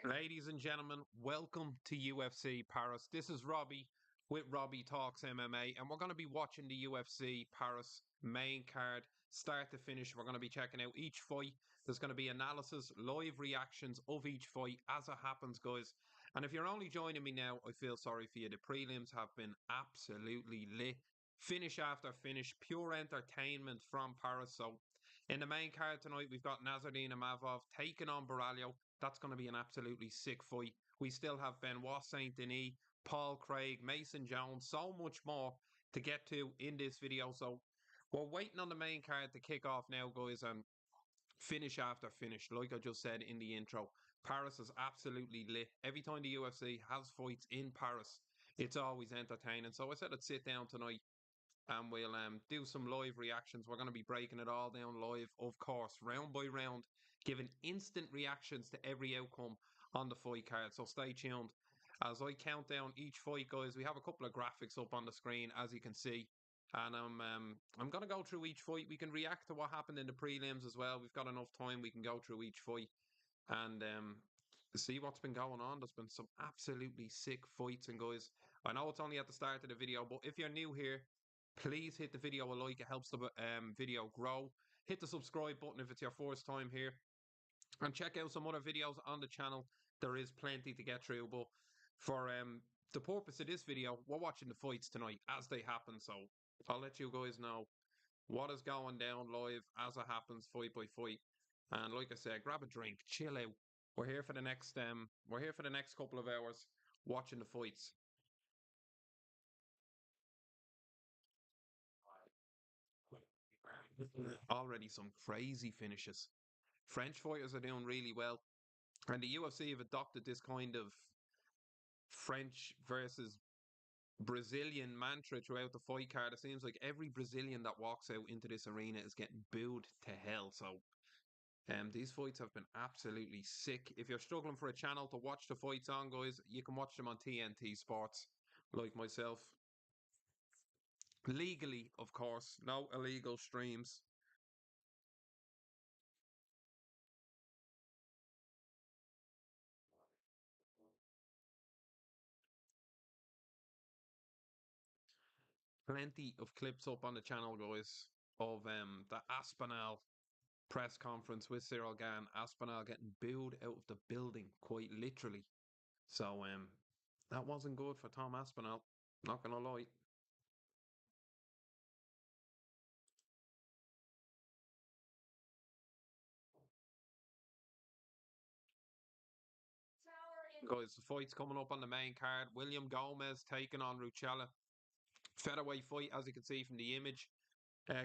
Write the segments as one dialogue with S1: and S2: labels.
S1: Ladies and gentlemen, welcome to UFC Paris. This is Robbie with Robbie Talks MMA, and we're going to be watching the UFC Paris main card start to finish. We're going to be checking out each fight. There's going to be analysis, live reactions of each fight as it happens, guys. And if you're only joining me now, I feel sorry for you. The prelims have been absolutely lit. Finish after finish, pure entertainment from Paris. So, in the main card tonight, we've got Nassourdine Imavov taking on Borralho. That's going to be an absolutely sick fight. We still have Benoit, Saint-Denis, Paul Craig, Mason Jones, so much more to get to in this video. So we're waiting on the main card to kick off now, guys, and finish after finish. Like I just said in the intro, Paris is absolutely lit. Every time the UFC has fights in Paris, it's always entertaining. So I said I'd sit down tonight and we'll do some live reactions. We're going to be breaking it all down live, of course, round by round, giving instant reactions to every outcome on the fight card. So stay tuned as I count down each fight, guys. We have a couple of graphics up on the screen, as you can see. And I'm going to go through each fight. We can react to what happened in the prelims as well. We've got enough time. We can go through each fight and see what's been going on. There's been some absolutely sick fights. And guys, I know it's only at the start of the video, but if you're new here, please hit the video a like. It helps the video grow. Hit the subscribe button if it's your first time here. And check out some other videos on the channel. There is plenty to get through. But for the purpose of this video, we're watching the fights tonight as they happen. So I'll let you guys know what is going down live as it happens, fight by fight. And like I said, grab a drink, chill out. We're here for the next couple of hours watching the fights. Already some crazy finishes. French fighters are doing really well, and the UFC have adopted this kind of French versus Brazilian mantra throughout the fight card. It seems like every Brazilian that walks out into this arena is getting booed to hell. So, these fights have been absolutely sick. If you're struggling for a channel to watch the fights on, guys, you can watch them on TNT Sports, like myself. Legally, of course, no illegal streams. Plenty of clips up on the channel, guys, of the Aspinall press conference with Cyril Gann. Aspinall getting booed out of the building, quite literally. So that wasn't good for Tom Aspinall. Not gonna lie. Guys, the fight's coming up on the main card. William Gomis taking on Ruchała. Featherweight fight, as you can see from the image.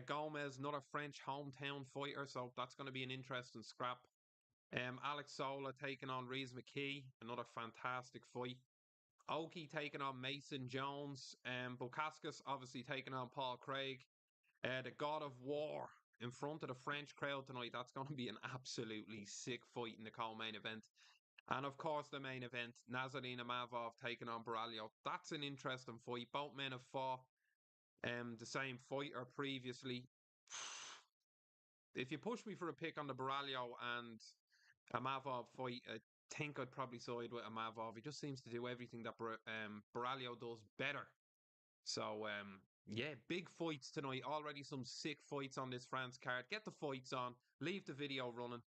S1: Gomis, another French hometown fighter, so that's going to be an interesting scrap. Alex Sola taking on Rhys McKee, another fantastic fight. Oki taking on Mason Jones. Bukauskas obviously taking on Paul Craig. The God of War in front of the French crowd tonight. That's going to be an absolutely sick fight in the co-main event. And of course, the main event, Nassourdine Imavov taking on Baralio. That's an interesting fight. Both men have fought the same fighter previously. If you push me for a pick on the Baralio and Imavov fight, I think I'd probably side with Imavov. He just seems to do everything that Baralio does better. So, yeah, big fights tonight. Already some sick fights on this France card. Get the fights on, leave the video running,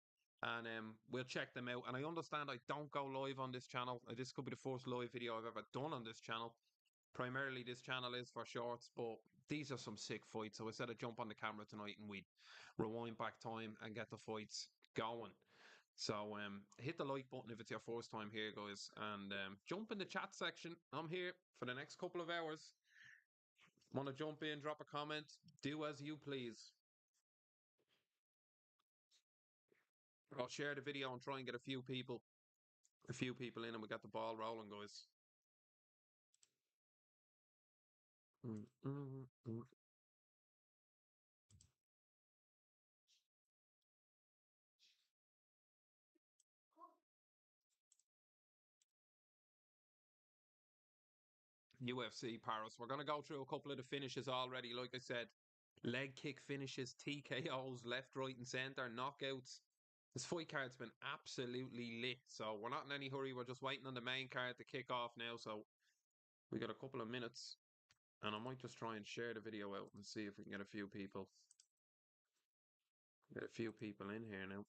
S1: and we'll check them out. And I understand I don't go live on this channel. This could be the first live video I've ever done on this channel. Primarily, this channel is for shorts, but these are some sick fights. So I said I'd jump on the camera tonight and we'd rewind back time and get the fights going. So hit the like button if it's your first time here, guys, and jump in the chat section. I'm here for the next couple of hours. Want to jump in, drop a comment, do as you please. I'll share the video and try and get a few people in, and we got the ball rolling, guys. UFC Paris. We're going to go through a couple of the finishes already. Like I said, leg kick finishes, TKOs, left, right, and center, knockouts. This fight card's been absolutely lit, so we're not in any hurry. We're just waiting on the main card to kick off now. So we got a couple of minutes, and I might just try and share the video out and see if we can get a few people in here now.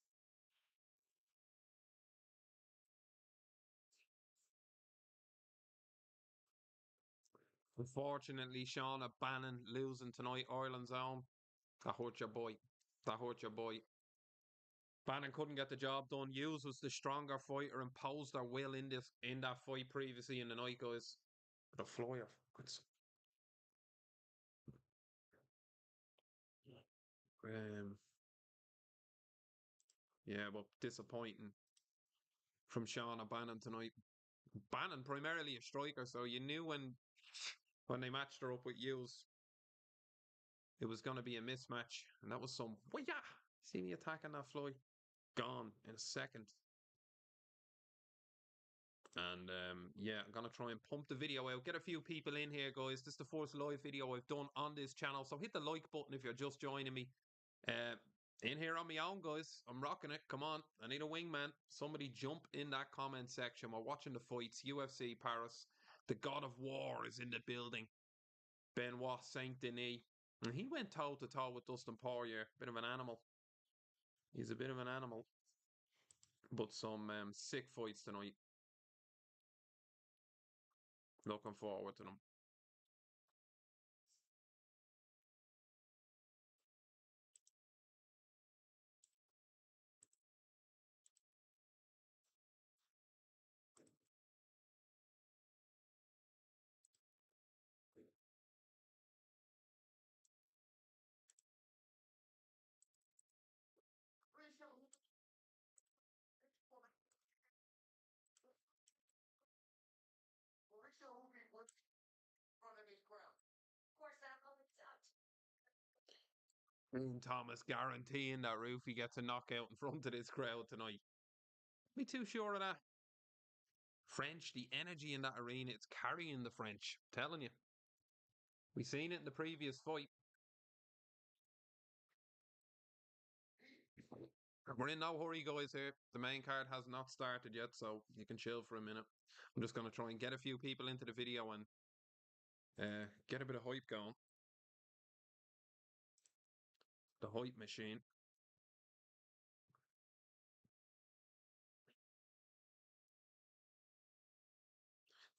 S1: Unfortunately, Shauna Bannon losing tonight, Ireland's own. That hurt your boy. That hurt your boy. Bannon couldn't get the job done. Hughes was the stronger fighter, imposed their will in that fight previously in the night, guys. The flyer. Um, yeah, but disappointing from Shauna Bannon tonight. Bannon primarily a striker, so you knew when they matched her up with Hughes, it was going to be a mismatch, and that was some. Well, yeah, see me attacking that fly, gone in a second. And yeah, I'm gonna try and pump the video out, get a few people in here, guys. This is the first live video I've done on this channel, so hit the like button if you're just joining me. Uh, in here on my own, guys. I'm rocking it. Come on, I need a wingman. Somebody jump in that comment section. We're watching the fights. UFC Paris. The God of War is in the building. Benoit Saint-Denis. And he went toe to toe with Dustin Poirier. Bit of an animal. He's a bit of an animal. But some sick fights tonight. Looking forward to them. Thomas guaranteeing that Ruffy gets a knockout in front of this crowd tonight. Me too sure of that. French, the energy in that arena, it's carrying the French. I'm telling you. We seen it in the previous fight. We're in no hurry, guys, here. The main card has not started yet, so you can chill for a minute. I'm just going to try and get a few people into the video and get a bit of hype going. The hype machine.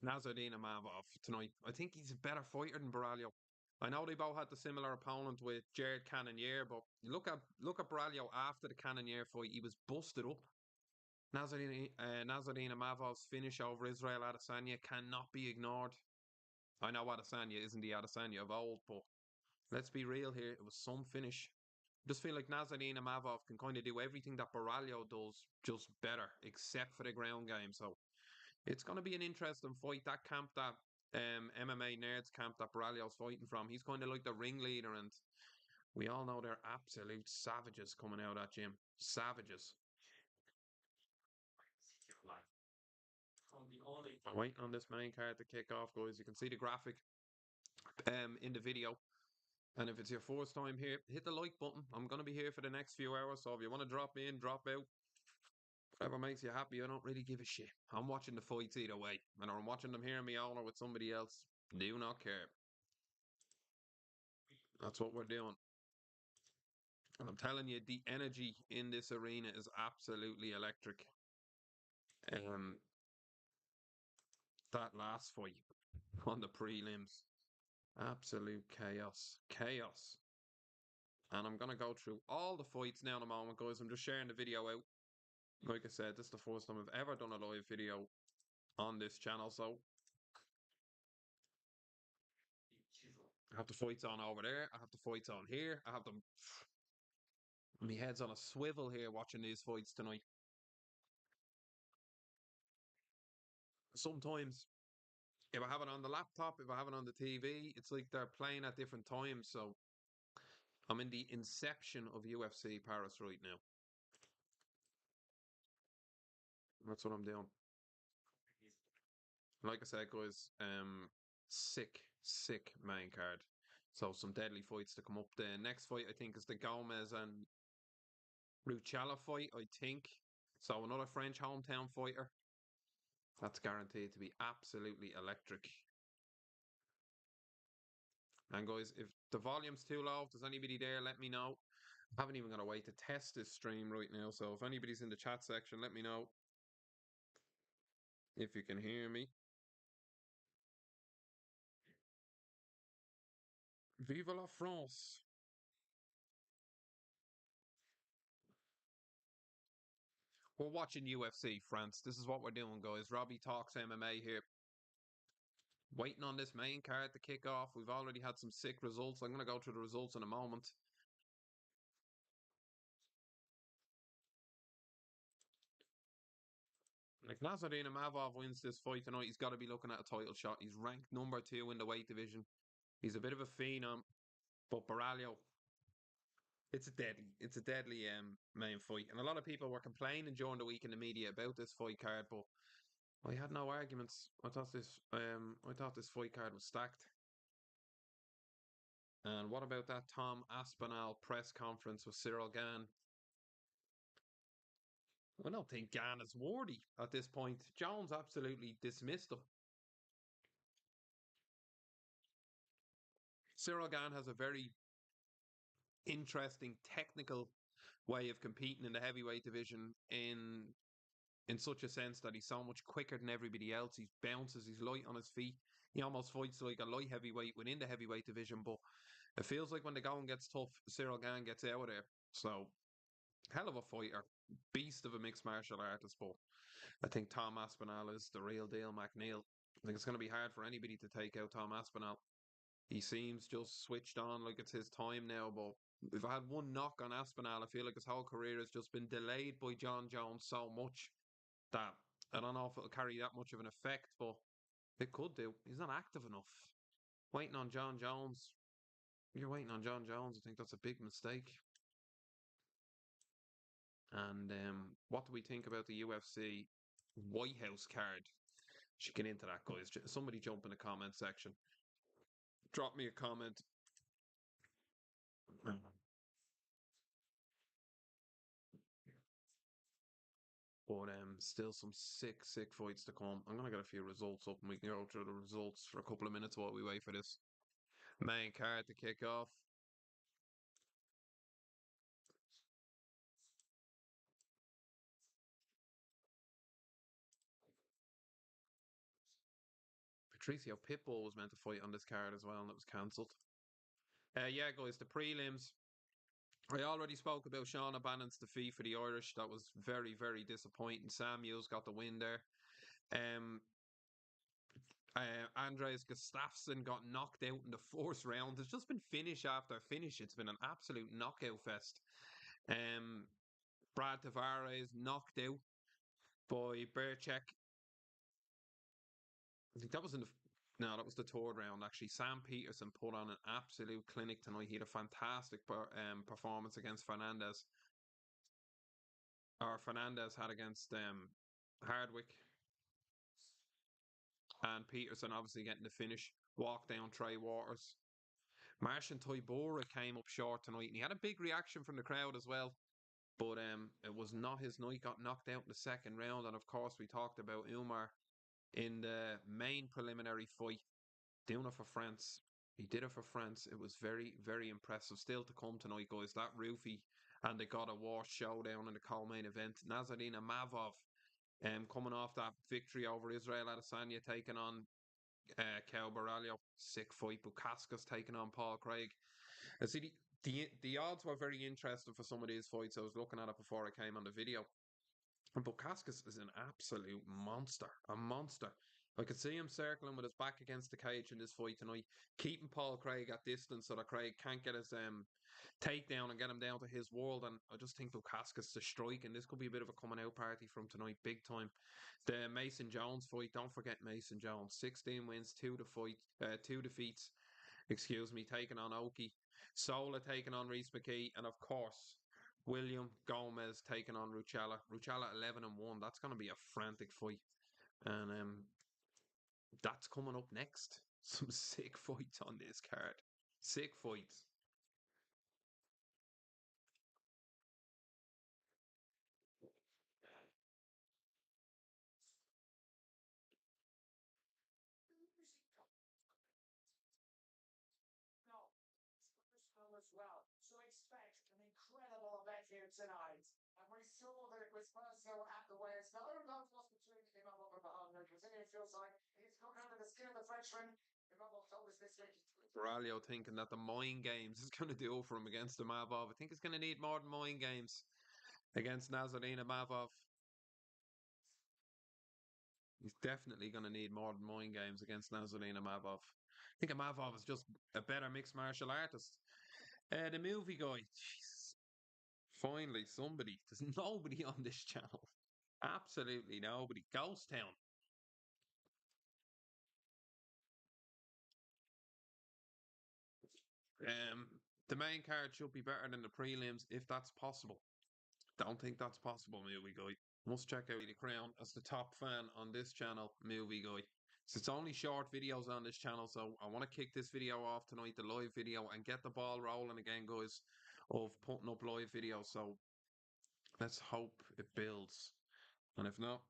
S1: Nassourdine Imavov tonight. I think he's a better fighter than Borralho. I know they both had the similar opponent with Jared Cannonier, but look at Baralio after the Cannonier fight. He was busted up. Nassourdine Imavov's finish over Israel Adesanya cannot be ignored. I know Adesanya isn't the Adesanya of old, but let's be real here. It was some finish. I just feel like Nassourdine Imavov can kind of do everything that Baralio does, just better, except for the ground game. So it's going to be an interesting fight. That camp, that MMA nerds camp that Baralio's fighting from, he's kind of like the ringleader, and we all know they're absolute savages coming out of that gym. Savages. Waiting on this main card to kick off, guys. You can see the graphic in the video. And if it's your first time here, hit the like button. I'm going to be here for the next few hours. So if you want to drop in, drop out, whatever makes you happy, I don't really give a shit. I'm watching the fights either way. And I'm watching them here in my own or with somebody else. Do not care. That's what we're doing. And I'm telling you, the energy in this arena is absolutely electric. Um, that last fight on the prelims, absolute chaos. Chaos. And I'm going to go through all the fights now in a moment, guys. I'm just sharing the video out. Like I said, this is the first time I've ever done a live video on this channel, so I have the fights on over there. I have the fights on here. I have them. My head's on a swivel here watching these fights tonight. Sometimes, if I have it on the laptop, if I have it on the TV, it's like they're playing at different times. So I'm in the inception of UFC Paris right now. That's what I'm doing. Like I said, guys, sick main card. So some deadly fights to come up. The next fight, I think, is the Gomis and Ruchała fight, I think. So another French hometown fighter. That's guaranteed to be absolutely electric. And guys, if the volume's too low, if there's anybody there, let me know. I haven't even got a way to test this stream right now, so if anybody's in the chat section, let me know if you can hear me. Vive la France! We're watching UFC, France. This is what we're doing, guys. Robbie Talks MMA here. Waiting on this main card to kick off. We've already had some sick results. I'm going to go through the results in a moment. Like Nassourdine Imavov wins this fight tonight, he's got to be looking at a title shot. He's ranked number 2 in the weight division. He's a bit of a phenom, but Baralio, it's a deadly main fight. And a lot of people were complaining during the week in the media about this fight card, but I had no arguments. I thought this fight card was stacked. And what about that Tom Aspinall press conference with Cyril Gane? I don't think Gane is worthy at this point. Jones absolutely dismissed him. Cyril Gane has a very interesting technical way of competing in the heavyweight division in such a sense that he's so much quicker than everybody else. He bounces, he's light on his feet. He almost fights like a light heavyweight within the heavyweight division, but it feels like when the going gets tough, Cyril Gane gets out of there. So, hell of a fighter, beast of a mixed martial artist, but I think Tom Aspinall is the real deal, McNeil. I think it's going to be hard for anybody to take out Tom Aspinall. He seems just switched on like it's his time now, but if I had one knock on Aspinall, I feel like his whole career has just been delayed by John Jones so much that I don't know if it'll carry that much of an effect, but it could do. He's not active enough. Waiting on John Jones. You're waiting on John Jones. I think that's a big mistake. And what do we think about the UFC White House card? Should get into that, guys. Somebody jump in the comment section. Drop me a comment. But still some sick fights to come. I'm gonna get a few results up and we can go through the results for a couple of minutes while we wait for this main card to kick off. Patricio Pitbull was meant to fight on this card as well, and it was cancelled. Yeah, guys, the prelims. I already spoke about Sean O'Bannon's defeat for the Irish. That was very disappointing. Sam Hughes got the win there. Um, Andreas Gustafsson got knocked out in the fourth round. It's just been finish after finish. It's been an absolute knockout fest. Um, Brad Tavares knocked out by Berchek. I think that was in the no, that was the third round actually. Sam Peterson put on an absolute clinic tonight. He had a fantastic performance against Fernandez. Or Fernandez had against Hardwick. And Peterson obviously getting the finish. Walk down Trey Waters. Martian Toibora came up short tonight and he had a big reaction from the crowd as well. But it was not his night. Got knocked out in the second round. And of course we talked about Umar in the main preliminary fight. Doing it for France. He did it for France. It was very impressive. Still to come tonight, guys. That Ruffy and the God of War showdown in the co-main event. Nassourdine Imavov coming off that victory over Israel Adesanya, taking on Caio Borralho. Sick fight. Bukauskas taking on Paul Craig. I see the odds were very interesting for some of these fights. I was looking at it before I came on the video. And Bukauskas is an absolute monster. A monster. I could see him circling with his back against the cage in this fight tonight, keeping Paul Craig at distance so that Craig can't get his takedown and get him down to his world. And I just think Bukauskas to strike, and this could be a bit of a coming out party from tonight, big time. The Mason Jones fight, don't forget Mason Jones, 16 wins, two defeats, excuse me, taking on Oki. Sola taking on Rhys McKee, and of course, William Gomis taking on Ruchała. Ruchała 11-1. That's going to be a frantic fight. And that's coming up next. Some sick fights on this card. Sick fights.
S2: tonight. And we saw that it was personal at the waist. The only love was between Imavov and Borralho. It feels like he's got under the skin of the Frenchman. Imavov told us this week.
S1: Baralio thinking that the mind games is going to do for him against Imavov. I think he's going to need more than mind games against Nassourdine Imavov. He's definitely going to need more than mind games against Nassourdine Imavov. I think Imavov is just a better mixed martial artist. The movie guy, Jesus. Finally, somebody. There's nobody on this channel. Absolutely nobody. Ghost Town. Um, the main card should be better than the prelims if that's possible. Don't think that's possible, movie guy. Must check out the Crown as the top fan on this channel, movie guy. So it's only short videos on this channel, so I want to kick this video off tonight, the live video, and get the ball rolling again, guys, of putting up live videos. So let's hope it builds. And if not,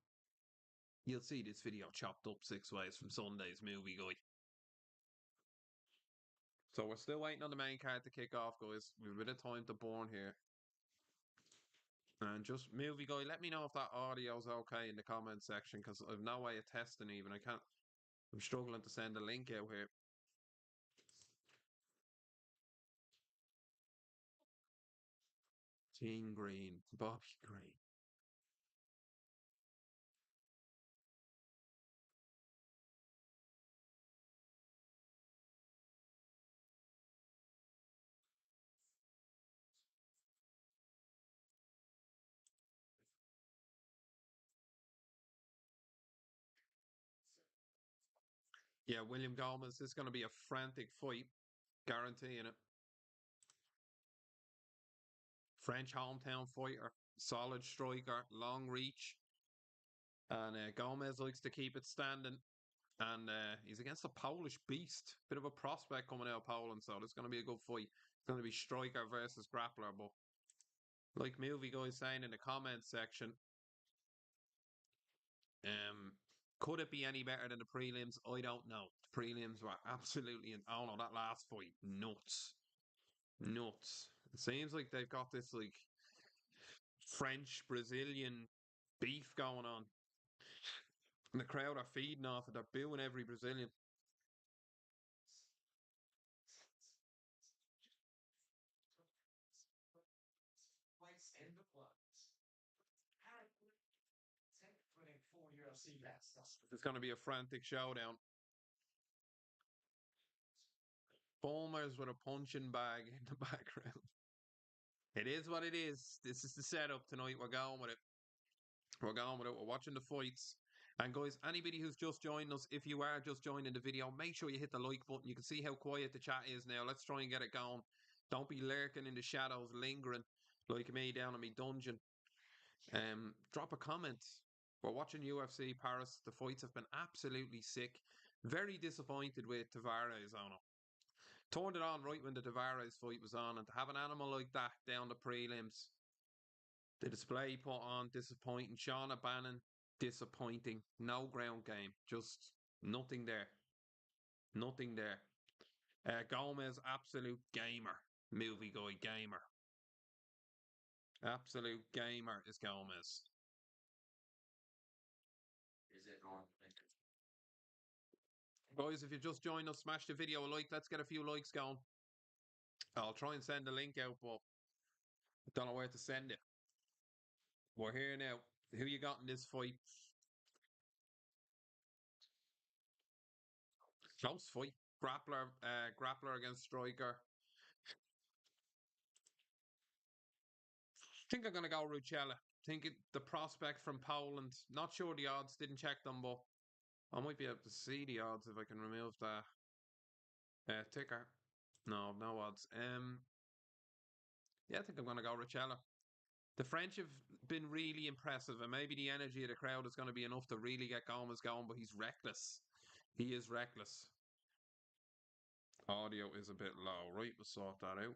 S1: you'll see this video chopped up 6 ways from Sunday's movie guy. So we're still waiting on the main card to kick off, guys. We've a bit of time to burn here. And just movie guy, let me know if that audio's okay in the comment section, because I've no way of testing even. I'm struggling to send a link out here. Gene Green, Bobby Green. Yeah, William Gomis, this is going to be a frantic fight, guaranteeing it. French hometown fighter, solid striker, long reach. And Gomez likes to keep it standing. And he's against a Polish beast. Bit of a prospect coming out of Poland, so it's going to be a good fight. It's going to be striker versus grappler. But like movie guys saying in the comments section, could it be any better than the prelims? I don't know. The prelims were absolutely, oh no, that last fight, nuts. Nuts. It seems like they've got this like French Brazilian beef going on. And the crowd are feeding off it. They're booing every Brazilian.
S2: In the bloods. Winning 4 UFC bets.
S1: It's going to be a frantic showdown. Bulmers with a punching bag in the background. It is what it is. This is the setup tonight. We're going with it. We're going with it. We're watching the fights. And guys, anybody who's just joined us, if you are just joining the video, make sure you hit the like button. You can see how quiet the chat is now. Let's try and get it going. Don't be lurking in the shadows, lingering like me down in my dungeon. Drop a comment. We're watching UFC Paris. The fights have been absolutely sick. Very disappointed with Tavares on it. Turned it on right when the Tavares fight was on, and to have an animal like that down the prelims. The display put on disappointing. Shauna Bannon disappointing. No ground game. Just nothing there. Nothing there. Gomez, absolute gamer. Movie guy, gamer. Absolute gamer is Gomez.
S2: Is it on?
S1: Guys, if you just joined us, smash the video a like. Let's get a few likes going. I'll try and send the link out, but I don't know where to send it. We're here now. Who you got in this fight? Close fight. Grappler against striker. I think I'm gonna go Ruchała. The prospect from Poland. Not sure the odds. Didn't check them, but I might be able to see the odds if I can remove the ticker. No, no odds. Yeah, I think I'm gonna go Ruchała. The French have been really impressive, and maybe the energy of the crowd is going to be enough to really get Gomis going, but he's reckless. He is reckless. Audio is a bit low. Right, we'll sort that out.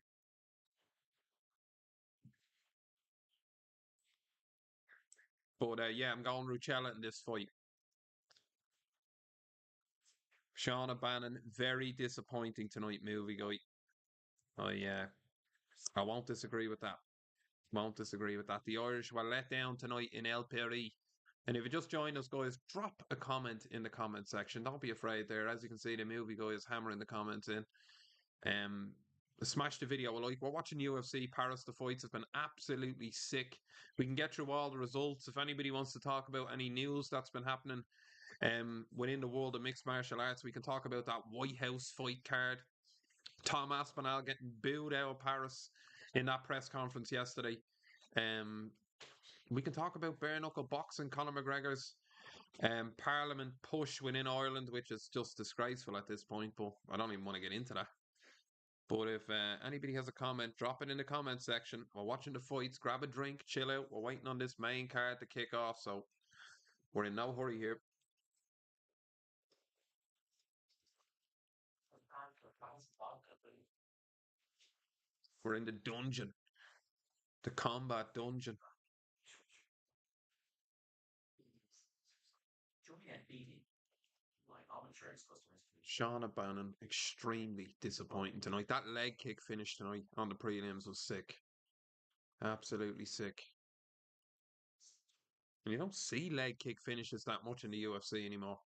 S1: But yeah, I'm going Ruchała in this fight. Shauna Bannon, very disappointing tonight, movie guy. I won't disagree with that. Won't disagree with that. The Irish were let down tonight in El Peri. And if you just joined us, guys, drop a comment in the comment section. Don't be afraid there. As you can see, the movie guy is hammering the comments in. Um, Smash the video a like. We're watching UFC Paris. The fights have been absolutely sick. We can get through all the results. If anybody wants to talk about any news that's been happening within the world of mixed martial arts, we can talk about that White House fight card. Tom Aspinall getting booed out of Paris in that press conference yesterday. We can talk about bare knuckle boxing, Conor McGregor's Parliament push within Ireland, which is just disgraceful at this point, but I don't even want to get into that. But if anybody has a comment, drop it in the comment section. We're watching the fights, grab a drink, chill out. We're waiting on this main card to kick off, so we're in no hurry here. We're in the dungeon, the combat dungeon. Sean O'Bannon, extremely disappointing tonight. That leg kick finish tonight on the prelims was sick. Absolutely sick. And you don't see leg kick finishes that much in the UFC anymore.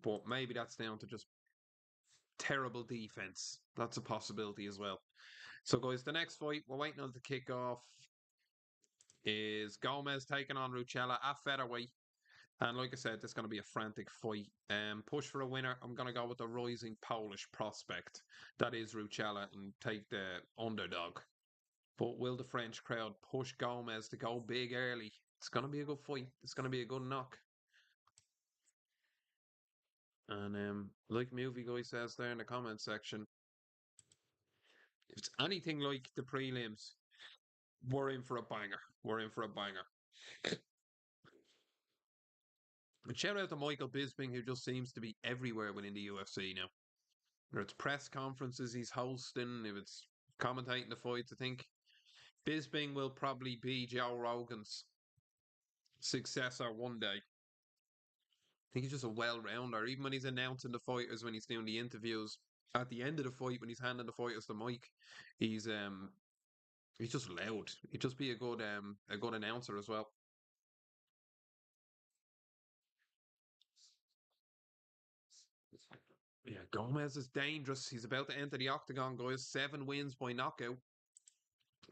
S1: But maybe that's down to just terrible defense. That's a possibility as well. So, guys, the next fight we're waiting on to kick off is Gomis taking on Ruchała at featherweight. And like I said, this is going to be a frantic fight. Push for a winner. I'm going to go with the rising Polish prospect. That is Ruchała, and take the underdog. But will the French crowd push Gomis to go big early? It's going to be a good fight. It's going to be a good knock. And like movie guy says there in the comment section, if it's anything like the prelims, we're in for a banger. We're in for a banger. And shout out to Michael Bisping, who just seems to be everywhere within the UFC now. Whether it's press conferences he's hosting, if it's commentating the fights, I think Bisping will probably be Joe Rogan's successor one day. I think he's just a well-rounder. Even when he's announcing the fighters, when he's doing the interviews, at the end of the fight, when he's handing the fighters the mic, he's just loud. He'd just be a good announcer as well. Yeah, Gomis is dangerous. He's about to enter the octagon, guys. 7 wins by knockout.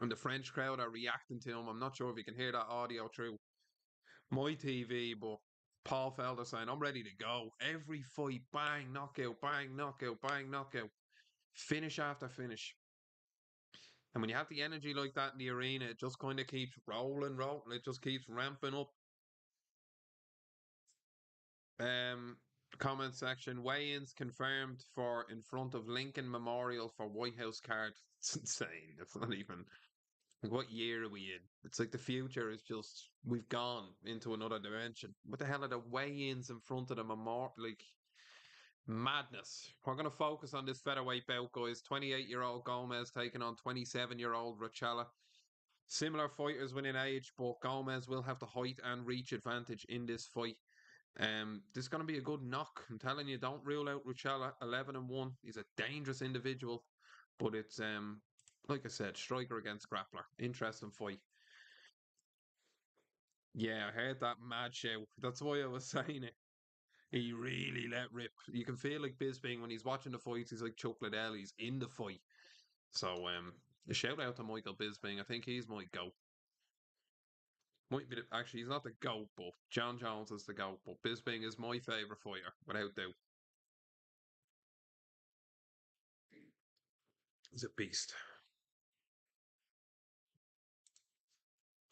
S1: And the French crowd are reacting to him. I'm not sure if you can hear that audio through my TV, but Paul Felder saying, I'm ready to go. Every fight, bang, knockout, bang, knockout, bang, knockout. Finish after finish. And when you have the energy like that in the arena, it just kind of keeps rolling. It just keeps ramping up. Comment section, weigh-ins confirmed for in front of Lincoln Memorial for White House card. It's insane. It's not even like, what year are we in? It's like the future is just, we've gone into another dimension. What the hell are the weigh-ins in front of the memorial? Like, madness. We're going to focus on this featherweight bout, guys. 28-year-old Gomis taking on 27-year-old Ruchała. Similar fighters winning age, but Gomis will have the height and reach advantage in this fight. This is going to be a good knock. I'm telling you, don't rule out Ruchała. 11-1. He's a dangerous individual, but it's like I said, striker against grappler. Interesting fight. Yeah, I heard that mad shout. That's why I was saying it. He really let rip. You can feel like Bisping when he's watching the fights. He's like Chuck Liddell. He's in the fight. So a shout out to Michael Bisping. I think he's my goat. Might be actually he's not the GOAT, but John Jones is the GOAT. But Bisping is my favourite fighter, without doubt. He's a beast.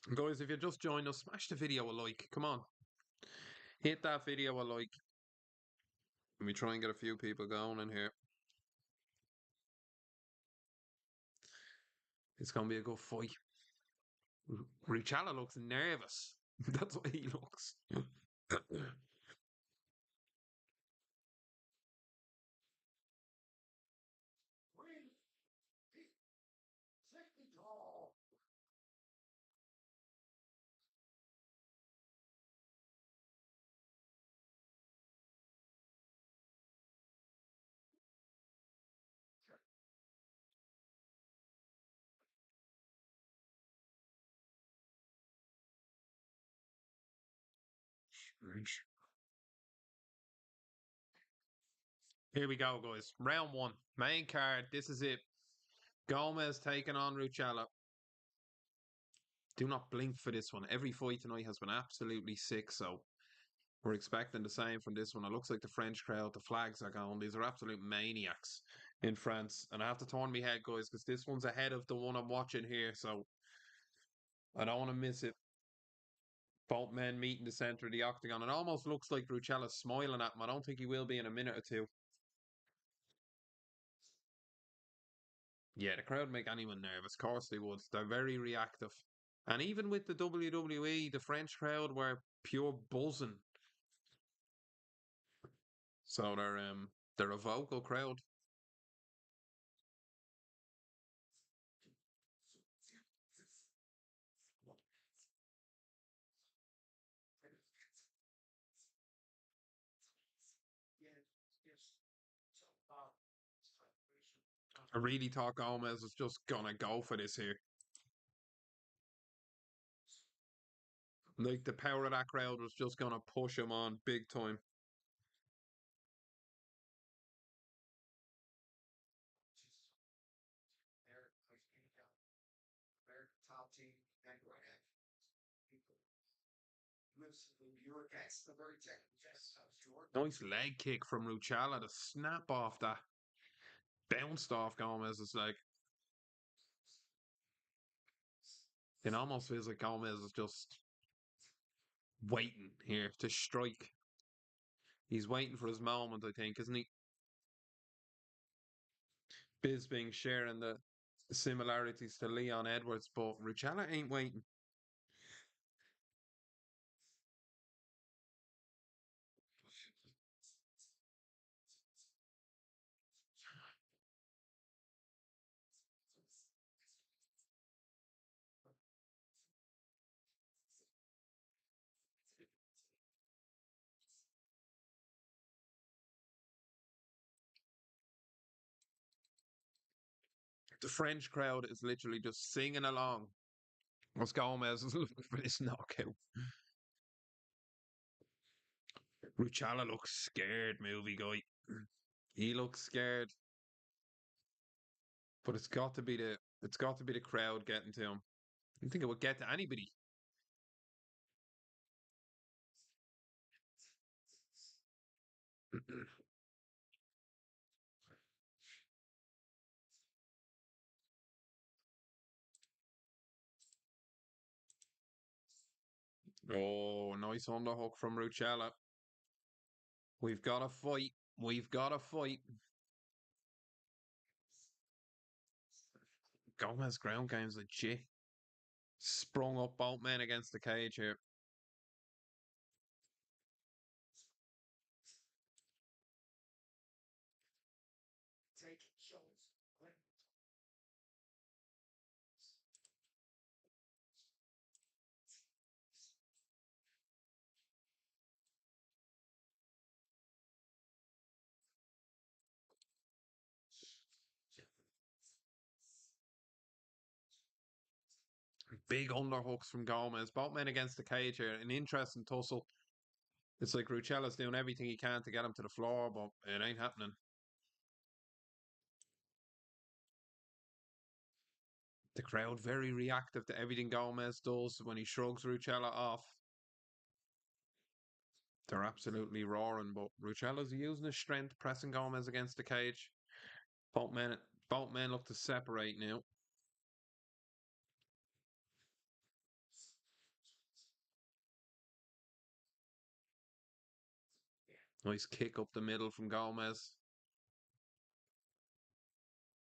S1: And guys, if you just joined us, smash the video a like. Come on. Hit that video a like. Let me try and get a few people going in here. It's going to be a good fight. Ruchała looks nervous. That's what he looks. Here we go, guys. Round one. Main card. This is it. Gomis taking on Ruchała. Do not blink for this one. Every fight tonight has been absolutely sick, so we're expecting the same from this one. It looks like the French crowd, the flags are going. These are absolute maniacs in France. And I have to turn my head, guys, because this one's ahead of the one I'm watching here, so I don't want to miss it. Both men meet in the centre of the octagon. It almost looks like Ruchała's smiling at him. I don't think he will be in a minute or two. Yeah, the crowd make anyone nervous. Of course they would. They're very reactive. And even with the WWE, the French crowd were pure buzzing. So they're a vocal crowd. I really thought Gomez was just gonna go for this here. Like the power of that crowd was just gonna push him on big time. Nice leg kick from Ruchała to snap off that. Bounced off Gomez. It's like it almost feels like Gomez is just waiting here to strike. He's waiting for his moment, I think, isn't he? Bisping sharing the similarities to Leon Edwards, but Ruchała ain't waiting. The French crowd is literally just singing along. As Gomez is looking for this knockout. Ruchała looks scared, movie guy. He looks scared. But it's got to be the crowd getting to him. I think it would get to anybody. Oh, nice underhook from Ruchała. We've got a fight. We've got a fight. Gomez ground game's legit. Sprung up both men against the cage here. Big underhooks from Gomez. Both men against the cage here. An interesting tussle. It's like Ruchella's doing everything he can to get him to the floor, but it ain't happening. The crowd very reactive to everything Gomez does when he shrugs Ruchała off. They're absolutely roaring, but Ruchella's using his strength, pressing Gomez against the cage. Both men, both men look to separate now. Nice kick up the middle from Gomez.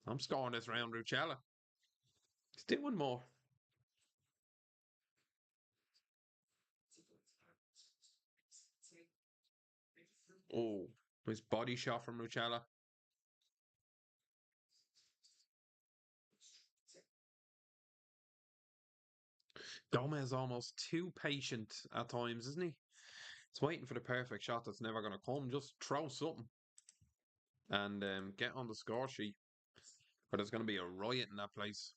S1: I'm scoring this round, Ruchała. He's doing more. Oh, nice body shot from Ruchała. Gomez almost too patient at times, isn't he? He's waiting for the perfect shot that's never going to come. Just throw something and get on the score sheet. Or there's going to be a riot in that place.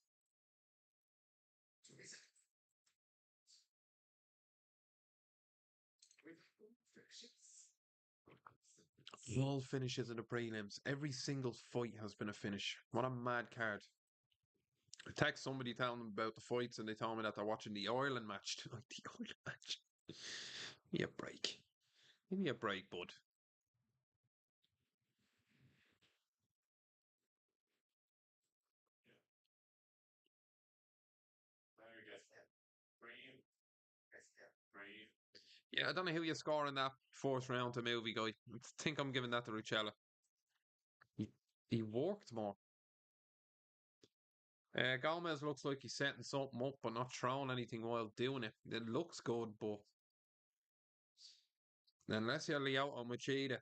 S1: All finishes in the prelims. Every single fight has been a finish. What a mad card. I text somebody telling them about the fights and they told me that they're watching the Ireland match tonight. The Ireland match. Give me a break. Give me a break, bud. Yeah, I don't know who you score in that fourth round to movie guy. I think I'm giving that to Ruchała. He, he worked more. Gomez looks like he's setting something up but not throwing anything while doing it. It looks good, but unless you're Lyoto Machida,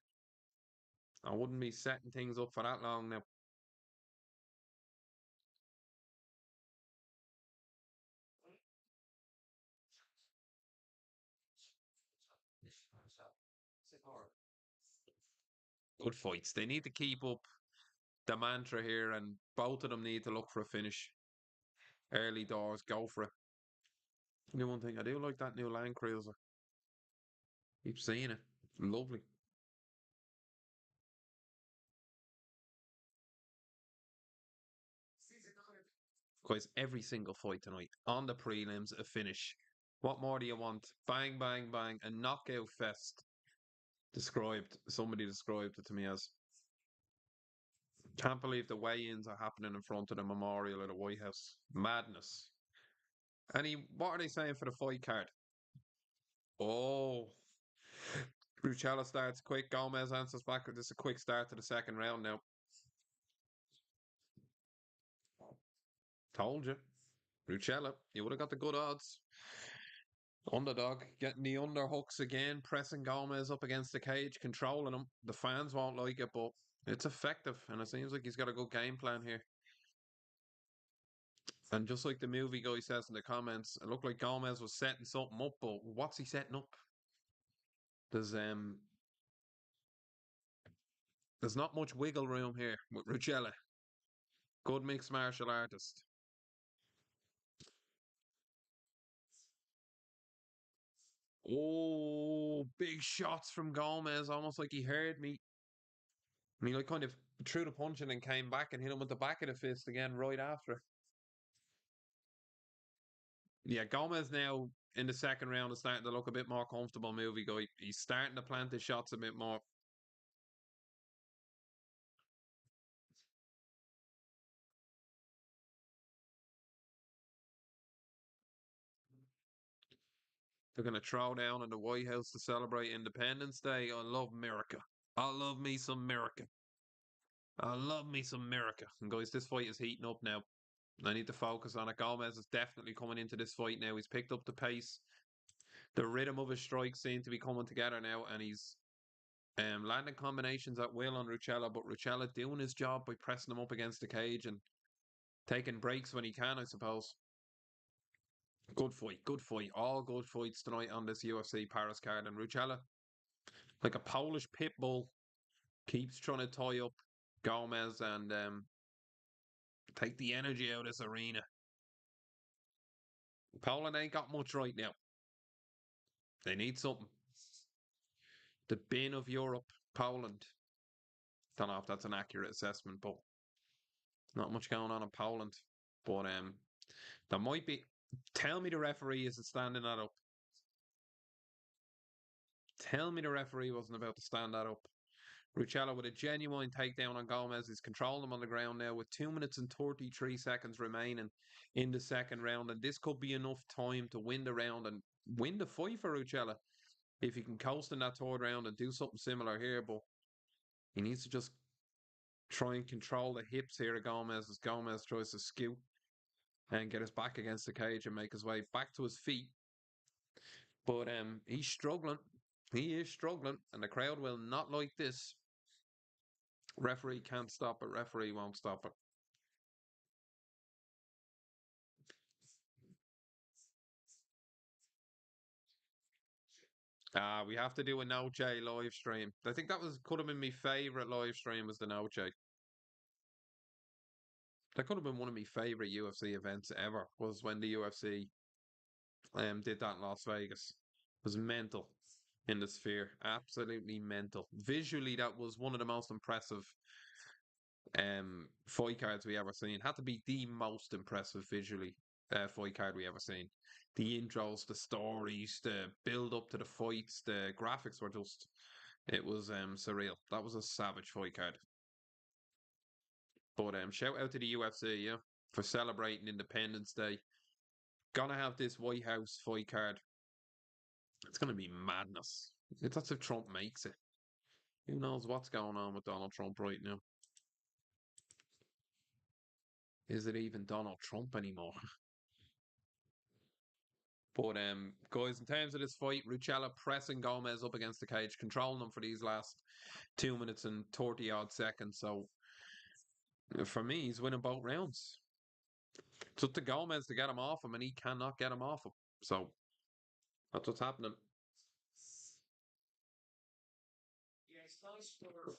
S1: I wouldn't be setting things up for that long now. Good fights. They need to keep up the mantra here, and both of them need to look for a finish. Early doors, go for it. The one thing I do like that new Land Cruiser. Keep seeing it. Lovely. Guys, every single fight tonight on the prelims, a finish. What more do you want? Bang, bang, bang. A knockout fest. Somebody described it to me as. Can't believe the weigh-ins are happening in front of the memorial at the White House. Madness. What are they saying for the fight card? Oh, Ruchała starts quick. Gomez answers back. This is a quick start to the second round now. Told you. Ruchała, you would have got the good odds. Underdog getting the underhooks again, pressing Gomez up against the cage, controlling him. The fans won't like it, but it's effective, and it seems like he's got a good game plan here. And just like the movie guy says in the comments, it looked like Gomez was setting something up, but what's he setting up? There's there's not much wiggle room here with Ruchała. Good mixed martial artist. Oh, big shots from Gomez, almost like he heard me. I mean, I kind of threw the punch and then came back and hit him with the back of the fist again right after. Yeah, Gomez now in the second round is starting to look a bit more comfortable, movie guy. He's starting to plant his shots a bit more. They're going to throw down in the White House to celebrate Independence Day. I love America. I love me some America. I love me some America. And guys, this fight is heating up now. I need to focus on it. Gomez is definitely coming into this fight now. He's picked up the pace. The rhythm of his strikes seem to be coming together now, and he's landing combinations at will on Ruchała, but Ruchała doing his job by pressing him up against the cage and taking breaks when he can, I suppose. Good fight, good fight. All good fights tonight on this UFC Paris card. And Ruchała, like a Polish pit bull, keeps trying to tie up Gomez and take the energy out of this arena. Poland ain't got much right now. They need something. The bin of Europe, Poland. Don't know if that's an accurate assessment, but not much going on in Poland. But there might be. Tell me the referee isn't standing that up. Tell me the referee wasn't about to stand that up. Ruchała with a genuine takedown on Gomez. He's controlling him on the ground now with 2 minutes and 33 seconds remaining in the second round. And this could be enough time to win the round and win the fight for Ruchała if he can coast in that third round and do something similar here. But he needs to just try and control the hips here of Gomez as Gomez tries to scoot and get his back against the cage and make his way back to his feet. But he's struggling. He is struggling, and the crowd will not like this. Referee can't stop it. Referee won't stop it. We have to do a No J live stream. I think that could have been my favorite live stream was the No J. That could have been one of my favorite UFC events ever. Was when the UFC did that in Las Vegas. It was mental. in the sphere. Absolutely mental. Visually, that was one of the most impressive fight cards we ever seen. Had to be the most impressive visually fight card we ever seen. The intros, the stories, the build up to the fights, the graphics were just it was surreal. That was a savage fight card. But shout out to the UFC, yeah, for celebrating Independence Day. Gonna have this White House fight card. It's gonna be madness. If that's if Trump makes it. Who knows what's going on with Donald Trump right now? Is it even Donald Trump anymore? But guys, in terms of this fight, Ruchała pressing Gomis up against the cage, controlling him for these last 2 minutes and 30 odd seconds. So for me, he's winning both rounds. It's up to Gomis to get him off him, and he cannot get him off him. So that's what's happening.
S2: Yeah, it's nice for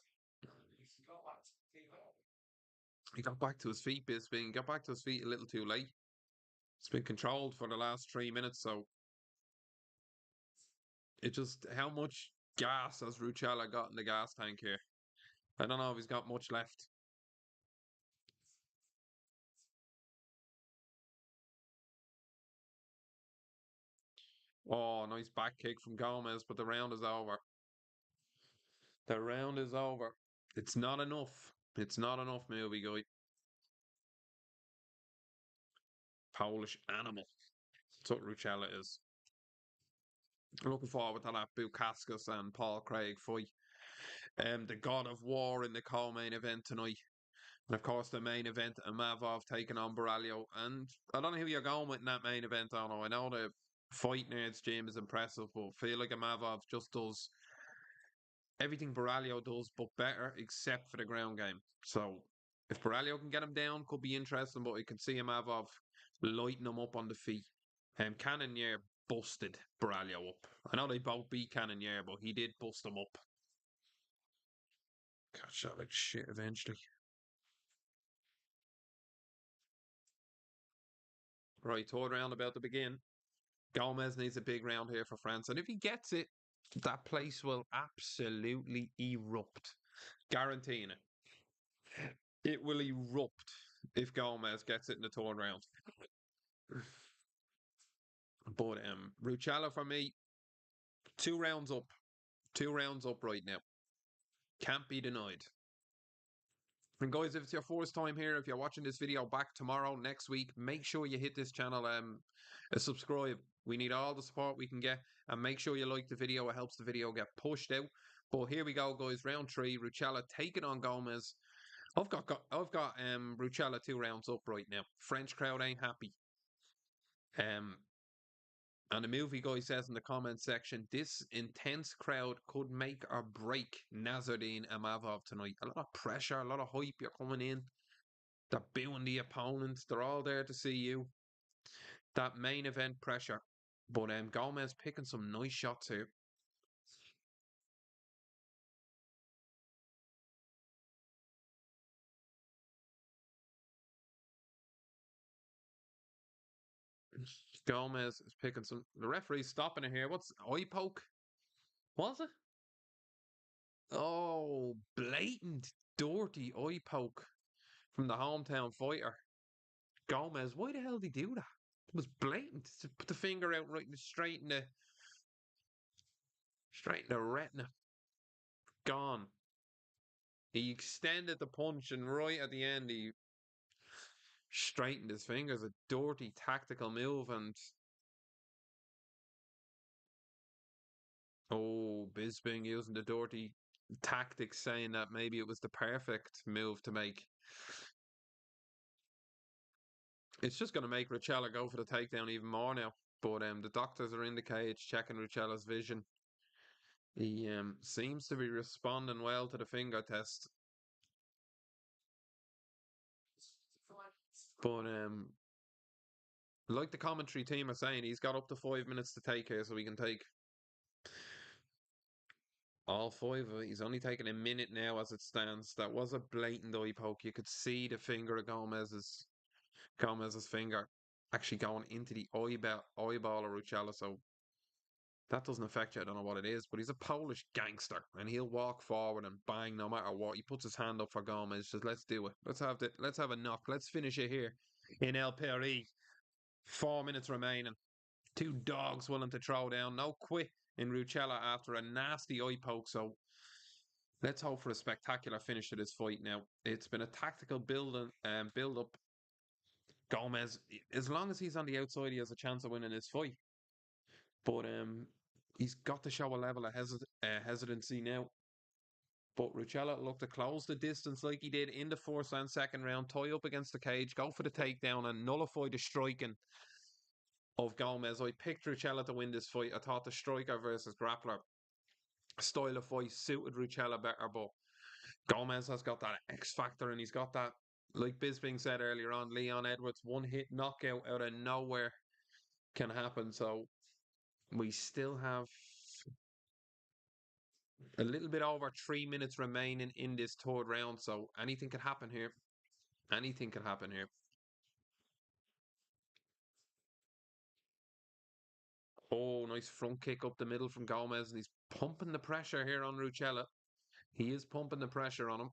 S1: He got back to his feet, Bisping. He got back to his feet a little too late. It's been controlled for the last 3 minutes, so it just how much gas has Ruchała got in the gas tank here? I don't know if he's got much left. Oh, nice back kick from Gomis, but the round is over. The round is over. It's not enough. It's not enough, movie guy. Polish animal. That's what Ruchała is. Looking forward to that Bukauskas and Paul Craig fight. The God of War in the co-main event tonight. And of course, the main event, Imavov taking on Borralho. And I don't know who you're going with in that main event, I know. I know the Fight Nerds gym is impressive, but I feel like Imavov just does everything Baralio does, but better, except for the ground game. So if Baralio can get him down, could be interesting, but you can see Imavov lighting him up on the feet. Cannonier busted Baralio up. I know they both beat Cannonier, but he did bust him up. Got shot like shit eventually. Right, third round about to begin. Gomis needs a big round here for France, and if he gets it, that place will absolutely erupt. Guaranteeing it. It will erupt if Gomis gets it in the third round. But Ruchała for me, 2 rounds up. 2 rounds up right now. Can't be denied. And guys, if it's your first time here, if you're watching this video back tomorrow, next week, make sure you hit this channel a subscribe. We need all the support we can get. And make sure you like the video. It helps the video get pushed out. But here we go, guys. Round 3. Ruchała taking on Gomis. I've got Ruchała 2 rounds up right now. French crowd ain't happy. And the movie guy says in the comment section, this intense crowd could make or break Nassourdine Imavov tonight. A lot of pressure, a lot of hype. You're coming in. They're booing the opponents. They're all there to see you. That main event pressure. But Gomis picking some nice shots here. Gomis is picking some. The referee's stopping it here. What's eye poke? Was it? Oh, blatant, dirty eye poke from the hometown fighter. Gomis, why the hell did he do that? It was blatant. To put the finger out right straight in the retina. Gone. He extended the punch and right at the end he straightened his fingers. A dirty tactical move and Bisping using the dirty tactics, saying that maybe it was the perfect move to make. It's just going to make Ruchała go for the takedown even more now. But the doctors are in the cage checking Ruchała's vision. He seems to be responding well to the finger test. But like the commentary team are saying, he's got up to 5 minutes to take here, so we can take all 5 of it. He's only taking a minute now as it stands. That was a blatant eye poke. You could see the finger of Gomis's finger actually going into the eyeball of Ruchała. So That doesn't affect you. I don't know what it is, but he's a Polish gangster, and he'll walk forward and bang no matter what. He puts his hand up for Gomis. Says, "Let's do it. Let's have a knock. Let's finish it here in El Paris. 4 minutes remaining. Two dogs willing to throw down. No quit in Ruchała after a nasty eye poke. So let's hope for a spectacular finish to this fight. Now it's been a tactical build up. Gomis, as long as he's on the outside, he has a chance of winning this fight. But he's got to show a level of hesitancy now. But Ruchała looked to close the distance like he did in the first and second round, tie up against the cage, go for the takedown, and nullify the striking of Gomis. I picked Ruchała to win this fight. I thought the striker versus grappler style of fight suited Ruchała better, but Gomis has got that X factor, and he's got that, like Bisping said earlier on, Leon Edwards, one hit knockout out of nowhere can happen. So we still have a little bit over 3 minutes remaining in this third round, so anything could happen here. Anything could happen here. Oh, nice front kick up the middle from Gomis, and he's pumping the pressure here on Ruchała. He is pumping the pressure on him.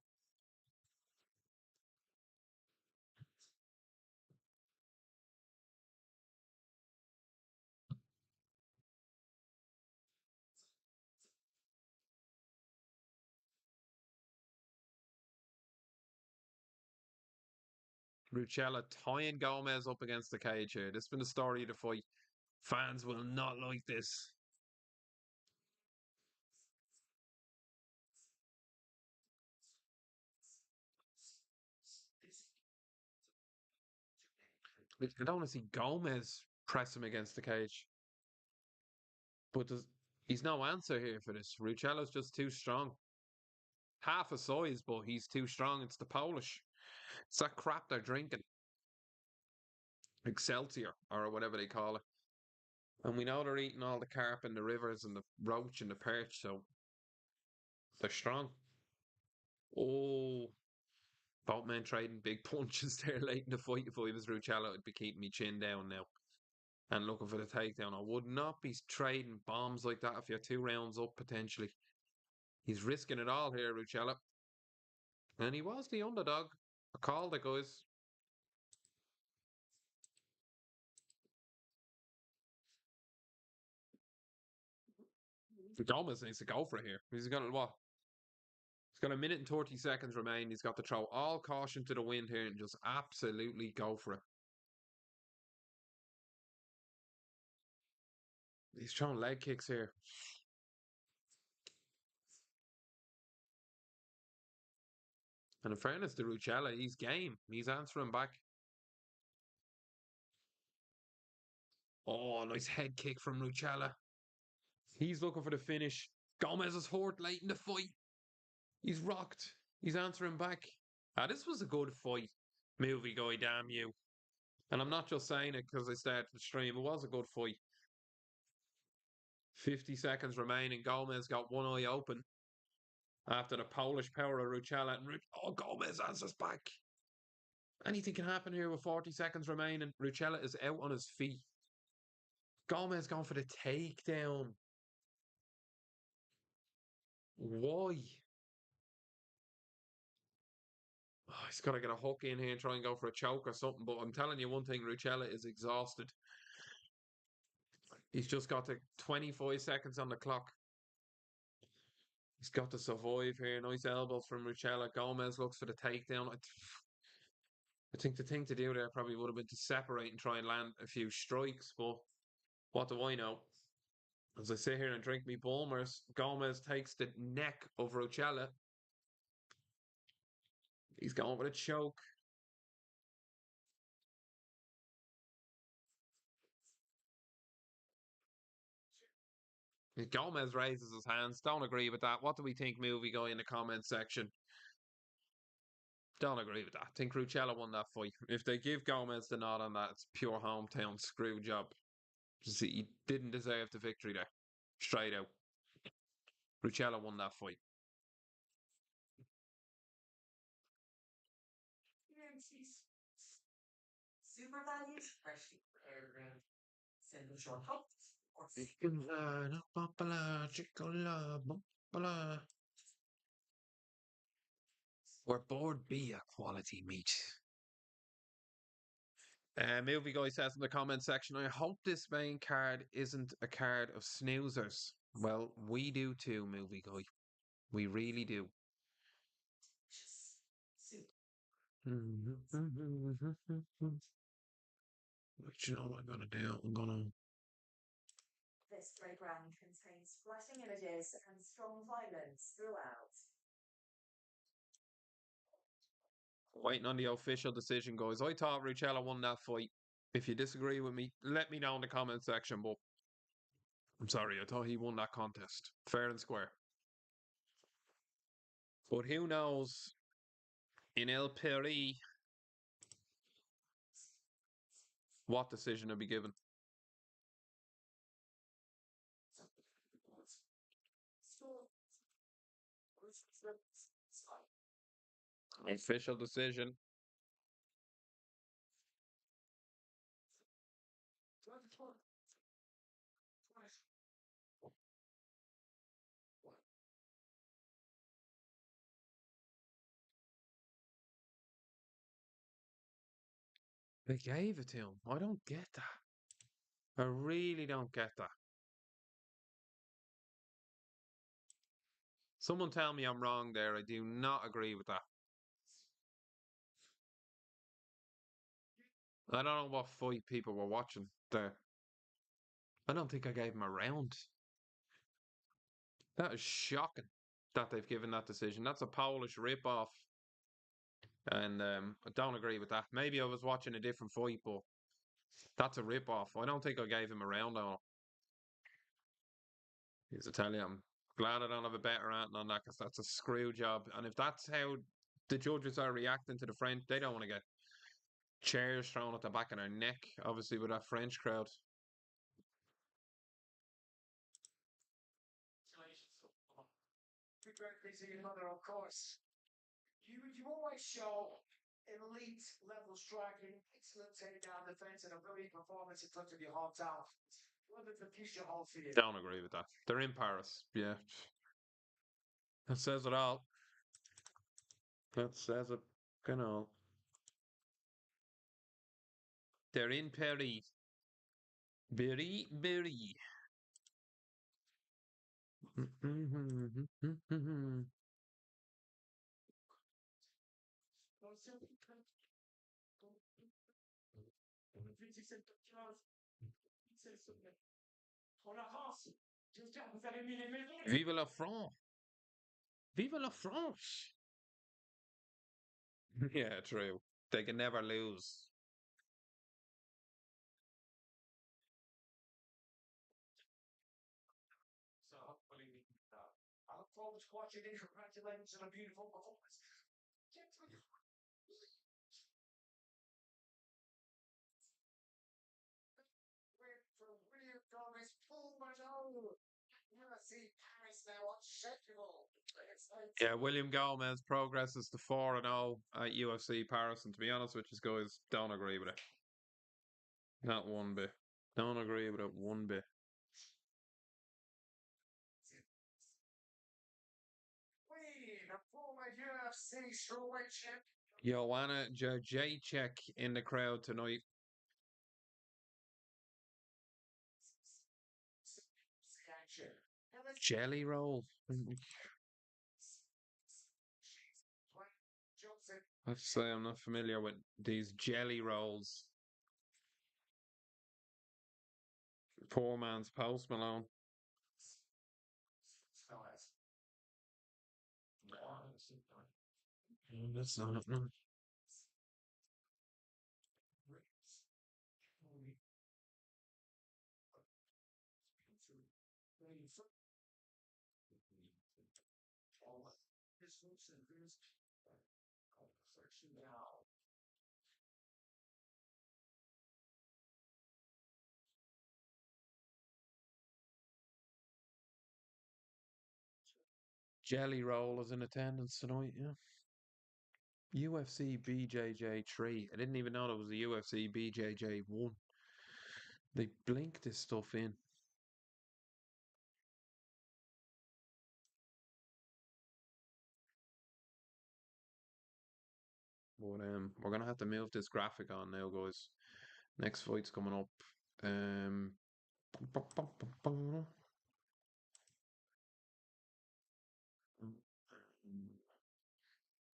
S1: Ruchała tying Gomis up against the cage here. This has been the story of the fight. Fans will not like this. I don't want to see Gomis press him against the cage. But he's no answer here for this. Ruchała's just too strong. Half a size, but he's too strong. It's the Polish. It's that crap they're drinking. Excelsior, or whatever they call it. And we know they're eating all the carp in the rivers and the roach and the perch, so they're strong. Oh, both men trading big punches there late in the fight. If I was Ruchała, I'd be keeping my chin down now and looking for the takedown. I would not be trading bombs like that if you're 2 rounds up potentially. He's risking it all here, Ruchała. And he was the underdog. I called it, guys. Gomis needs to go for it here. He's got what? He's got 1 minute and 30 seconds remain. He's got to throw all caution to the wind here and just absolutely go for it. He's throwing leg kicks here. And in fairness to Ruchała, he's game. He's answering back. Oh, nice head kick from Ruchała. He's looking for the finish. Gomis is hurt late in the fight. He's rocked. He's answering back. Ah, this was a good fight. Movie guy, damn you. And I'm not just saying it because I started the stream. It was a good fight. 50 seconds remaining. Gomis got one eye open after the Polish power of Ruchała. And oh, Gomis answers back. Anything can happen here with 40 seconds remaining. Ruchała is out on his feet. Gomis going for the takedown. Why? Oh, he's got to get a hook in here and try and go for a choke or something. But I'm telling you one thing, Ruchała is exhausted. He's just got to 25 seconds on the clock. He's got to survive here. Nice elbows from Ruchała. Gomis looks for the takedown. I think the thing to do there probably would have been to separate and try and land a few strikes. But what do I know? As I sit here and drink me Bulmers, Gomis takes the neck of Ruchała. He's going with a choke. Gomis raises his hands. Don't agree with that. What do we think, movie guy, in the comment section? Don't agree with that. I think Ruchała won that fight. If they give Gomis the nod on that, it's pure hometown screw job. See, he didn't deserve the victory there. Straight out. Ruchała won that fight.
S2: Super values, freshly prepared, simple short cups,
S1: Where board be a quality meat. Movie guy says in the comment section, I hope this main card isn't a card of snoozers. Well, we do too, movie guy. We really do. What you know what I'm gonna do? I'm gonna
S2: This program contains flashing images and strong violence throughout.
S1: waiting on the official decision, guys. I thought Ruchała won that fight. If you disagree with me, let me know in the comment section. But I'm sorry, I thought he won that contest, fair and square. But who knows? In El Paris, what decision will be given? Official decision. They gave it to him. I don't get that. I really don't get that. Someone tell me I'm wrong there. I do not agree with that. I don't know what fight people were watching there. I don't think I gave him a round. That is shocking that they've given that decision. That's a Polish rip-off. And I don't agree with that. Maybe I was watching a different fight, but that's a rip-off. I don't think I gave him a round on it. He's Italian. I'm glad I don't have a better answer on that because that's a screw job. And if that's how the judges are reacting to the French, they don't want to get chairs thrown at the back of their neck, obviously, with that French crowd.
S2: Mother, of course. You always show elite level striking, excellent takedown defense, and a brilliant performance in front of your hometown. What does the future hold for you?
S1: Don't agree with that. They're in Paris. Yeah. That says it all. That says it. Kind of. They're in Paris. Berry, berry. Vive la France! Vive la France! Yeah, true. They can never lose.
S2: So hopefully we can I look forward to watching it. Congratulations on a beautiful performance. From William Gomis, full Benoit. UFC Paris now unshakable.
S1: Yeah, William Gomez progresses to 4-0 at UFC Paris, and to be honest with you guys, don't agree with it. Not one bit. Don't agree with it one bit.
S2: Queen, a former UFC strawweight champ.
S1: Joanna Jacek in the crowd tonight. Jelly roll. I have to say I'm not familiar with these jelly rolls. Poor man's Post Malone. That's not. Jelly roll is in attendance tonight, yeah. UFC BJJ 3. I didn't even know there was a UFC BJJ 1. They blink this stuff in. But we're gonna have to move this graphic on now, guys. Next fight's coming up. Um,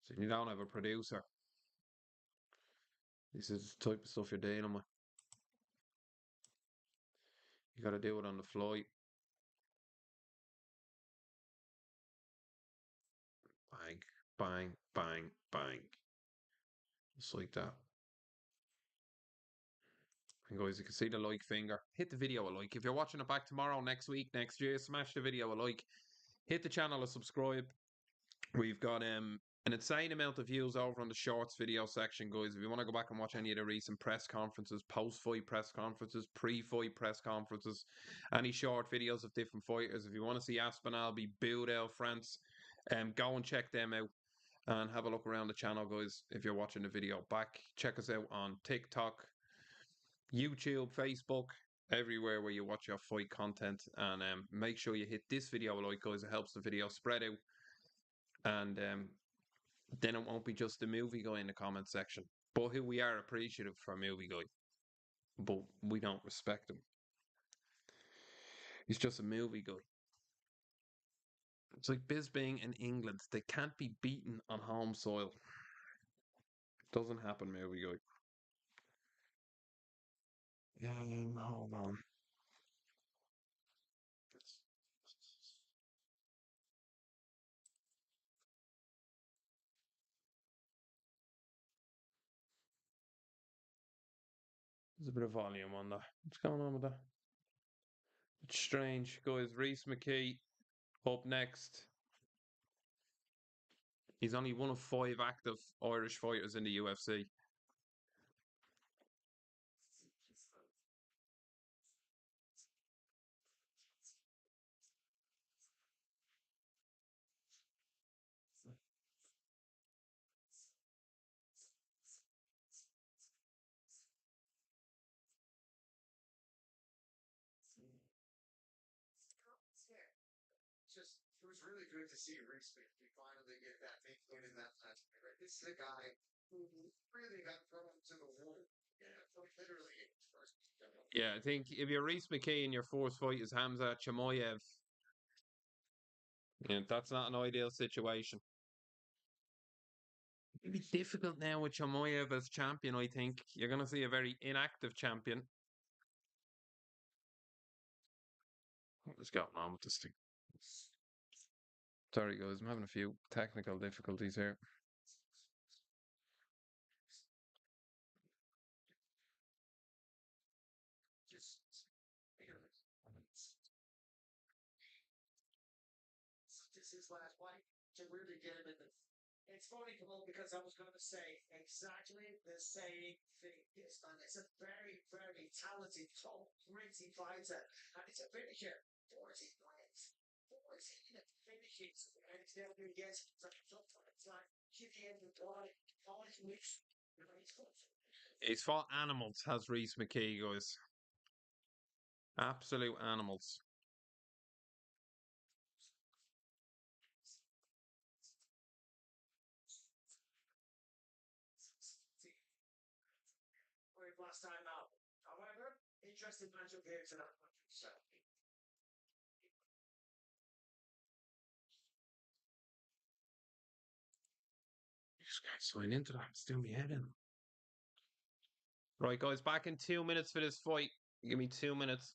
S1: so you don't have a producer. This is the type of stuff you're dealing with. You got to do it on the fly. Bang, bang, bang, bang. Just like that. And guys, you can see the like finger. Hit the video a like. If you're watching it back tomorrow, next week, next year, smash the video a like. Hit the channel a subscribe. We've got an insane amount of views over on the shorts video section, guys. If you want to go back and watch any of the recent press conferences, post-fight press conferences, pre-fight press conferences, any short videos of different fighters. If you want to see Aspinall be booed out, France, go and check them out and have a look around the channel, guys. If you're watching the video back, check us out on TikTok, YouTube, Facebook, everywhere where you watch your fight content. And make sure you hit this video a like, guys. It helps the video spread out. And then it won't be just the movie guy in the comment section. But who we are appreciative for movie guy. But we don't respect him. He's just a movie guy. It's like Bisbing in England. They can't be beaten on home soil. Doesn't happen, movie guy. Hold on. There's a bit of volume on that. What's going on with that? It's strange, guys. Rhys McKee up next. He's only one of 5 active Irish fighters in the UFC.
S2: Just it was really good to see Rhys finally get that big win in that last fight. Right? This is the guy who really got thrown to the wall. Yeah, literally first.
S1: Yeah, I think if you're Rhys McKee and your fourth fight is Hamza Chimaev, yeah, that's not an ideal situation. It'd be difficult now with Chimaev as champion, I think. You're going to see a very inactive champion. What is going on with this thing? Sorry, guys, I'm having a few technical difficulties here.
S2: This is last fight to really get him in the. It's funny, Kamal, because I was going to say exactly the same thing this time. It's a very, very talented, top, gritty fighter, and it's a finisher. 14 wins, 14 finishes, and it's never going to get it's like Jimmy in the body, 5 weeks.
S1: He's fought animals, has Rhys McKee, guys. Absolute animals.
S2: Last time out. However, interesting matchup here tonight. So.
S1: This guy's going into that. Still me head in. Right, guys, back in 2 minutes for this fight. Give me 2 minutes.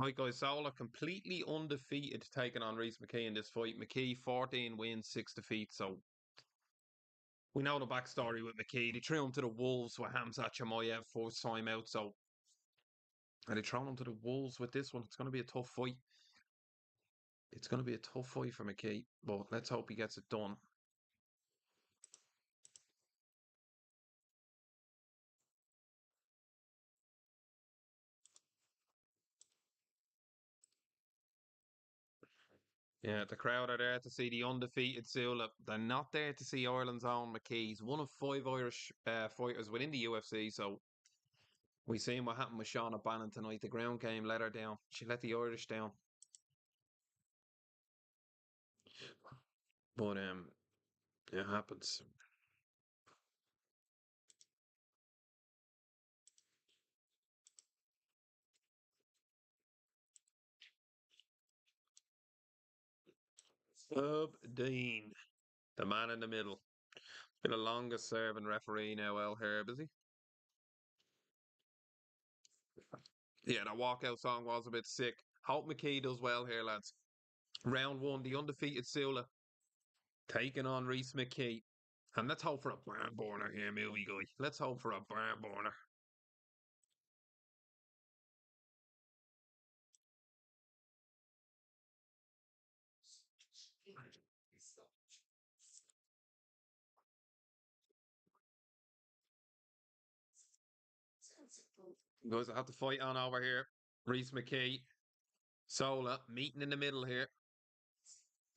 S1: Right, guys, Sola completely undefeated taking on Rhys McKee in this fight. McKee 14 wins, 6 defeats. So we know the backstory with McKee. They threw him to the Wolves with Hamzat Chimaev first time out. So and they thrown him to the Wolves with this one. It's going to be a tough fight. It's going to be a tough fight for McKee, but let's hope he gets it done. Yeah, the crowd are there to see the undefeated Sola. They're not there to see Ireland's own McKee. He's one of 5 Irish fighters within the UFC, so we seen what happened with Shauna Bannon tonight. The ground game let her down. She let the Irish down. But it happens. Dean, the man in the middle. Been the longest serving referee now, El Herb, is he? Yeah, that walkout song was a bit sick. Hope McKee does well here, lads. Round one, the undefeated Sola taking on Rhys McKee. And let's hope for a barn burner here, movie guy. Let's hope for a barn burner. Guys, I have the fight on over here. Rhys McKee, Sola meeting in the middle here.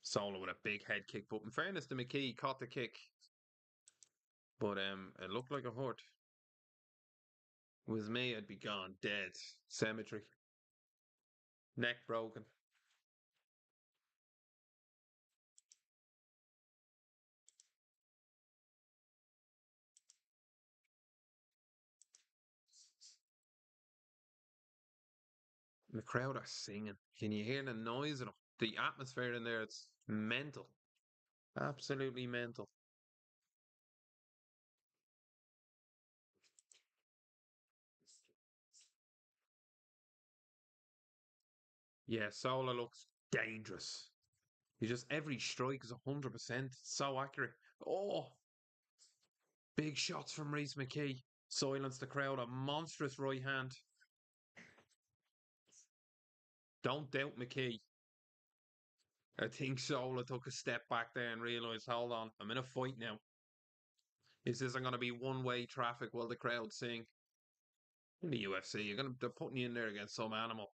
S1: Sola with a big head kick, but in fairness to McKee, caught the kick. But it looked like a hurt. Was me, I'd be gone dead. Cemetery. Neck broken. The crowd are singing. Can you hear the noise of them? The atmosphere in there, it's mental. Absolutely mental. Yeah, Sola looks dangerous. He just every strike is 100%. So accurate. Oh, big shots from Rhys McKee. Silence the crowd. A monstrous right hand. Don't doubt McKee. I think Sola took a step back there and realised, hold on, I'm in a fight now. This isn't going to be one-way traffic while the crowd sing. In the UFC, they're putting you in there against some animal.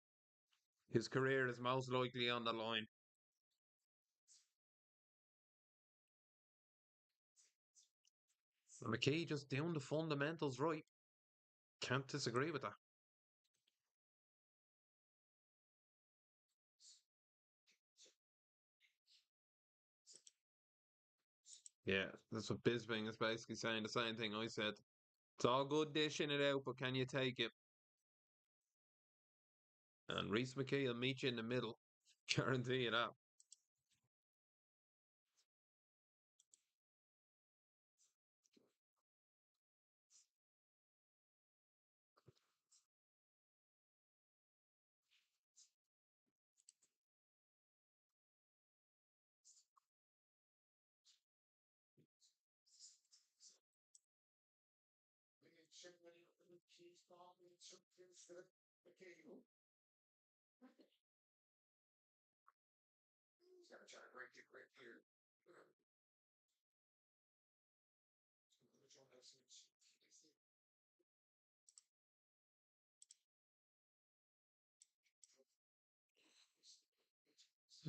S1: His career is most likely on the line. McKee just doing the fundamentals right. Can't disagree with that. Yeah, that's what Bisbing is basically saying. The same thing I said. It's all good dishing it out, but can you take it? And Rhys McKee will meet you in the middle. Guarantee you that.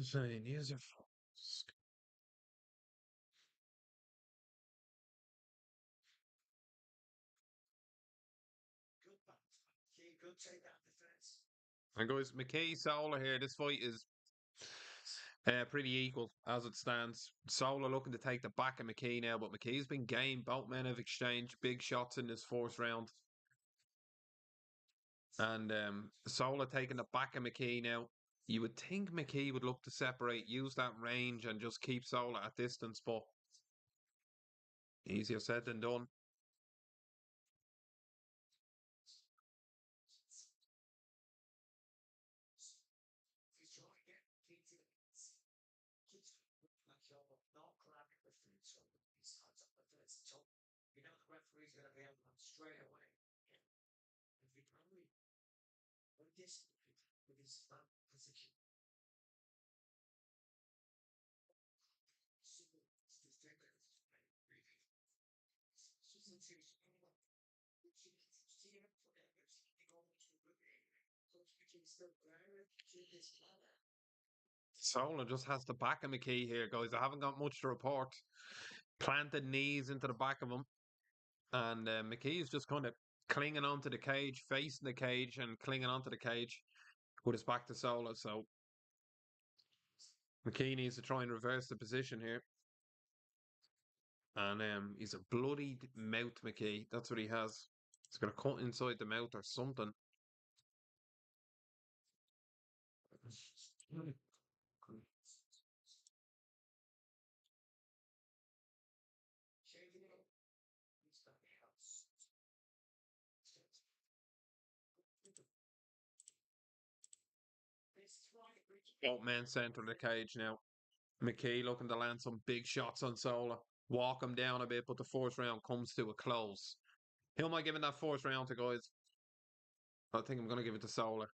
S1: Saying, here's your
S2: Good takedown defense.
S1: and guys, McKee Sola here. This fight is pretty equal as it stands. Sola looking to take the back of McKee now, but McKee's been game. Both men have exchanged big shots in this fourth round. And Sola taking the back of McKee now. You would think McKee would look to separate, use that range, and just keep Sola at distance, but easier said than done.
S2: referee's going to be able to straight away. If we probably with this with his position.
S1: Sola just has the back of McKee here, guys. I haven't got much to report. Planted knees into the back of him. And McKee is just kind of clinging onto the cage, facing the cage, and clinging onto the cage with his back to Sola. So McKee needs to try and reverse the position here. And he's a bloodied mouth, McKee. That's what he has. He's got a cut inside the mouth or something. Both men centre the cage now. McKee looking to land some big shots on Sola. Walk him down a bit, but the fourth round comes to a close. Who am I giving that fourth round to, guys? I think I'm going to give it to Sola.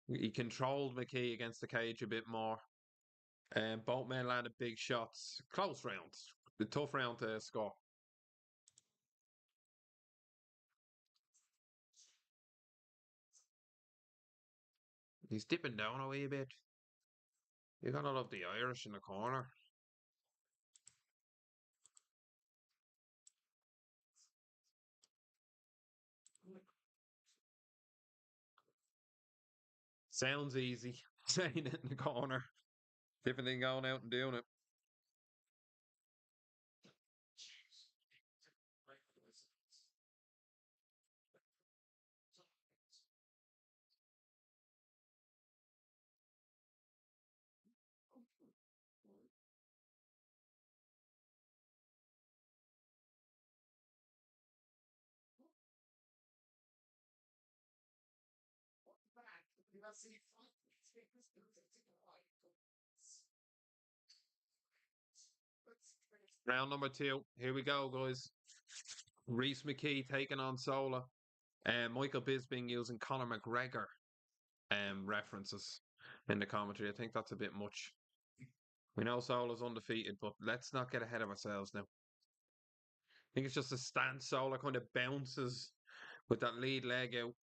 S1: He controlled McKee against the cage a bit more. And both men landed big shots. Close rounds. The tough round to score. He's dipping down a wee bit. You gotta love the Irish in the corner. Sounds easy. Saying it in the corner. Different than going out and doing it. Round number 2. Here we go, guys. Rhys McKee taking on Sola. Michael Bisping using Conor McGregor references in the commentary. I think that's a bit much. We know Sola's undefeated, but let's not get ahead of ourselves now. I think it's just a stance. Sola kind of bounces with that lead leg out.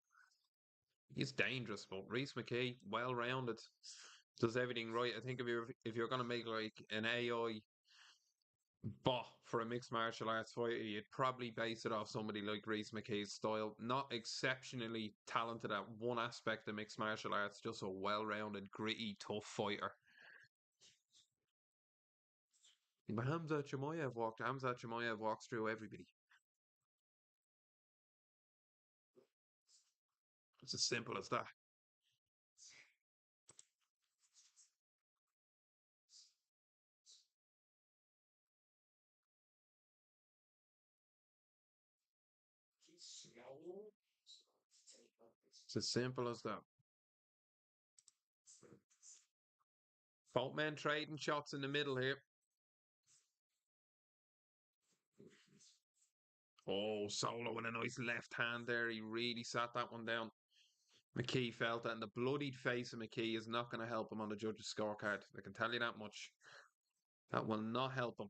S1: He's dangerous, but Rhys McKee, well rounded, does everything right. I think if you're gonna make like an AI bot for a mixed martial arts fighter, you'd probably base it off somebody like Rhys McKee's style. Not exceptionally talented at one aspect of mixed martial arts, just a well-rounded, gritty, tough fighter. But Hamza Chimaev walks through everybody. It's as simple as that. It's as simple as that. Both men trading shots in the middle here. Oh, Solo with a nice left hand there. He really sat that one down. McKee felt that, and the bloodied face of McKee is not going to help him on the judges' scorecard. I can tell you that much. That will not help him.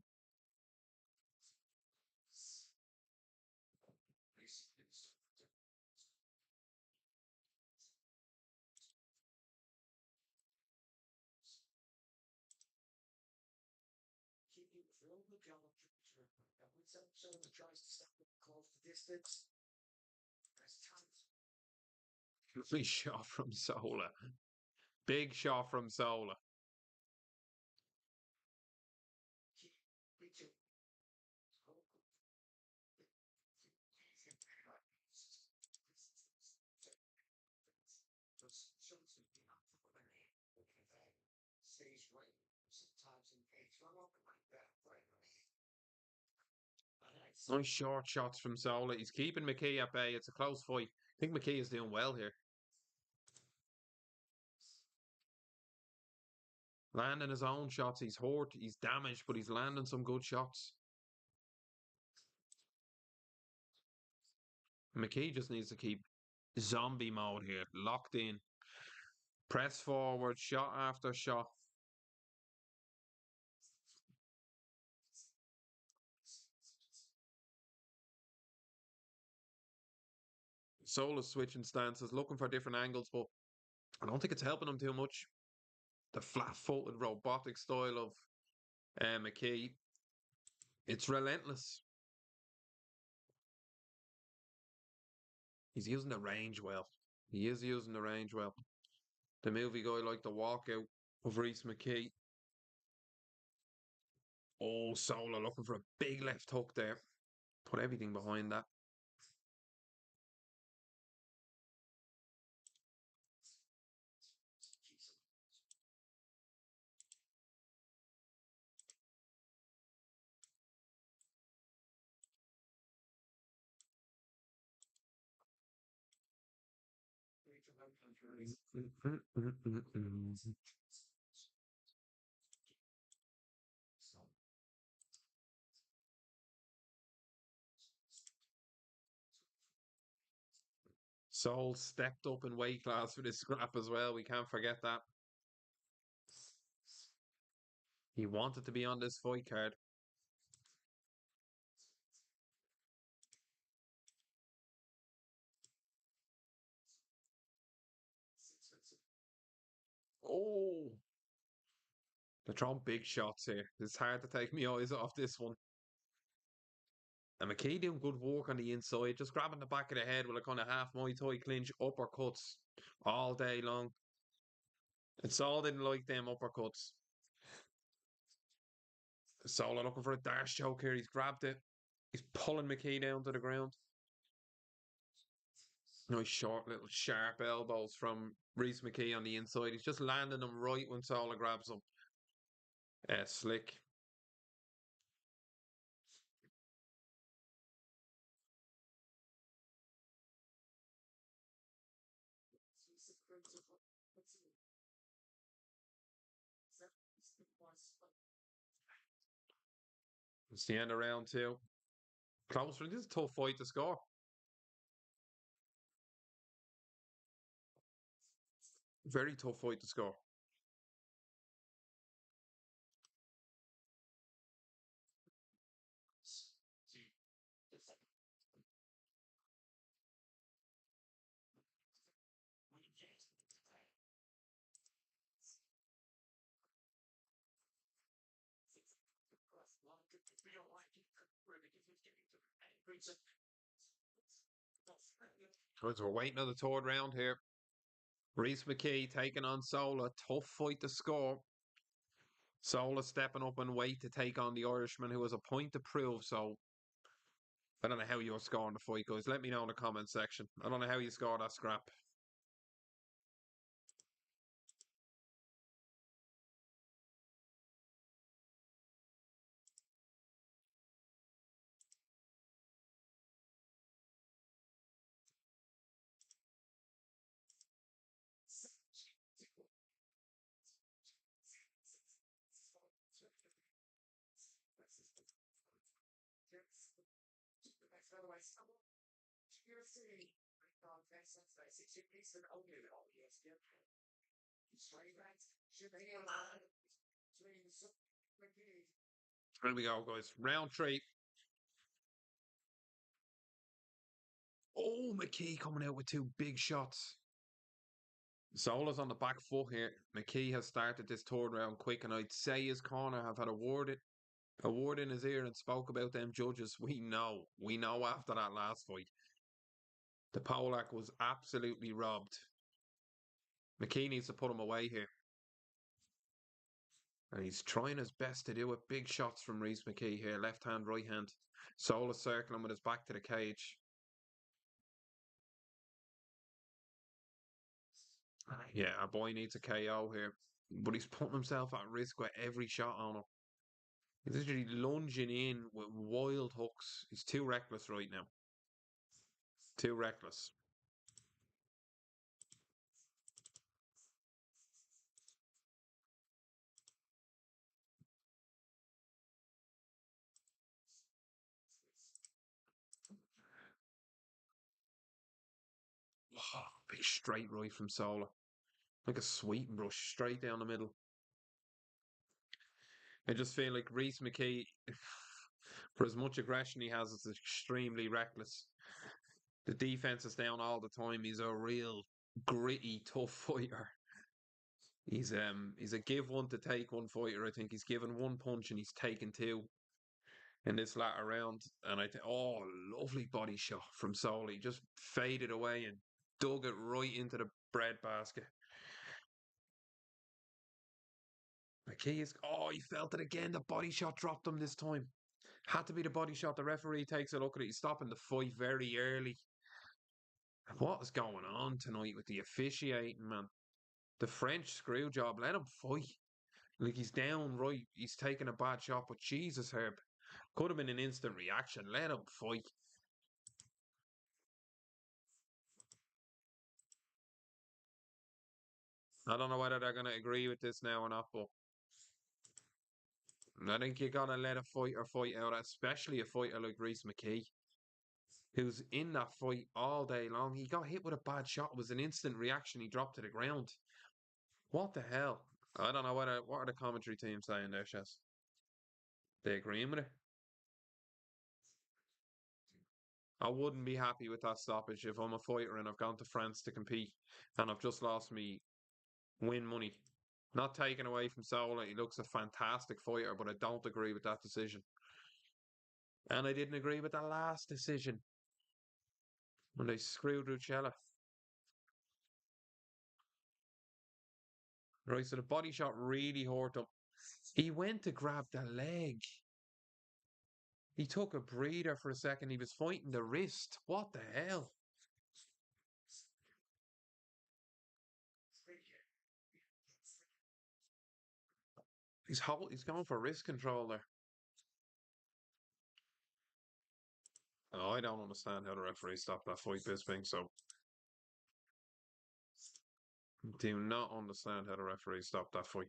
S1: Big shot from Sola. Big shot from Sola. Nice short shots from Sola. He's keeping McKee at bay. It's a close fight. I think McKee is doing well here. Landing his own shots. He's hurt. He's damaged, but he's landing some good shots. McKee just needs to keep zombie mode here, locked in. Press forward, shot after shot. Sola's switching stances, looking for different angles, but I don't think it's helping him too much. The flat-footed, robotic style of McKee, it's relentless. He's using the range well. He is using the range well. The movie guy liked the walkout of Rhys McKee. Oh, Sola looking for a big left hook there. Put everything behind that. Sol stepped up in weight class for this scrap as well. We can't forget that. He wanted to be on this fight card. Oh, they're throwing big shots here. It's hard to take my eyes off this one. And McKee doing good work on the inside, just grabbing the back of the head with a kind of half Muay Thai clinch uppercuts all day long. And Sol didn't like them uppercuts. Sola looking for a dash choke here. He's grabbed it. He's pulling McKee down to the ground. Nice short little sharp elbows from Rhys McKee on the inside. He's just landing them right when Sola grabs him. Slick. It's the end of round two. Close for this is a tough fight to score. Very tough fight to score. Good, so we're waiting on the third round here. Rhys McKee taking on Sola. Tough fight to score. Sola stepping up in weight to take on the Irishman who has a point to prove. So I don't know how you're scoring the fight, guys. Let me know in the comment section. I don't know how you score that scrap. Here we go, guys. Round three. Oh, McKee coming out with two big shots. Sola's on the back foot here. McKee has started this third round quick, and I'd say his corner have had a word in his ear and spoke about them judges. We know after that last fight. The Polak was absolutely robbed. McKee needs to put him away here. And he's trying his best to do it. Big shots from Rhys McKee here. Left hand, right hand. Sola circling with his back to the cage. Yeah, our boy needs a KO here. But he's putting himself at risk with every shot on him. He's literally lunging in with wild hooks. He's too reckless right now. Too reckless. Big straight right from Sola. Like a sweeping brush, straight down the middle. I just feel like Rhys McKee, for as much aggression he has, it's extremely reckless. The defense is down all the time. He's a real gritty, tough fighter. He's a give one to take one fighter. I think he's given one punch and he's taken two in this latter round. And I think, oh, lovely body shot from Sola. He just faded away and dug it right into the bread basket. McKee is, oh, he felt it again. The body shot dropped him this time. Had to be the body shot. The referee takes a look at it. He's stopping the fight very early. What is going on tonight with the officiating, man? The French screw job. Let him fight. Like, he's down right. He's taking a bad shot, but Jesus, Herb. Could have been an instant reaction. Let him fight. I don't know whether they're going to agree with this now or not, but I think you got to let a fighter fight out, especially a fighter like Rhys McKee, who's in that fight all day long. He got hit with a bad shot. It was an instant reaction. He dropped to the ground. What the hell? I don't know what are the commentary team saying there, Chess? They agreeing with it? I wouldn't be happy with that stoppage if I'm a fighter and I've gone to France to compete and I've just lost me win money. Not taken away from Sola. He looks a fantastic fighter, but I don't agree with that decision. And I didn't agree with the last decision when they screwed Ruchała. Right, so the body shot really hurt him. He went to grab the leg. He took a breather for a second. He was fighting the wrist. What the hell? He's going for wrist control there. Oh, I don't understand how the referee stopped that fight, Bisping, so do not understand how the referee stopped that fight.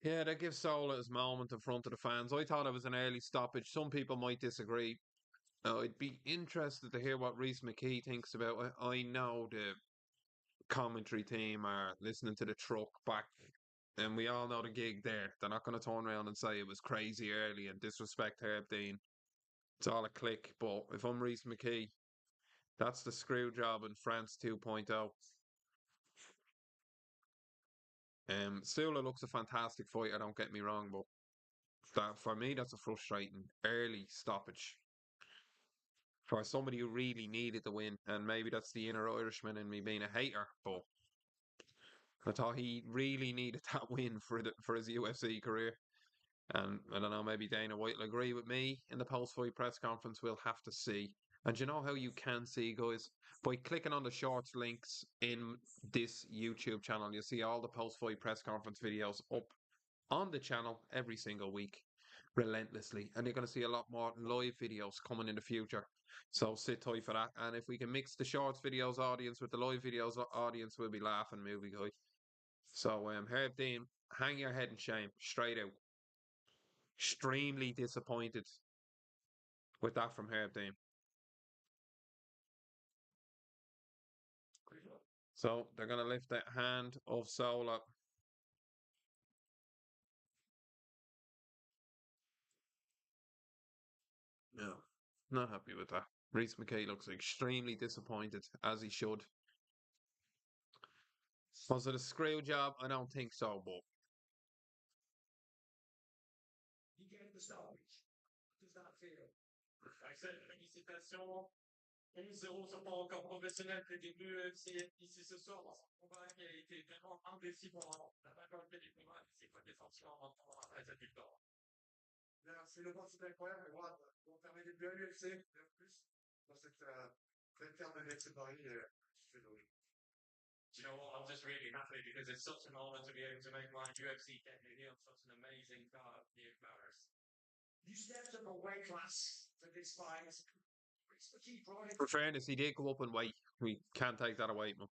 S1: Yeah, that gives Sola his moment in front of the fans. I thought it was an early stoppage. Some people might disagree. I'd be interested to hear what Rhys McKee thinks about it. I know the commentary team are listening to the truck back, and we all know the gig there. They're not going to turn around and say it was crazy early and disrespect Herb Dean. It's all a click. But if I'm Rhys McKee, that's the screw job in France 2.0. Sola looks a fantastic fighter, don't get me wrong, but that for me, that's a frustrating early stoppage for somebody who really needed the win. And maybe that's the inner Irishman in me being a hater, but I thought he really needed that win for his UFC career. And I don't know, maybe Dana White will agree with me in the post-fight press conference. We'll have to see. And you know how you can see, guys? By clicking on the shorts links in this YouTube channel, you'll see all the post-fight press conference videos up on the channel every single week, relentlessly. And you're going to see a lot more live videos coming in the future. So sit tight for that. And if we can mix the shorts videos audience with the live videos audience, we'll be laughing, movie guy. So, Herb Dean, hang your head in shame, straight out. Extremely disappointed with that from Herb Dean. So they're going to lift the hand of Sola. No, not happy with that. Rhys McKee looks extremely disappointed, as he should. Was it a screw job? I don't think so, but
S2: You get the stoppage. Does that feel? Axel, félicitations. 11-0, c'est pas encore professionnel que le début ici ce soir dans un combat qui a été vraiment indécis. La majorité des combats, c'est pas défensivement en temps à très adultant. C'est le point, c'est incroyable. Mais voilà, pour faire des buts à l'UFC, de plus, dans cette très terme de l'UFC Paris, je fais le. You know what? I'm just really happy because it's such an honor to be able to make my UFC debut here on such an amazing card here in Paris. You stepped up a weight class for this fight.
S1: for fairness, he did go up in weight. We can't take that away from him.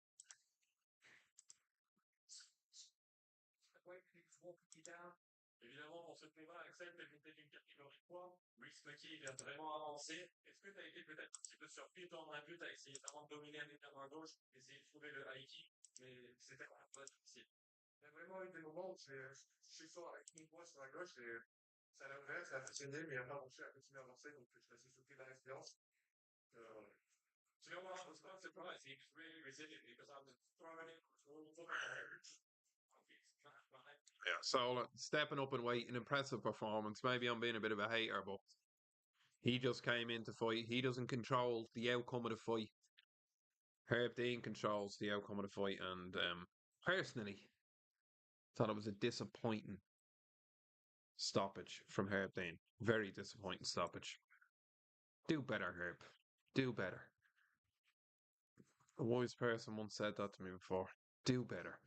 S2: Voilà, Axel, tu as monté d'une catégorie de poids. Rhys, McKee vient vraiment avancer. Est-ce que tu as été peut-être un petit peu surpris dans un but, tu as essayé vraiment de dominer avec ta main gauche, essayer de trouver le high kick, mais c'était quand même pas difficile. Il y a vraiment eu des moments où je suis sur avec une poids sur la gauche et ça l'a ouvert, ça a fonctionné, mais il n'y a pas réussi à continuer à avancer, donc je suis assez surpris de la référence. Euh, so you know what? I was quite surprised. He was really resilient because I was throwing it all
S1: Yeah, Sola stepping up and weight, an impressive performance. Maybe I'm being a bit of a hater, but he just came in to fight. He doesn't control the outcome of the fight. Herb Dean controls the outcome of the fight, and personally, thought it was a disappointing stoppage from Herb Dean. Very disappointing stoppage. Do better, Herb. Do better. A wise person once said that to me before. Do better.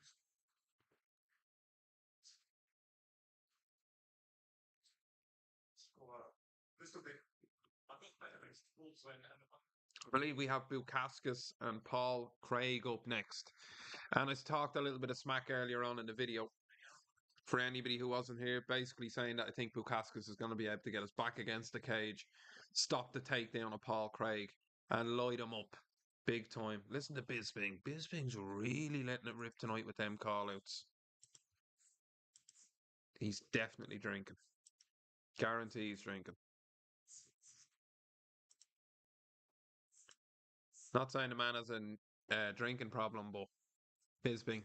S1: I believe we have Bukauskas and Paul Craig up next. And I talked a little bit of smack earlier on in the video. For anybody who wasn't here, basically saying that I think Bukauskas is going to be able to get us back against the cage, stop the takedown of Paul Craig, and light him up big time. Listen to Bisping. Bisping's really letting it rip tonight with them call-outs. He's definitely drinking. Guarantee he's drinking. Not saying the man has a drinking problem, but Bisping,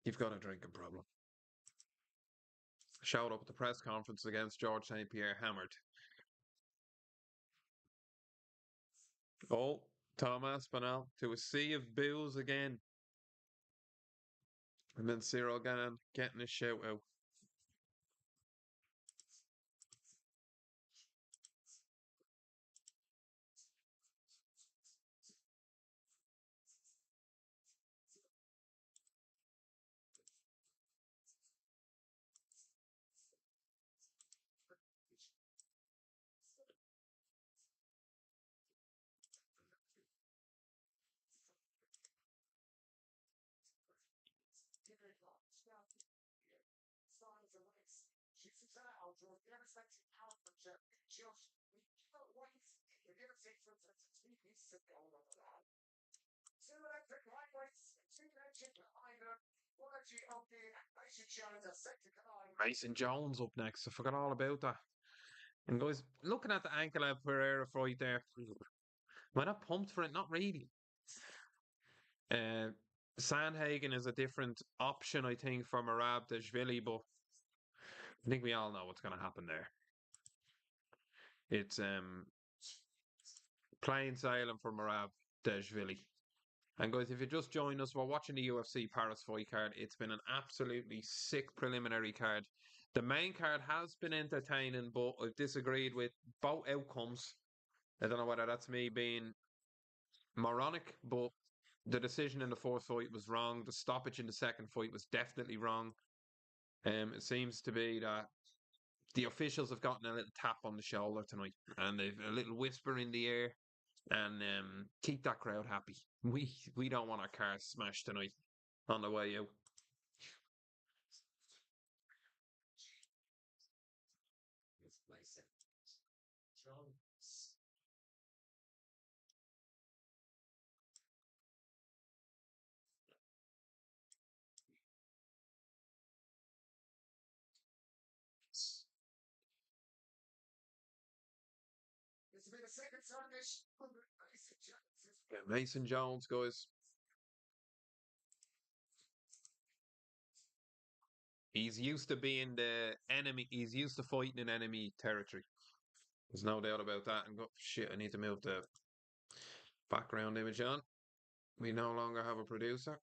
S1: you've got a drinking problem. Showed up at the press conference against George St. Pierre hammered. Oh, Thomas Spinell to a sea of boos again. And then Cyril Gannon getting a shout out. Mason Jones up next. I forgot all about that. And guys, looking at the ankle of Pereira fight there, am I not pumped for it? Not really. Uh, Sandhagen is a different option, I think, for Marab Deshvili, but I think we all know what's going to happen there. It's plain sailing for Marab Deshvili. And guys, if you just joined us, we're watching the UFC Paris fight card. It's been an absolutely sick preliminary card. The main card has been entertaining, but I've disagreed with both outcomes. I don't know whether that's me being moronic, but the decision in the fourth fight was wrong. The stoppage in the second fight was definitely wrong. It seems to be that the officials have gotten a little tap on the shoulder tonight, and they've a little whisper in the ear, and keep that crowd happy. We don't want our cars smashed tonight on the way out. Yeah, Mason Jones, guys. He's used to being the enemy. He's used to fighting in enemy territory. There's no doubt about that. And shit, I need to move the background image on. We no longer have a producer.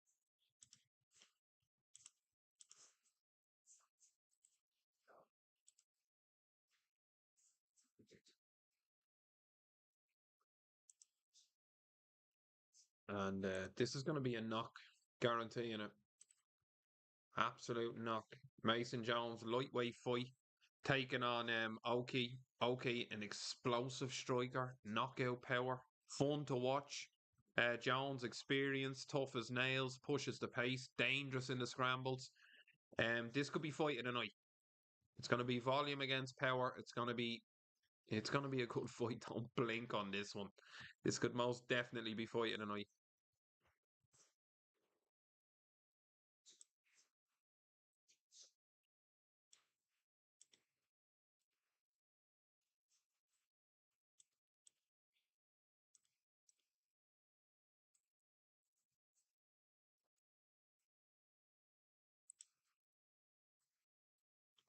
S1: And this is going to be a knock, guaranteeing it. Absolute knock. Mason Jones, lightweight fight, taking on Oki. Oki, an explosive striker, knockout power, fun to watch. Jones, experience, tough as nails, pushes the pace, dangerous in the scrambles. This could be fight of the night. It's going to be volume against power. It's going to be a good fight. Don't blink on this one. This could most definitely be fight of the night.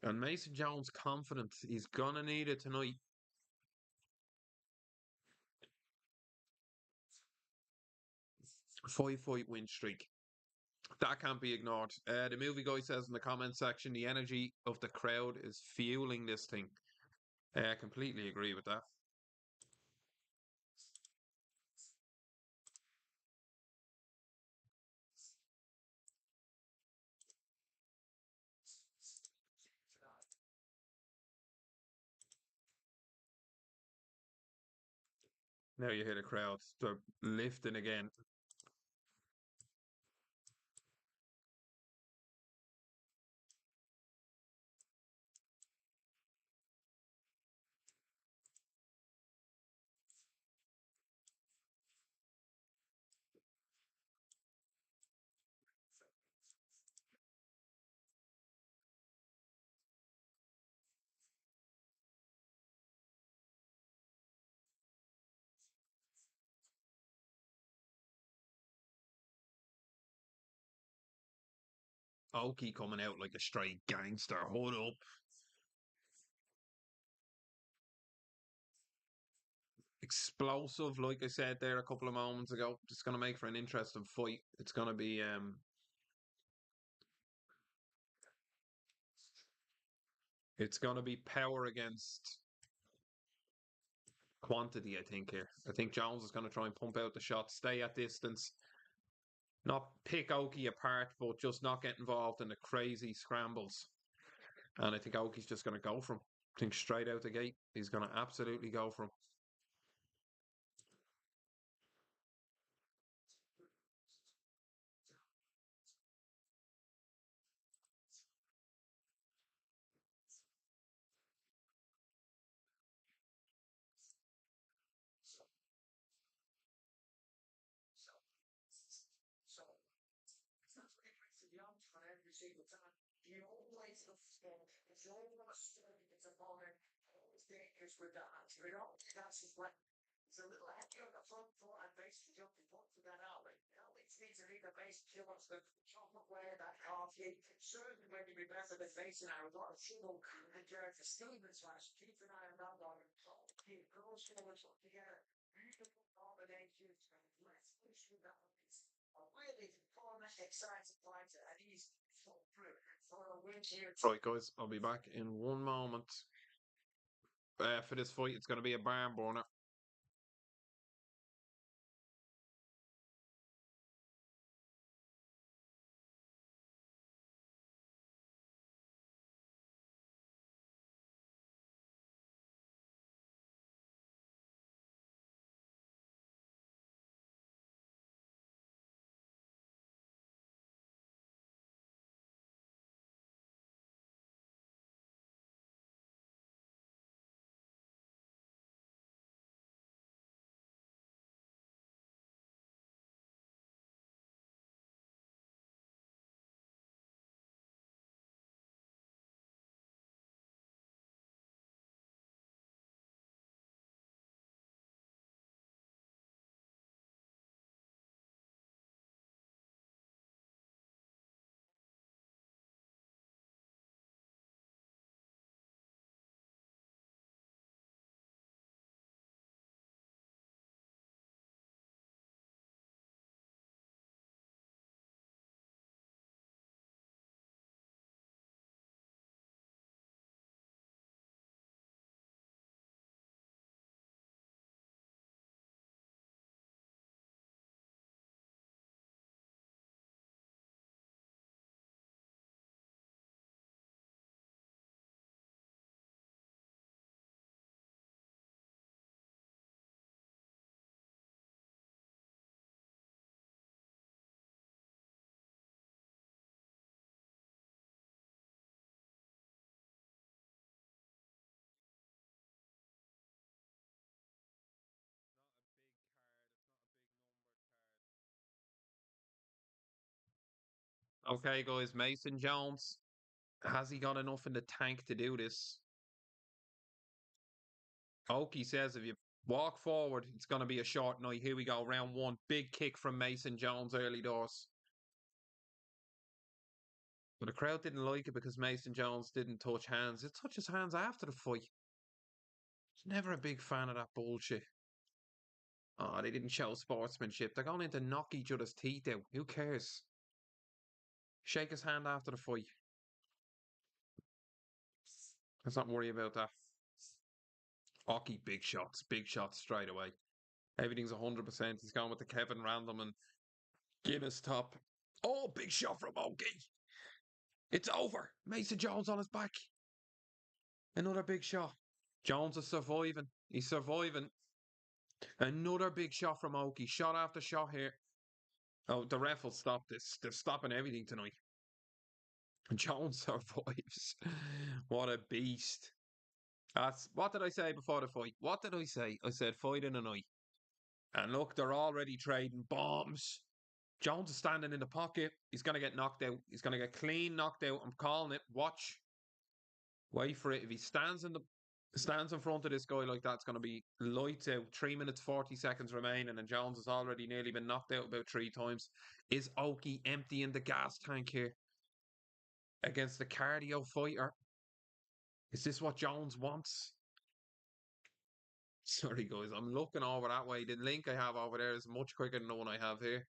S1: And Mason Jones confident. He's gonna need it tonight. 5 fight win streak. That can't be ignored. The movie guy says in the comment section, the energy of the crowd is fueling this thing. I completely agree with that. Now you hear the crowd. They're lifting again. Oki coming out like a straight gangster. Hold up. Explosive, like I said there a couple of moments ago. It's gonna make for an interesting fight. It's gonna be power against quantity, I think, here. I think Jones is gonna try and pump out the shot, stay at distance, not pick Oki apart, but just not get involved in the crazy scrambles. And I think Oki's just gonna go for him. I think straight out the gate, he's gonna absolutely go for him.
S2: Every single time. You always understand it's almost it's a moment. Always dangerous with that. You know, that's his weapon. It's a little heavy on the front foot and basically jumping foot for that alley. You know, it needs to be the base kill us the chocolate wear that half hit. Certainly when you be better than facing our lot of single and Jared for Stevens last. Keep an eye on that one. Keep girls forward together. Beautiful combinations. Let's push through that one. A really fun, exciting fighter, and he's fought through for a win here.
S1: Right, guys, I'll be back in one moment. For this fight, it's going to be a barn burner. Okay, guys, Mason Jones. Has he got enough in the tank to do this? Oki says if you walk forward, it's going to be a short night. Here we go, round one. Big kick from Mason Jones early doors. But the crowd didn't like it because Mason Jones didn't touch hands. It touches hands after the fight. Never a big fan of that bullshit. Oh, they didn't show sportsmanship. They're going in to knock each other's teeth out. Who cares? Shake his hand after the fight. Let's not worry about that. Oki, big shots straight away. Everything's 100%. He's gone with the Kevin Random and Guinness top. Oh, big shot from Oki. It's over. Mason Jones on his back. Another big shot. Jones is surviving. He's surviving. Another big shot from Oki. Shot after shot here. Oh, the ref will stop this. They're stopping everything tonight. Jones survives. What a beast. That's what did I say before the fight? What did I say? I said fight in a night. And look, they're already trading bombs. Jones is standing in the pocket. He's gonna get knocked out. He's gonna get clean knocked out. I'm calling it. Watch. Wait for it. If he stands in front of this guy like that, it's gonna be lights out. 3 minutes 40 seconds remaining, and Jones has already nearly been knocked out about 3 times. Is Oki emptying the gas tank here against the cardio fighter? Is this what Jones wants? Sorry, guys. I'm looking over that way. The link I have over there is much quicker than the one I have here.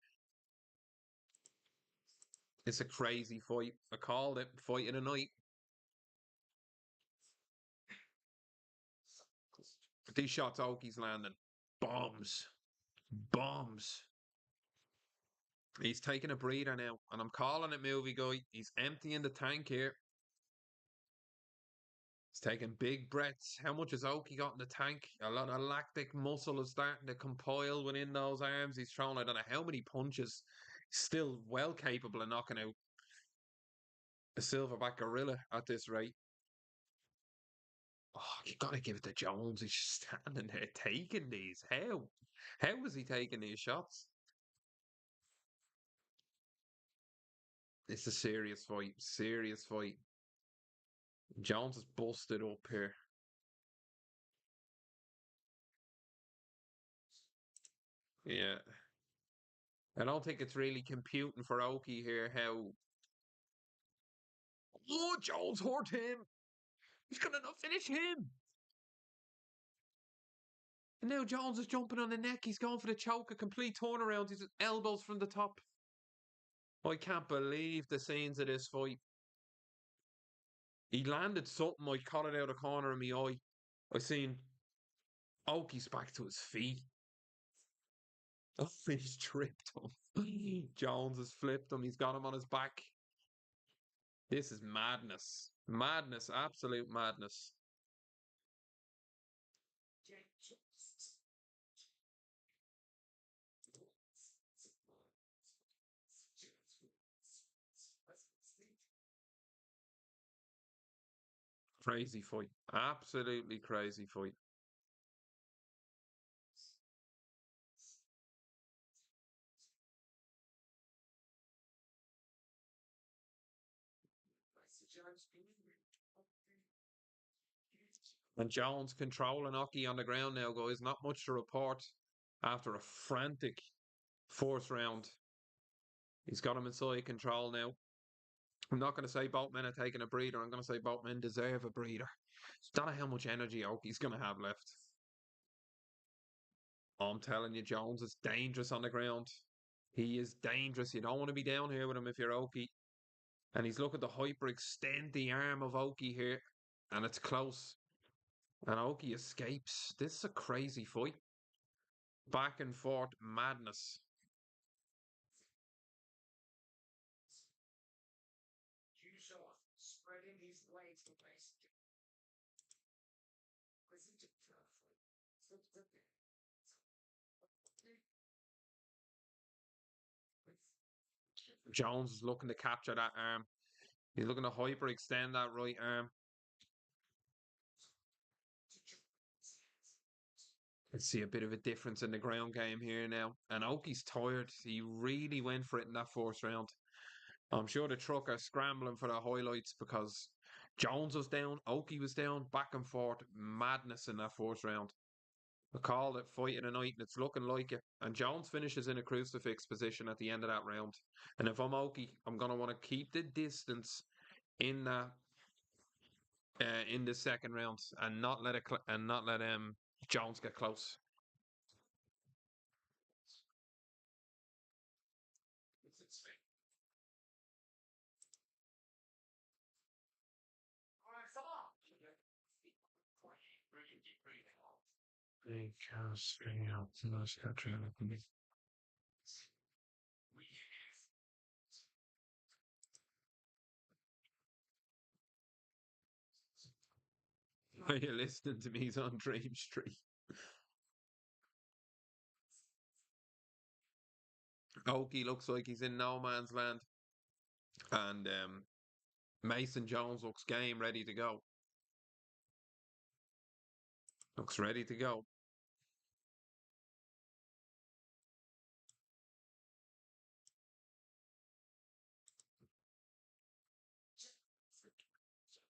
S1: It's a crazy fight. I called it fight in a night. These shots Oki's landing. Bombs. Bombs. He's taking a breather now. And I'm calling it, movie guy. He's emptying the tank here. He's taking big breaths. How much has Oki got in the tank? A lot of lactic muscle is starting to compile within those arms. He's thrown, I don't know how many punches. Still well capable of knocking out a silverback gorilla at this rate. Oh, you gotta give it to Jones. He's just standing there taking these. How? How was he taking these shots? It's a serious fight. Serious fight. Jones is busted up here. Yeah. I don't think it's really computing for Oki here how. Oh, Jones hurt him. He's gonna not finish him. And now Jones is jumping on the neck. He's going for the choke, a complete turnaround. His elbows from the top. I can't believe the scenes of this fight. He landed something. I caught it out of the corner of my eye. I seen Oki's back to his feet. Oh, he's tripped him. Jones has flipped him. He's got him on his back. This is madness. Madness. Absolute madness. Crazy fight. Absolutely crazy fight. And Jones controlling Oki on the ground now, guys. Not much to report after a frantic fourth round. He's got him inside control now. I'm not going to say both men are taking a breather. I'm going to say both men deserve a breather. Don't know how much energy Oki's going to have left. I'm telling you, Jones is dangerous on the ground. He is dangerous. You don't want to be down here with him if you're Oki. And he's looking to hyperextend the arm of Oki here. And it's close. And Oki escapes. This is a crazy fight. Back and forth madness.
S2: Spreading his blades to base.
S1: Jones is looking to capture that arm. He's looking to hyperextend that right arm. Let's see a bit of a difference in the ground game here now. And Oki's tired. He really went for it in that first round. I'm sure the truck are scrambling for the highlights because Jones was down, Oki was down, back and forth, madness in that first round. I called it fight of the night, and it's looking like it. And Jones finishes in a crucifix position at the end of that round. And if I'm Oki, I'm gonna want to keep the distance in that in the second round and not let Jones get close. Are you listening to me? He's on Dream Street. Oki looks like he's in no man's land. And Mason Jones looks game, ready to go. Looks ready to go.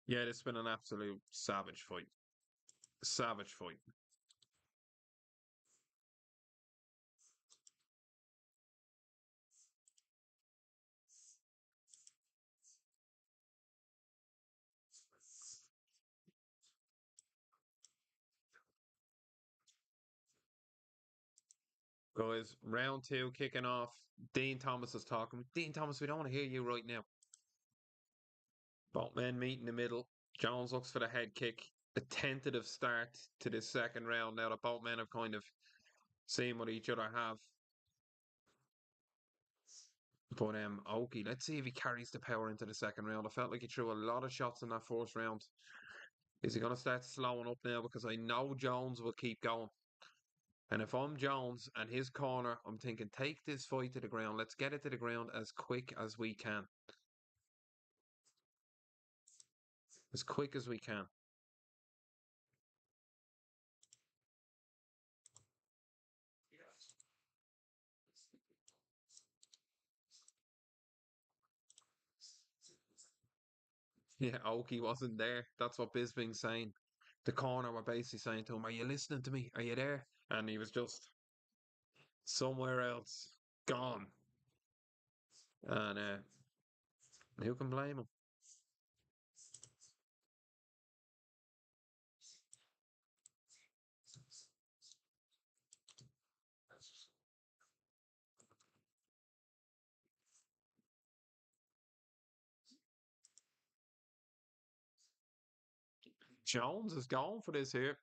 S1: Yeah, it's been an absolute savage fight. Savage fight. Guys, round two kicking off. Dean Thomas is talking. Dean Thomas, we don't want to hear you right now. Both men meet in the middle. Jones looks for the head kick. A tentative start to this second round now that both men have kind of seen what each other have. But Oki, let's see if he carries the power into the second round. I felt like he threw a lot of shots in that first round. Is he going to start slowing up now? Because I know Jones will keep going. And if I'm Jones and his corner, I'm thinking, take this fight to the ground. Let's get it to the ground as quick as we can. As quick as we can. Yeah, Oki wasn't there. That's what Bisping's saying. The corner were basically saying to him, are you listening to me? Are you there? And he was just somewhere else, gone. And who can blame him? Jones is going for this here.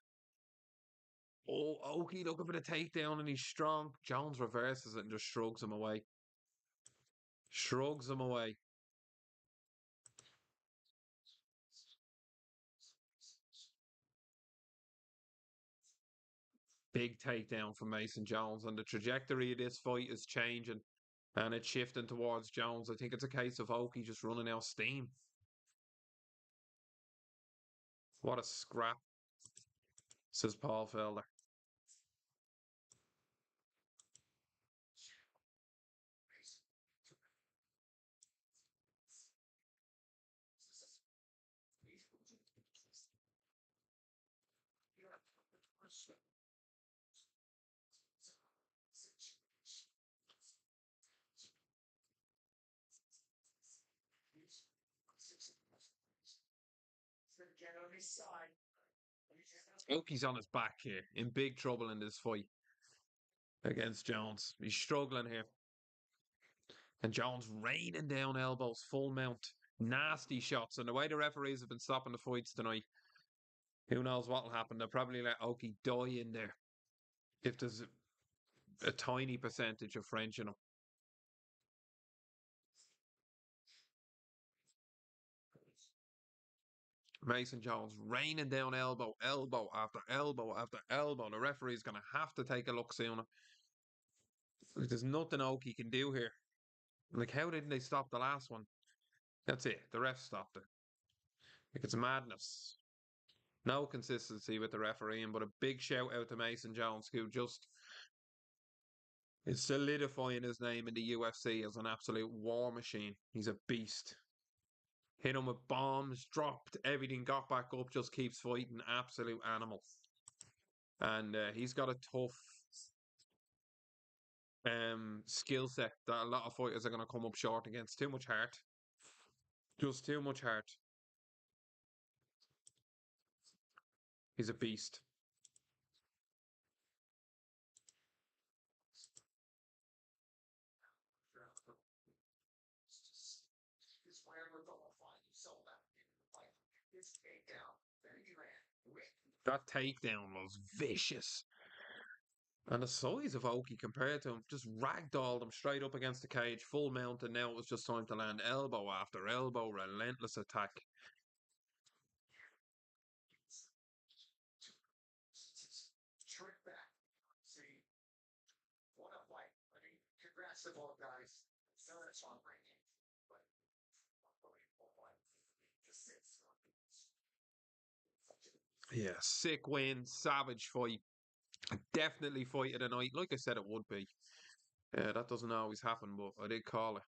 S1: Oh, Oki looking for the takedown and he's strong. Jones reverses it and just shrugs him away. Shrugs him away. Big takedown from Mason Jones, and the trajectory of this fight is changing and it's shifting towards Jones. I think it's a case of Oki just running out of steam. What a scrap, says Paul Felder. Oki's on his back here, in big trouble in this fight against Jones. He's struggling here. And Jones raining down elbows, full mount, nasty shots. And the way the referees have been stopping the fights tonight, who knows what will happen? They'll probably let Oki die in there if there's a tiny percentage of French in him. Mason Jones raining down elbow, elbow after elbow after elbow. The referee's going to have to take a look soon. Like, there's nothing Oki can do here. Like, how didn't they stop the last one? That's it. The ref stopped it. Like, it's madness. No consistency with the refereeing, but a big shout out to Mason Jones, who just is solidifying his name in the UFC as an absolute war machine. He's a beast. Hit him with bombs, dropped everything, got back up, just keeps fighting. Absolute animal. And he's got a tough skill set that a lot of fighters are going to come up short against. Too much heart. Just too much heart. He's a beast. That takedown was vicious. And the size of Oki compared to him just ragdolled him straight up against the cage, full mount, and now it was just time to land elbow after elbow, relentless attack.
S2: Trick back. See, what a fight. I mean, congrats to both guys. So that's on bringing. But unbelievable fight. Just sits.
S1: Yeah, sick win, savage fight. Definitely fight of the night. Like I said, it would be. That doesn't always happen, but I did call it.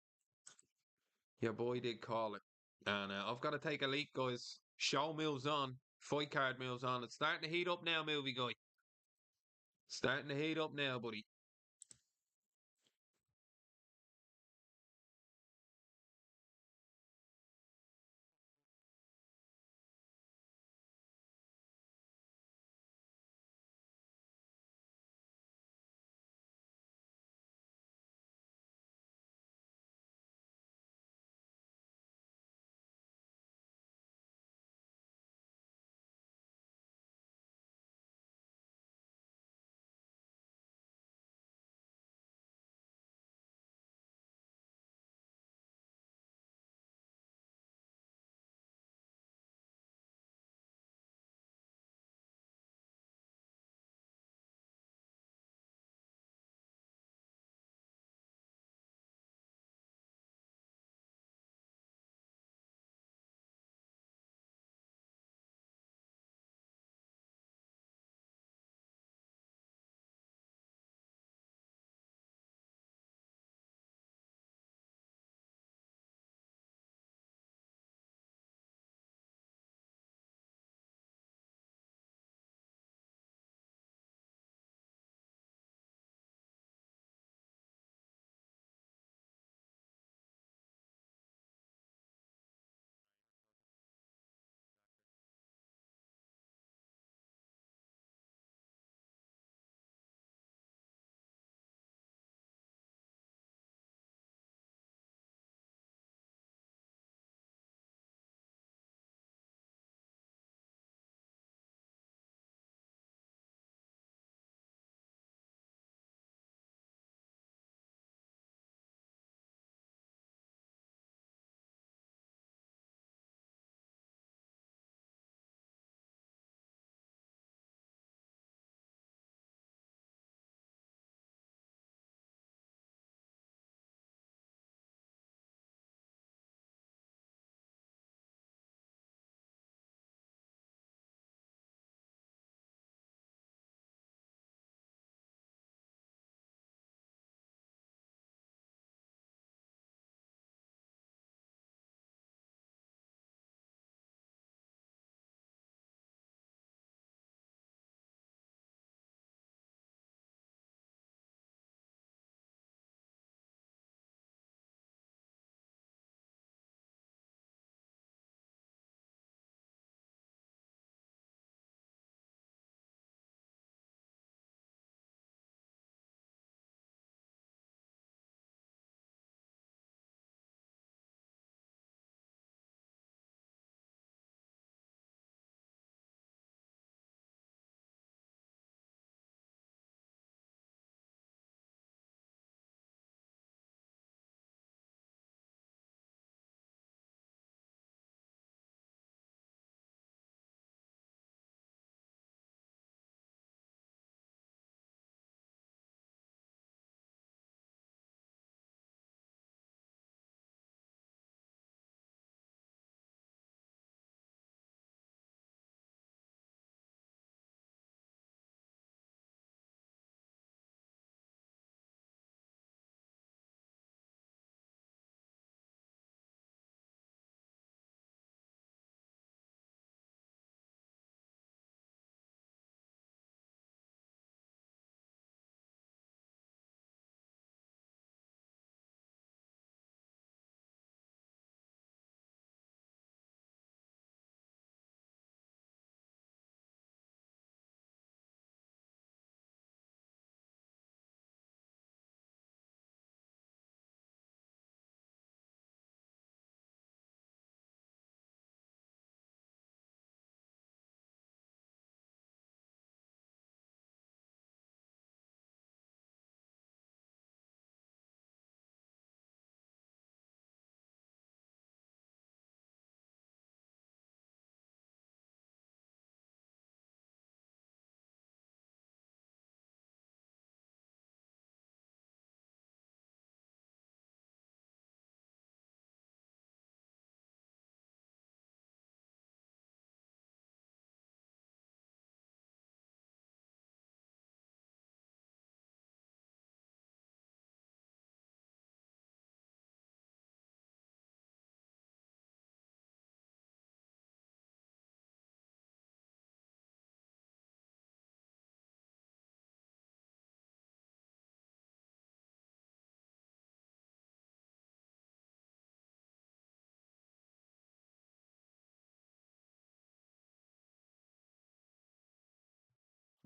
S1: Your boy did call it. And I've got to take a leap, guys. Show moves on. Fight card moves on. It's starting to heat up now, movie guy. Starting to heat up now, buddy.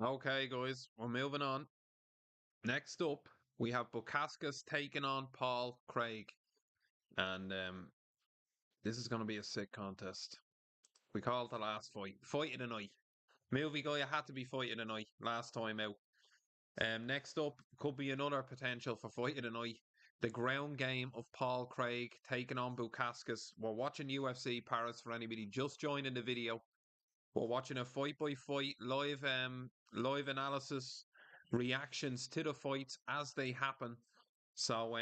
S1: Okay, guys, we're moving on. Next up, we have Bukauskas taking on Paul Craig. And this is going to be a sick contest. We called the last fight. Fight of the night. Movie guy, I had to be fight of the night last time out. Next up could be another potential for fight of the night. The ground game of Paul Craig taking on Bukauskas. We're watching UFC Paris for anybody just joining the video. We're watching a fight by fight live analysis, reactions to the fights as they happen. So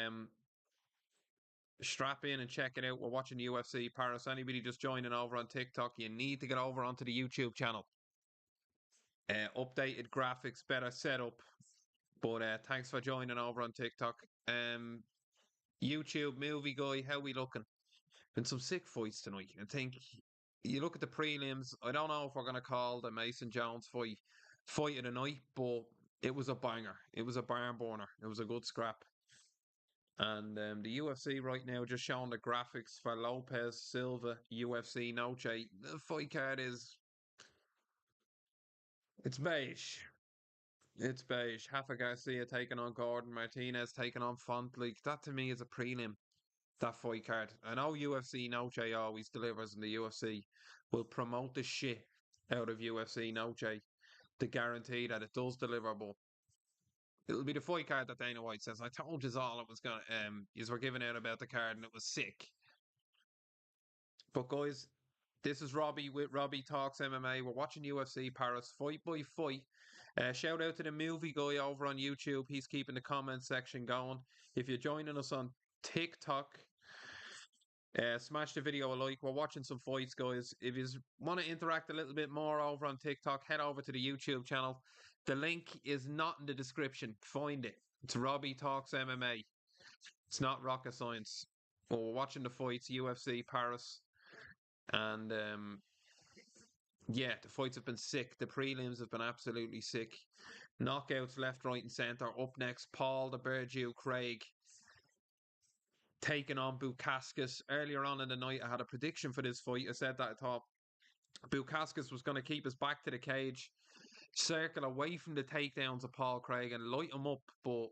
S1: strap in and check it out. We're watching UFC Paris. Anybody just joining over on TikTok, you need to get over onto the YouTube channel. Updated graphics, better setup. But thanks for joining over on TikTok. YouTube movie guy, how we looking? Been some sick fights tonight. I think you look at the prelims. I don't know if we're gonna call the Mason Jones fight of the night, but it was a banger. It was a barn burner. It was a good scrap. And the UFC right now just showing the graphics for Lopez Silva UFC Noche. The fight card it's beige. It's beige. Rafa Garcia taking on Gordon Martinez taking on Font. That to me is a prelim. That fight card. I know UFC Noche always delivers, and the UFC will promote the shit out of UFC Noche to guarantee that it does deliver. But it'll be the fight card that Dana White says. I told you all it was gonna is we're giving out about the card and it was sick. But guys, this is Robbie with Robbie Talks MMA. We're watching UFC Paris fight by fight. Shout out to the movie guy over on YouTube. He's keeping the comment section going. If you're joining us on TikTok, smash the video a like. We're watching some fights, guys. If you want to interact a little bit more over on TikTok, head over to the YouTube channel. The link is not in the description. Find it. It's Robbie Talks MMA. It's not rocket science. Well, we're watching the fights, UFC Paris. And yeah, the fights have been sick. The prelims have been absolutely sick. Knockouts left, right, and centre. Up next, Paul the Bergio Craig taking on Bukauskas. Earlier on in the night, I had a prediction for this fight. I said that I thought Bukauskas was going to keep his back to the cage, circle away from the takedowns of Paul Craig and light him up, but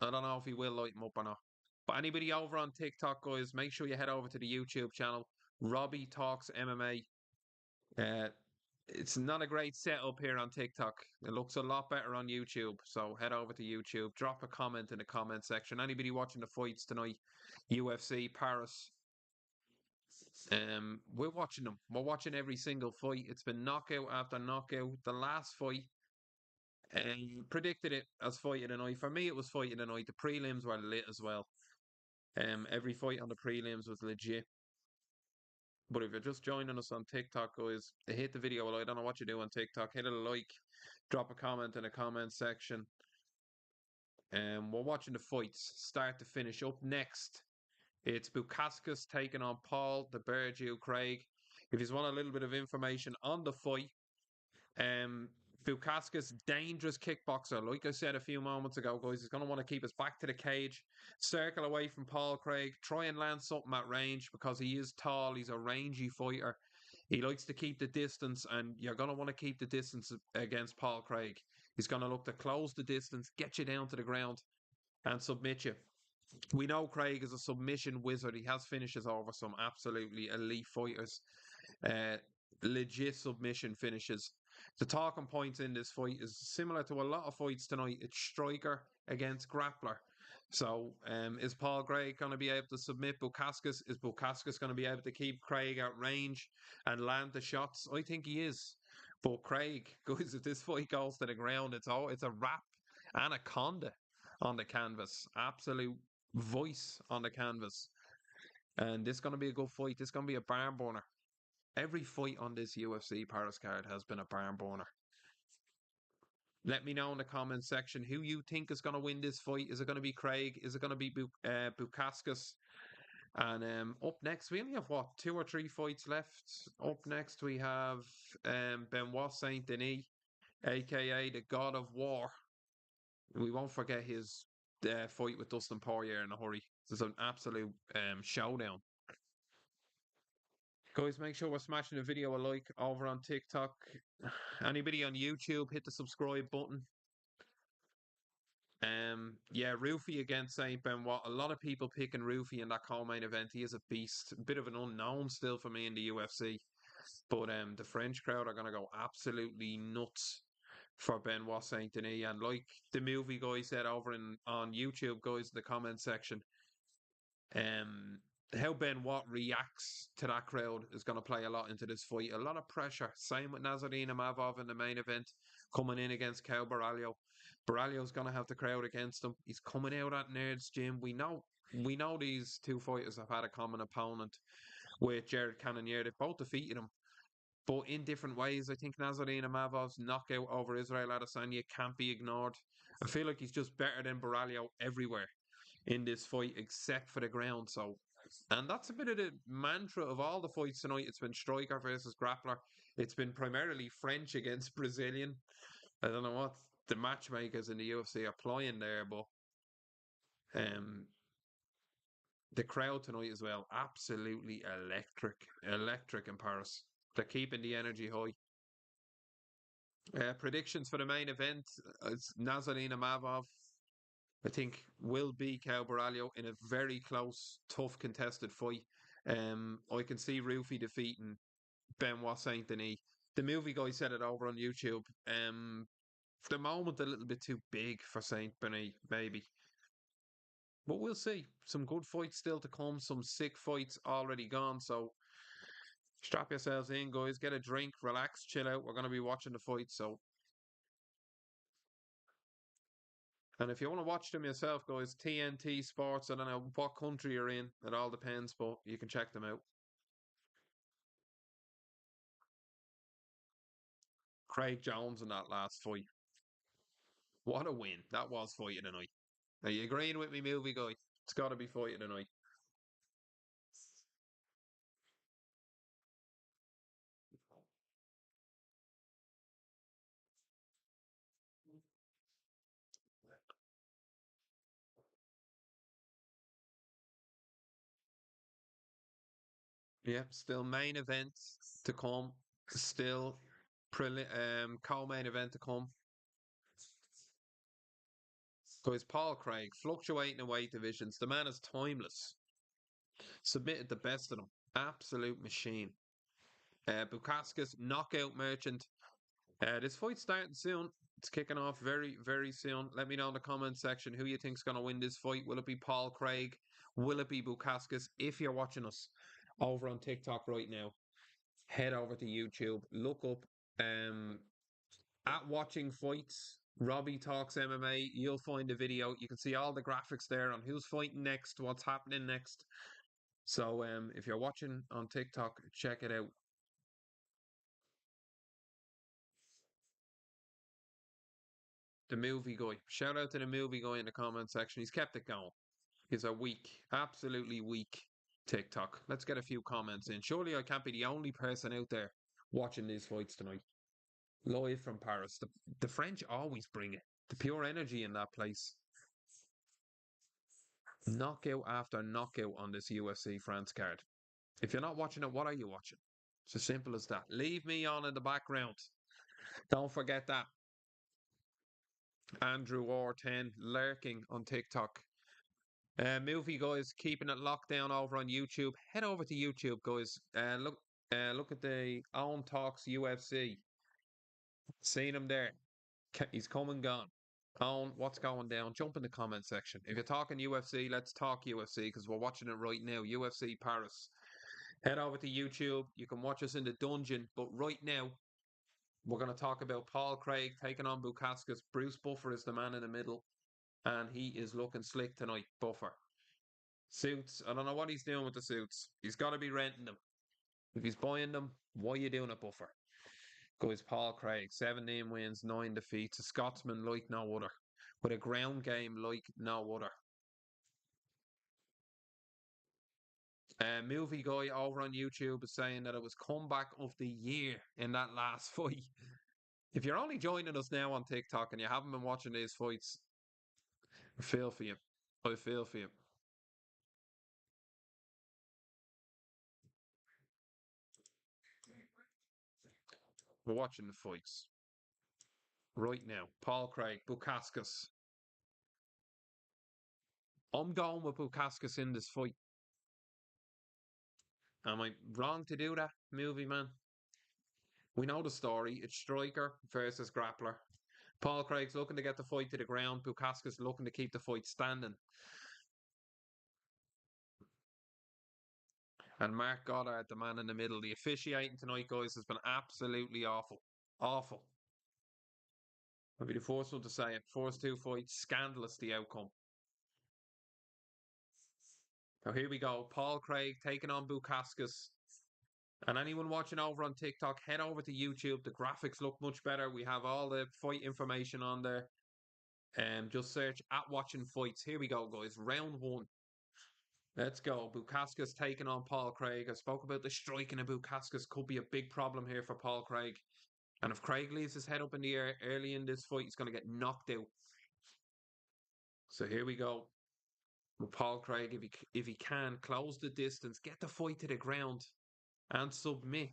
S1: I don't know if he will light him up or not. But anybody over on TikTok, guys, make sure you head over to the YouTube channel. Robbie Talks MMA. It's not a great setup here on TikTok. It looks a lot better on YouTube. So head over to YouTube, drop a comment in the comment section. Anybody watching the fights tonight, UFC Paris, we're watching them. We're watching every single fight. It's been knockout after knockout. The last fight, predicted it as fight of the night. For me, it was fight of the night. The prelims were lit as well. Every fight on the prelims was legit. But if you're just joining us on TikTok, guys, hit the video. Well, I don't know what you do on TikTok. Hit a like, drop a comment in the comment section. And we're watching the fights start to finish. Up next, it's Bukauskas taking on Paul the Bergio Craig. If you want a little bit of information on the fight, um, Bukauskas, dangerous kickboxer. Like I said a few moments ago, guys, he's going to want to keep his back to the cage, circle away from Paul Craig, try and land something at range because he is tall. He's a rangy fighter. He likes to keep the distance, and you're going to want to keep the distance against Paul Craig. He's going to look to close the distance, get you down to the ground, and submit you. We know Craig is a submission wizard. He has finishes over some absolutely elite fighters. Uh, Legit submission finishes. The talking points in this fight is similar to a lot of fights tonight. It's striker against grappler. So, is Paul Craig going to be able to submit Bukauskas? Is Bukauskas going to be able to keep Craig at range and land the shots? I think he is. But Craig, guys, if this fight goes to the ground, it's a wrap anaconda on the canvas. Absolute voice on the canvas. And this is going to be a good fight. This is going to be a barn burner. Every fight on this UFC Paris card has been a barn burner. Let me know in the comment section who you think is going to win this fight. Is it going to be Craig? Is it going to be Bukauskas? And up next, we only have what, 2 or 3 fights left. Up next, we have Benoit Saint-Denis, aka the God of War. We won't forget his fight with Dustin Poirier in a hurry. This is an absolute showdown. Guys, make sure we're smashing the video a like over on TikTok. Anybody on YouTube, hit the subscribe button. Yeah, Ruffy against Saint Benoit. A lot of people picking Ruffy in that co-main event. He is a beast. A bit of an unknown still for me in the UFC. But the French crowd are gonna go absolutely nuts for Benoit Saint-Denis. And like the movie guy said over in on YouTube, guys, in the comment section, um, how Benoit reacts to that crowd is going to play a lot into this fight. A lot of pressure. Same with Nassourdine Imavov in the main event, coming in against Caio Borralho. Borralho's going to have the crowd against him. He's coming out at Nerds Gym. We know these two fighters have had a common opponent with Jared Cannonier. They've both defeated him, but in different ways. I think Nassourdine Imavov's knockout over Israel Adesanya can't be ignored. I feel like he's just better than Baralio everywhere in this fight except for the ground. So, and that's a bit of the mantra of all the fights tonight. It's been striker versus grappler. It's been primarily French against Brazilian. I don't know what the matchmakers in the UFC are playing there, but um, the crowd tonight as well, absolutely electric in Paris. They're keeping the energy high. Predictions for the main event: it's Nassourdine Imavov, I think, will beat Caio Borralho in a very close, tough, contested fight. I can see Ruffy defeating Benoit Saint Denis. The movie guy said it over on YouTube. For the moment, a little bit too big for Saint Denis, maybe. But we'll see. Some good fights still to come. Some sick fights already gone. So strap yourselves in, guys. Get a drink, relax, chill out. We're going to be watching the fight. So, and if you want to watch them yourself, guys, TNT Sports. I don't know what country you're in. It all depends, but you can check them out. Craig Jones in that last fight. What a win. That was fight of the night. Are you agreeing with me, movie guy? It's got to be fight of the night. Yeah, still main event to come. Still co-main event to come. So it's Paul Craig, fluctuating in weight divisions. The man is timeless. Submitted the best of them. Absolute machine. Bukauskas, knockout merchant. This fight's starting soon. It's kicking off very, very soon. Let me know in the comment section who you think's going to win this fight. Will it be Paul Craig? Will it be Bukauskas? If you're watching us over on TikTok right now, head over to YouTube. Look up at Watching Fights. Robbie Talks MMA. You'll find the video. You can see all the graphics there on who's fighting next, what's happening next. So if you're watching on TikTok, check it out. The movie guy. Shout out to the movie guy in the comment section. He's kept it going. He's a weak, absolutely weak TikTok. Let's get a few comments in. Surely I can't be the only person out there watching these fights tonight. Live from Paris. The French always bring it. The pure energy in that place. Knockout after knockout on this UFC France card. If you're not watching it, what are you watching? It's as simple as that. Leave me on in the background. Don't forget that. Andrew R10 lurking on TikTok. Movie guys, keeping it locked down over on YouTube. Head over to YouTube, guys. Look at the Own Talks UFC. Seen him there. He's come and gone. Own, what's going down? Jump in the comment section. If you're talking UFC, let's talk UFC because we're watching it right now. UFC Paris. Head over to YouTube. You can watch us in the dungeon. But right now, we're going to talk about Paul Craig taking on Bukauskas. Bruce Buffer is the man in the middle, and he is looking slick tonight. Buffer. Suits. I don't know what he's doing with the suits. He's got to be renting them. If he's buying them, why are you doing it, Buffer? Goes Paul Craig. 17 wins, 9 defeats. A Scotsman like no other. With a ground game like no other. Movie guy over on YouTube is saying that it was comeback of the year in that last fight. If you're only joining us now on TikTok and you haven't been watching these fights, I feel for you. I feel for you. We're watching the fights right now. Paul Craig, Bukauskas. I'm going with Bukauskas in this fight. Am I wrong to do that, movie man? We know the story. It's striker versus grappler. Paul Craig's looking to get the fight to the ground. Bukauskas looking to keep the fight standing. And Mark Goddard, the man in the middle. The officiating tonight, guys, has been absolutely awful. Awful. I'll be the first one to say it. First two fights, scandalous the outcome. Now here we go. Paul Craig taking on Bukauskas. And anyone watching over on TikTok, head over to YouTube. The graphics look much better. We have all the fight information on there. Just search at watching fights. Here we go, guys. Round one. Let's go. Bukauskas taking on Paul Craig. I spoke about the striking of Bukauskas could be a big problem here for Paul Craig. And if Craig leaves his head up in the air early in this fight, he's going to get knocked out. So here we go. With Paul Craig, if he can, close the distance, get the fight to the ground, and submit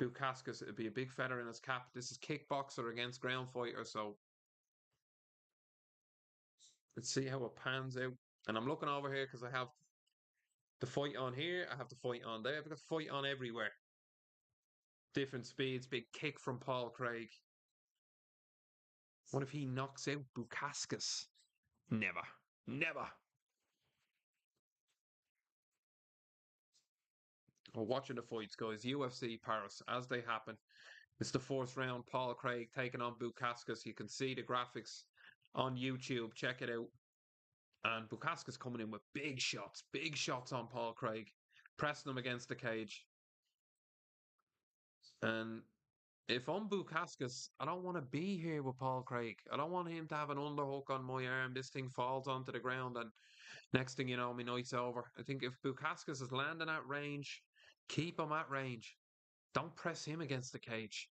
S1: Bukauskas, it'd be a big feather in his cap. This is kickboxer against ground fighter, so let's see how it pans out. And I'm looking over here because I have the fight on here, I have the fight on there, I've got the fight on everywhere. Different speeds, big kick from Paul Craig. What if he knocks out Bukauskas? Never. Never. We're watching the fights, guys. UFC Paris, as they happen. It's the fourth round. Paul Craig taking on Bukauskas. You can see the graphics on YouTube. Check it out. And Bukauskas coming in with big shots on Paul Craig, pressing him against the cage. And if I'm Bukauskas, I don't want to be here with Paul Craig. I don't want him to have an underhook on my arm. This thing falls onto the ground, and next thing you know, my night's over. I think if Bukauskas is landing at range, keep him at range. Don't press him against the cage.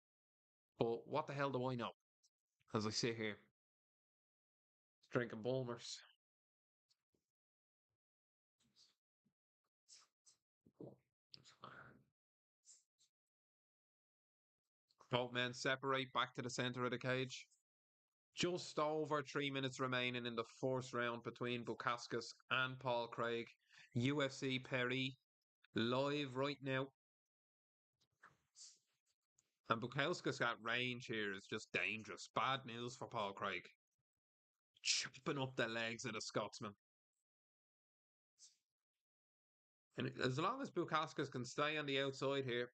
S1: But what the hell do I know? As I sit here, drinking Bulmers. Both men separate back to the centre of the cage. Just over 3 minutes remaining in the fourth round between Bukauskas and Paul Craig. UFC Paris live right now. And Bukauskas got range here is just dangerous. Bad news for Paul Craig. Chopping up the legs of the Scotsman. And as long as Bukauskas can stay on the outside here,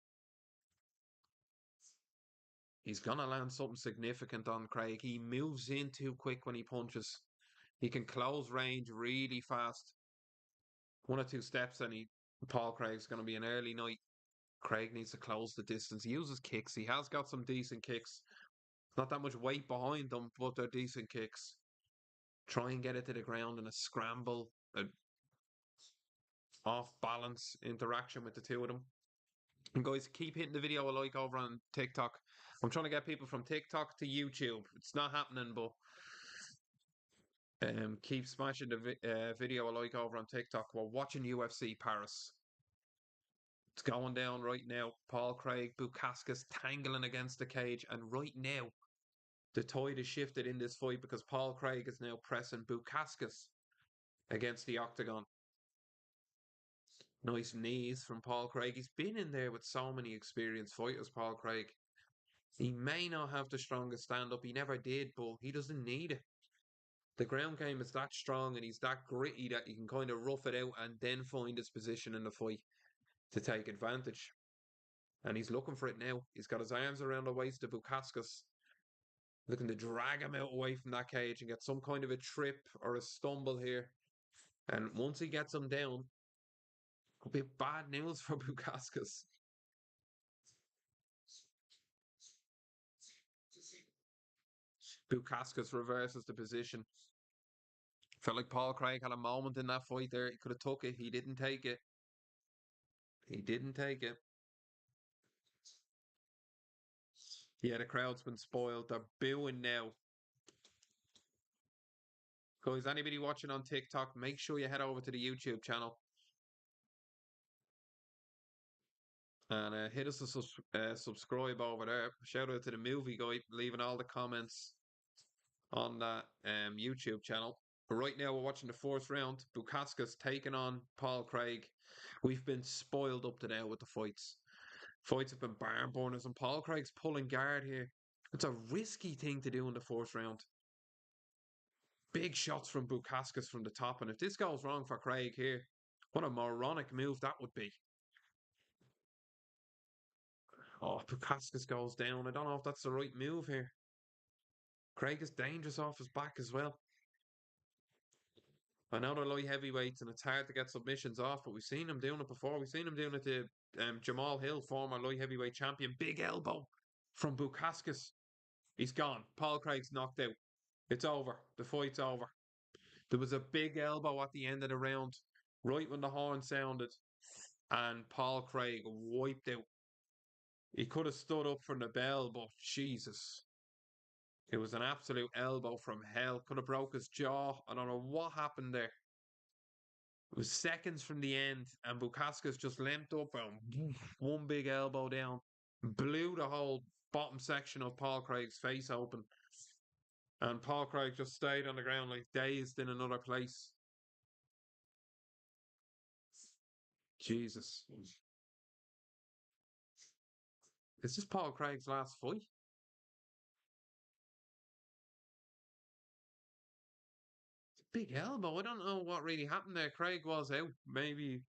S1: he's going to land something significant on Craig. He moves in too quick when he punches. He can close range really fast. One or two steps and Paul Craig's going to be an early night. Craig needs to close the distance. He uses kicks. He has got some decent kicks. Not that much weight behind them, but they're decent kicks. Try and get it to the ground in a scramble, an off-balance interaction with the two of them. And guys, keep hitting the video a like over on TikTok. I'm trying to get people from TikTok to YouTube. It's not happening, but keep smashing the video a like over on TikTok. We're watching UFC Paris. It's going down right now. Paul Craig, Bukauskas tangling against the cage. And right now, the tide is shifted in this fight because Paul Craig is now pressing Bukauskas against the octagon. Nice knees from Paul Craig. He's been in there with so many experienced fighters, Paul Craig. He may not have the strongest stand-up. He never did, but he doesn't need it. The ground game is that strong and he's that gritty that he can kind of rough it out and then find his position in the fight to take advantage. And he's looking for it now. He's got his arms around the waist of Bukauskas, looking to drag him out away from that cage and get some kind of a trip or a stumble here. And once he gets him down, it'll be bad news for Bukauskas. Bukauskas reverses the position. Felt like Paul Craig had a moment in that fight there. He could have took it. He didn't take it. He didn't take it. Yeah, the crowd's been spoiled. They're booing now. Guys, anybody watching on TikTok, make sure you head over to the YouTube channel. And hit us a subscribe over there. Shout out to the movie guy, leaving all the comments on that YouTube channel. But right now we're watching the fourth round. Bukauskas taking on Paul Craig. We've been spoiled up to now with the fights. Fights have been barn burners, and Paul Craig's pulling guard here. It's a risky thing to do in the fourth round. Big shots from Bukauskas from the top, and if this goes wrong for Craig here, what a moronic move that would be. Oh, Bukauskas goes down. I don't know if that's the right move here. Craig is dangerous off his back as well. I know they're light heavyweights and it's hard to get submissions off, but we've seen him doing it before. We've seen him doing it to Jamal Hill, former light heavyweight champion. Big elbow from Bukauskas. He's gone. Paul Craig's knocked out. It's over. The fight's over. There was a big elbow at the end of the round, right when the horn sounded, and Paul Craig wiped out. He could have stood up from the bell, but Jesus. It was an absolute elbow from hell. Could have broke his jaw. I don't know what happened there. It was seconds from the end, and Bukauskas just limped up and one big elbow down, blew the whole bottom section of Paul Craig's face open. And Paul Craig just stayed on the ground like dazed in another place. Jesus. Is this Paul Craig's last fight? Big elbow. I don't know what really happened there. Craig was out. Maybe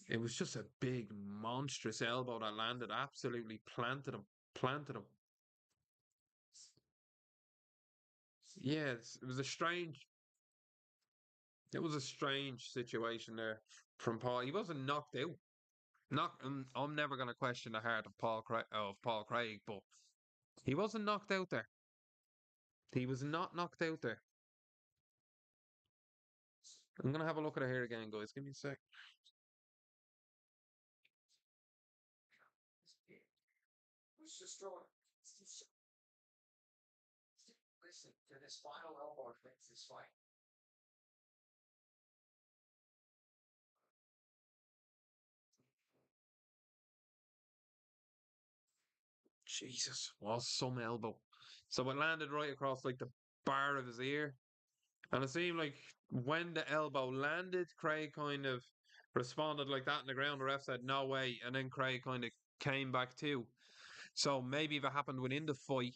S1: it was just a big, monstrous elbow that landed. Absolutely planted him. Planted him. Yes, it was a strange. It was a strange situation there from Paul. He wasn't knocked out. Not. I'm never going to question the heart of Paul Craig, but he wasn't knocked out there. He was not knocked out there. I'm going to have a look at it here again, guys. Give me a sec.
S2: Listen to this final elbow fix this fight.
S1: Jesus, was some elbow. So it landed right across like the bar of his ear. And it seemed like when the elbow landed, Craig kind of responded like that in the ground. The ref said, no way. And then Craig kind of came back too. So maybe if it happened within the fight,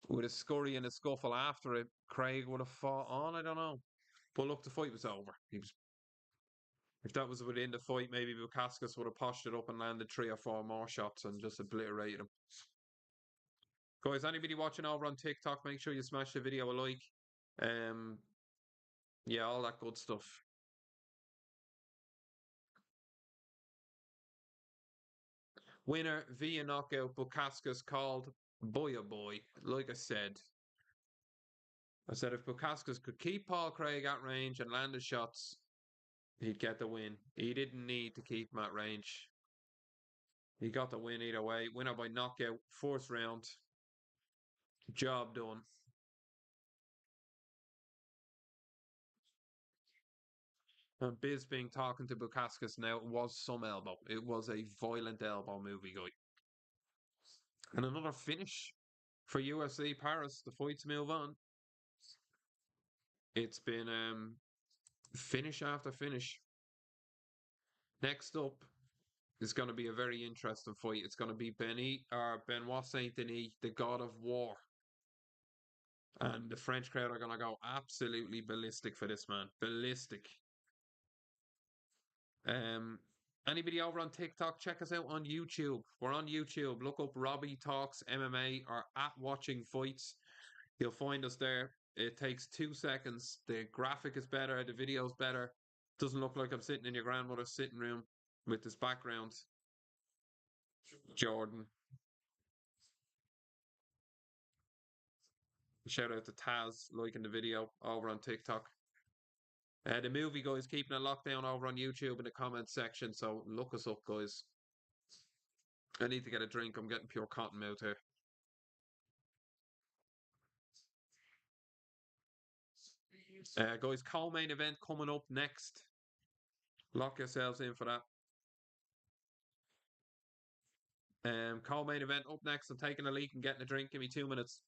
S1: with a scurry and a scuffle after it, Craig would have fought on. I don't know. But look, the fight was over. If that was within the fight, maybe Bukauskas would have poshed it up and landed 3 or 4 more shots and just obliterated him. Guys, anybody watching over on TikTok, make sure you smash the video a like. Um, yeah, all that good stuff. Winner via knockout, Bukauskas called boy oh boy. Like I said if Bukauskas could keep Paul Craig at range and land his shots, he'd get the win. He didn't need to keep him at range. He got the win either way. Winner by knockout, fourth round. Job done. And Bisping talking to Bukauskas now. It was some elbow. It was a violent elbow movie, guy. And another finish for UFC Paris. The fights move on. It's been finish after finish. Next up is going to be a very interesting fight. It's going to be Benoit Saint-Denis, the God of War. And the French crowd are going to go absolutely ballistic for this man. Ballistic. Um, Anybody over on TikTok, check us out on YouTube. We're on YouTube. Look up Robbie Talks MMA or at Watching Fights. You'll find us there. It takes 2 seconds. The graphic is better. The video's better. Doesn't look like I'm sitting in your grandmother's sitting room with this background. Jordan. Shout out to Taz liking the video over on TikTok. The movie guys keeping it locked down over on YouTube in the comments section. So look us up, guys. I need to get a drink. I'm getting pure cotton mouth here. Guys, co-main event coming up next. Lock yourselves in for that. Co-main event up next. I'm taking a leak and getting a drink. Give me 2 minutes.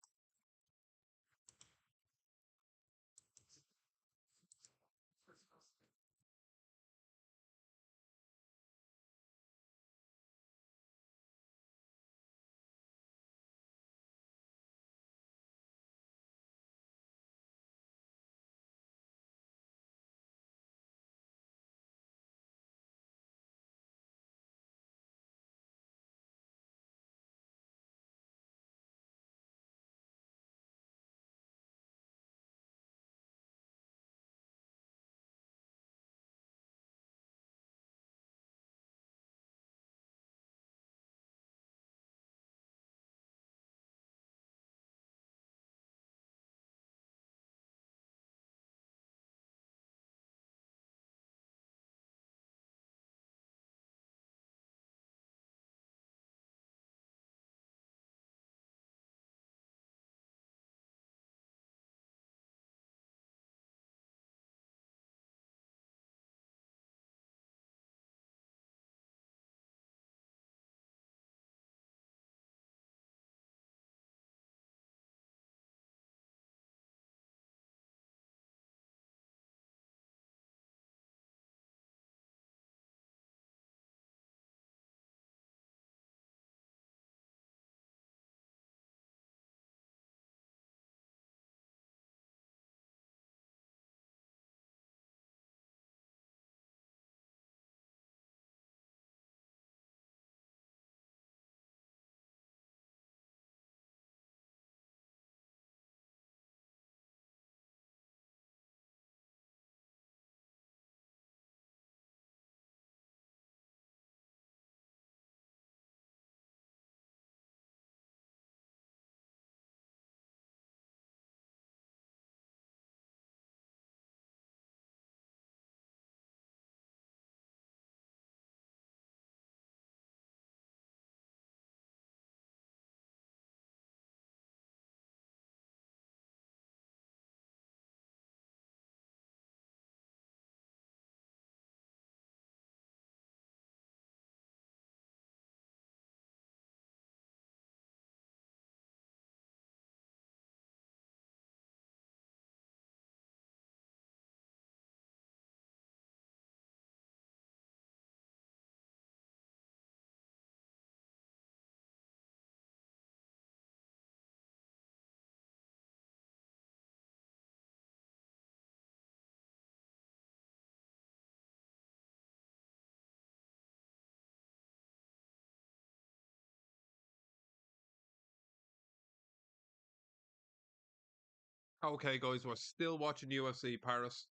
S1: Okay, guys, we're still watching UFC Paris.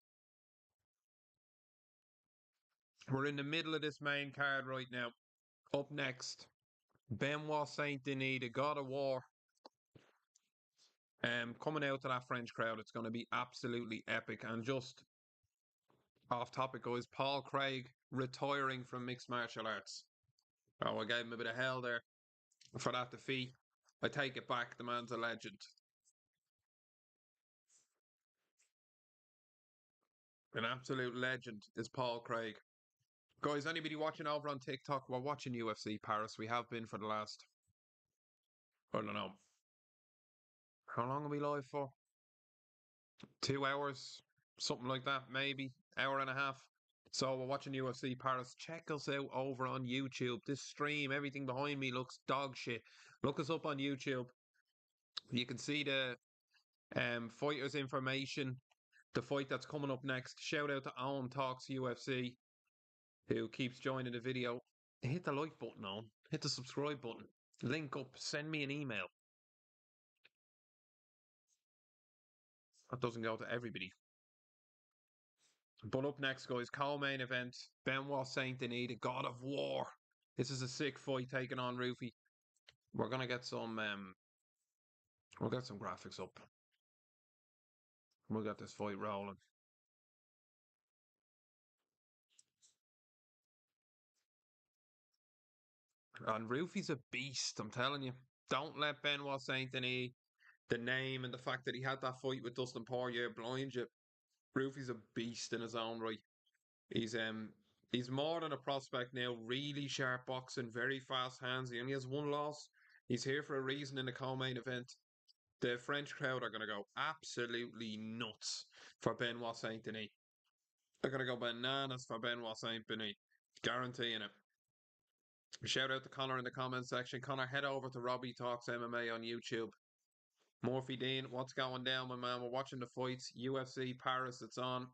S1: We're in the middle of this main card right now. Up next, Benoit Saint-Denis, the God of War. Coming out to that French crowd, it's going to be absolutely epic. And just off topic, guys, Paul Craig retiring from mixed martial arts. Oh, I gave him a bit of hell there for that defeat. I take it back. The man's a legend. An absolute legend is Paul Craig. Guys, anybody watching over on TikTok? We're watching UFC Paris. We have been for the last, I don't know, how long are we live for? 2 hours, something like that, maybe hour and a half. So we're watching UFC Paris. Check us out over on YouTube. This stream, everything behind me looks dog shit. Look us up on YouTube. You can see the fighters' information, the fight that's coming up next. Shout out to Owen Talks UFC, who keeps joining the video. Hit the like button on. Hit the subscribe button. Link up. Send me an email. That doesn't go to everybody. But up next, guys, co-main event, Benoit Saint-Denis, the God of War. This is a sick fight taking on Ruffy. We're gonna get some we'll get some graphics up. We'll get this fight rolling. And Ruffy's a beast, I'm telling you. Don't let Benoit Saint-Denis, the name and the fact that he had that fight with Dustin Poirier blind you. Ruffy's a beast in his own right. He's He's more than a prospect now. Really sharp boxing, very fast hands. He only has one loss. He's here for a reason in the co-main event. The French crowd are going to go absolutely nuts for Benoit Saint-Denis. They're going to go bananas for Benoit Saint-Denis. Guaranteeing it. Shout out to Connor in the comments section. Connor, head over to Robbie Talks MMA on YouTube. Murphy Dean, what's going down, my man? We're watching the fights. UFC Paris, it's on.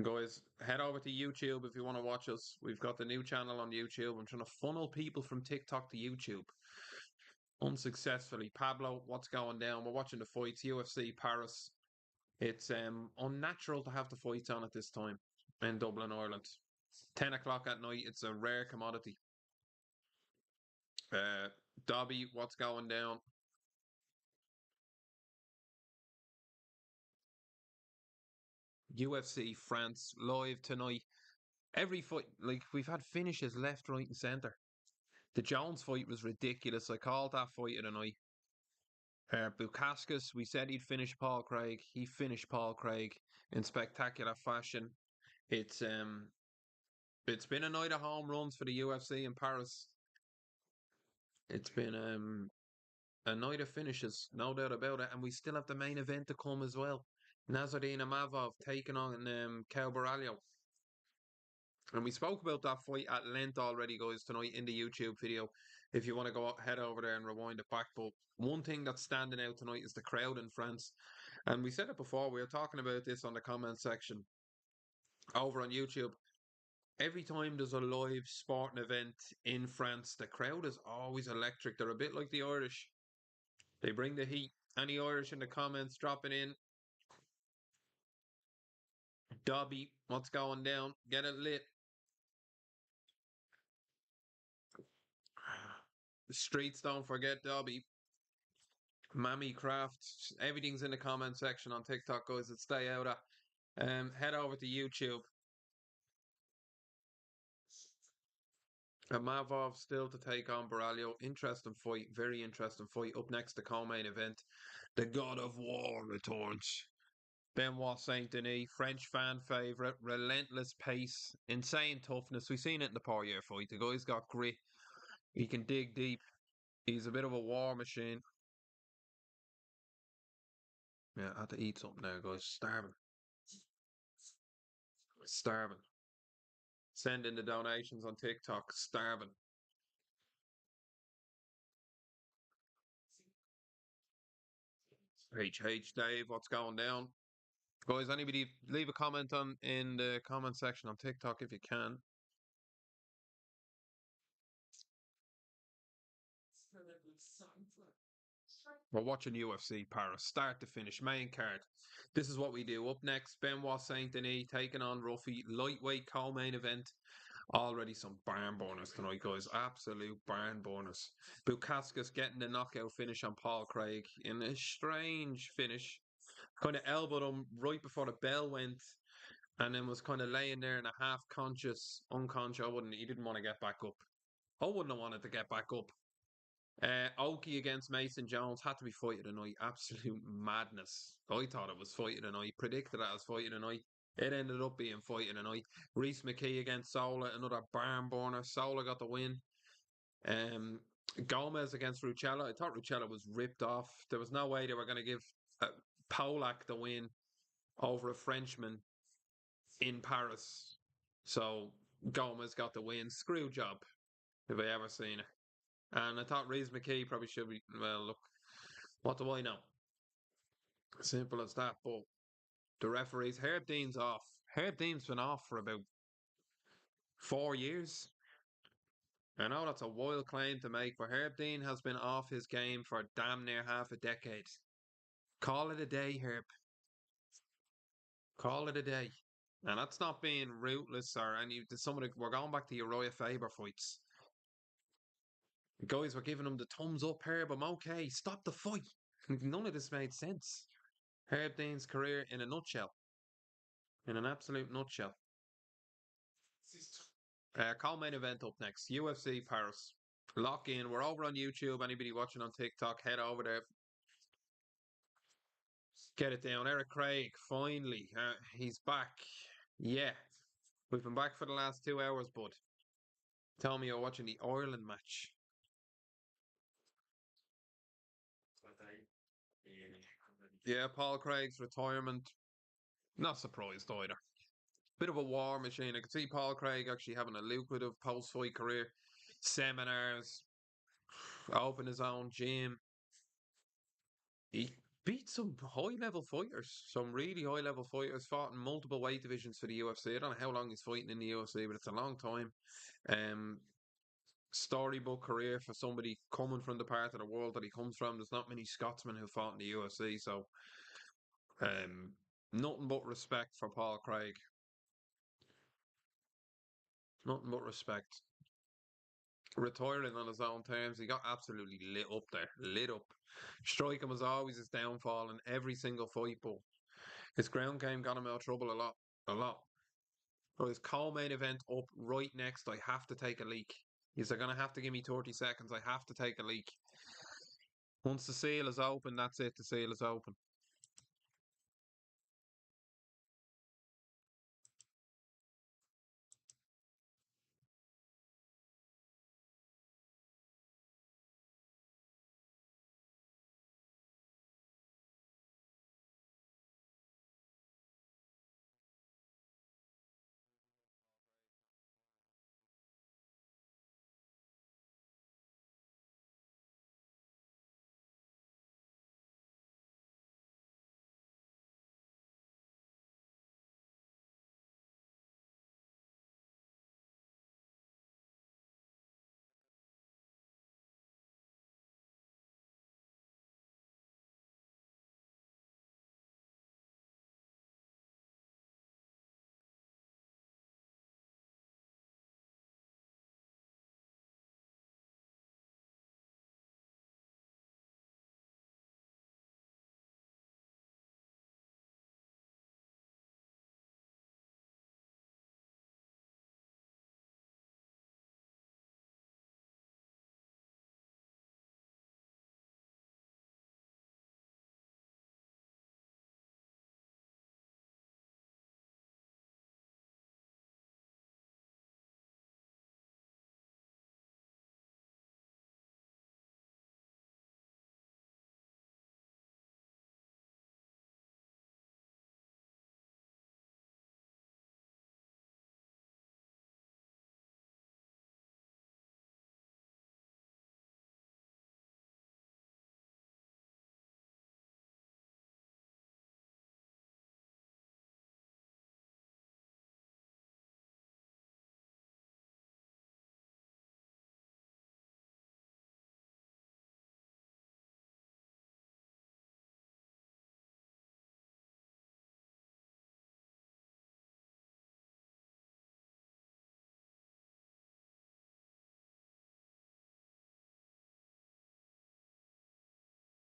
S1: Guys, head over to YouTube if you want to watch us. We've got the new channel on YouTube. I'm trying to funnel people from TikTok to YouTube. Unsuccessfully. Pablo, what's going down? We're watching the fights. UFC Paris. It's unnatural to have the fights on at this time in Dublin, Ireland. 10 o'clock at night. It's a rare commodity. Dobby, what's going down? UFC France live tonight. Every fight, like we've had finishes left, right, and centre. The Jones fight was ridiculous. I called that fight of the night. Bukauskas, we said he'd finish Paul Craig. He finished Paul Craig in spectacular fashion. It's um, it's been a night of home runs for the UFC in Paris. It's been a night of finishes, no doubt about it. And we still have the main event to come as well. Nassourdine Imavov taking on Caio Borralho. And we spoke about that fight at length already, guys, tonight in the YouTube video. If you want to go head over there and rewind it back. But one thing that's standing out tonight is the crowd in France. And we said it before, we were talking about this on the comment section over on YouTube. Every time there's a live sporting event in France, the crowd is always electric. They're a bit like the Irish. They bring the heat. Any Irish in the comments dropping in? Dobby, what's going down? Get it lit. The streets, don't forget Dobby. Mammy Craft, everything's in the comment section on TikTok, guys. That stay out of. Head over to YouTube. Imavov still to take on Borralho. Interesting fight, very interesting fight. Up next, the co-main event. The God of War returns. Benoit Saint Denis, French fan favourite, relentless pace, insane toughness. We've seen it in the Poirier fight. The guy's got grit. He can dig deep. He's a bit of a war machine. Yeah, I had to eat something now, guys. Starving. Starving. Send in the donations on TikTok. Starving. HH Dave, what's going down? Guys, anybody leave a comment on in the comment section on TikTok if you can. We're watching UFC Paris, start to finish, main card. This is what we do. Up next, Benoit Saint Denis taking on Ruffy, lightweight co-main event. Already some barn burners tonight, guys. Absolute barn burners. Bukauskas getting the knockout finish on Paul Craig in a strange finish. Kind of elbowed him right before the bell went, and then was kind of laying there in a half conscious, unconscious. He didn't want to get back up. I wouldn't have wanted to get back up. Oki against Mason Jones had to be fight of the night. Absolute madness. I thought it was fight of the night. Predicted it as fight of the night. It ended up being fight of the night. Rhys McKee against Sola, another barn burner. Sola got the win. Um, Gomis against Ruchała. I thought Ruchała was ripped off. There was no way they were going to give Polak the win over a Frenchman in Paris. So Gomis got the win. Screw job, if I ever seen it. And I thought Rhys McKee probably should be. Well, look, what do I know? Simple as that. But the referees, Herb Dean's off. Herb Dean's been off for about 4 years. I know that's a wild claim to make, but Herb Dean has been off his game for damn near half a decade. Call it a day, Herb. Call it a day. And that's not being rootless or any. Some of the, we're going back to Uriah Faber fights. The guys were giving him the thumbs up, Herb. I'm okay. Stop the fight. None of this made sense. Herb Dean's career in a nutshell. In an absolute nutshell. Co-main event up next. UFC Paris. Lock in. We're over on YouTube. Anybody watching on TikTok, head over there. Get it down. Eric Craig, finally. He's back. Yeah. We've been back for the last 2 hours, bud. Tell me you're watching the Ireland match. Yeah, Paul Craig's retirement. Not surprised either. Bit of a war machine. I could see Paul Craig actually having a lucrative post-fight career. Seminars, open his own gym. He beat some high-level fighters, some really high-level fighters. Fought in multiple weight divisions for the UFC. I don't know how long he's fighting in the UFC, but it's a long time. Um, Storybook career for somebody coming from the part of the world that he comes from. There's not many Scotsmen who fought in the UFC, so um, nothing but respect for Paul Craig. Nothing but respect. Retiring on his own terms, he got absolutely lit up there. Lit up. Striking was always his downfall in every single fight, but his ground game got him out of trouble a lot. A lot. For his co-main event up right next, I have to take a leak. He's going to have to give me 30 seconds. I have to take a leak. Once the seal is open, that's it. The seal is open.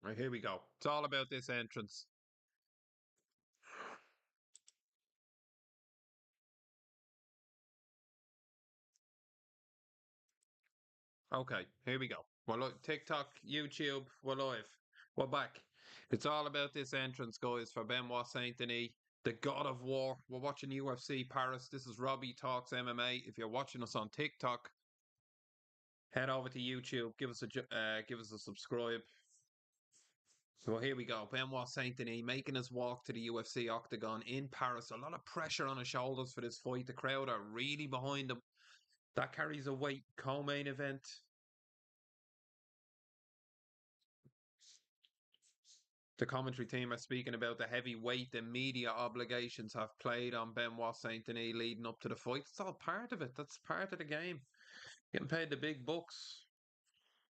S1: Right, here we go. It's all about this entrance. Okay, here we go. Well, look, TikTok, YouTube, we're live. We're back. It's all about this entrance, guys, for Benoit Saint-Denis, the God of War. We're watching UFC Paris. This is Robbie Talks MMA. If you're watching us on TikTok, head over to YouTube. Give us a subscribe. So here we go. Benoit Saint-Denis making his walk to the UFC octagon in Paris. A lot of pressure on his shoulders for this fight. The crowd are really behind him. That carries a weight. Co-main event. The commentary team are speaking about the heavy weight and media obligations have played on Benoit Saint Denis leading up to the fight. It's all part of it. That's part of the game. Getting paid the big bucks.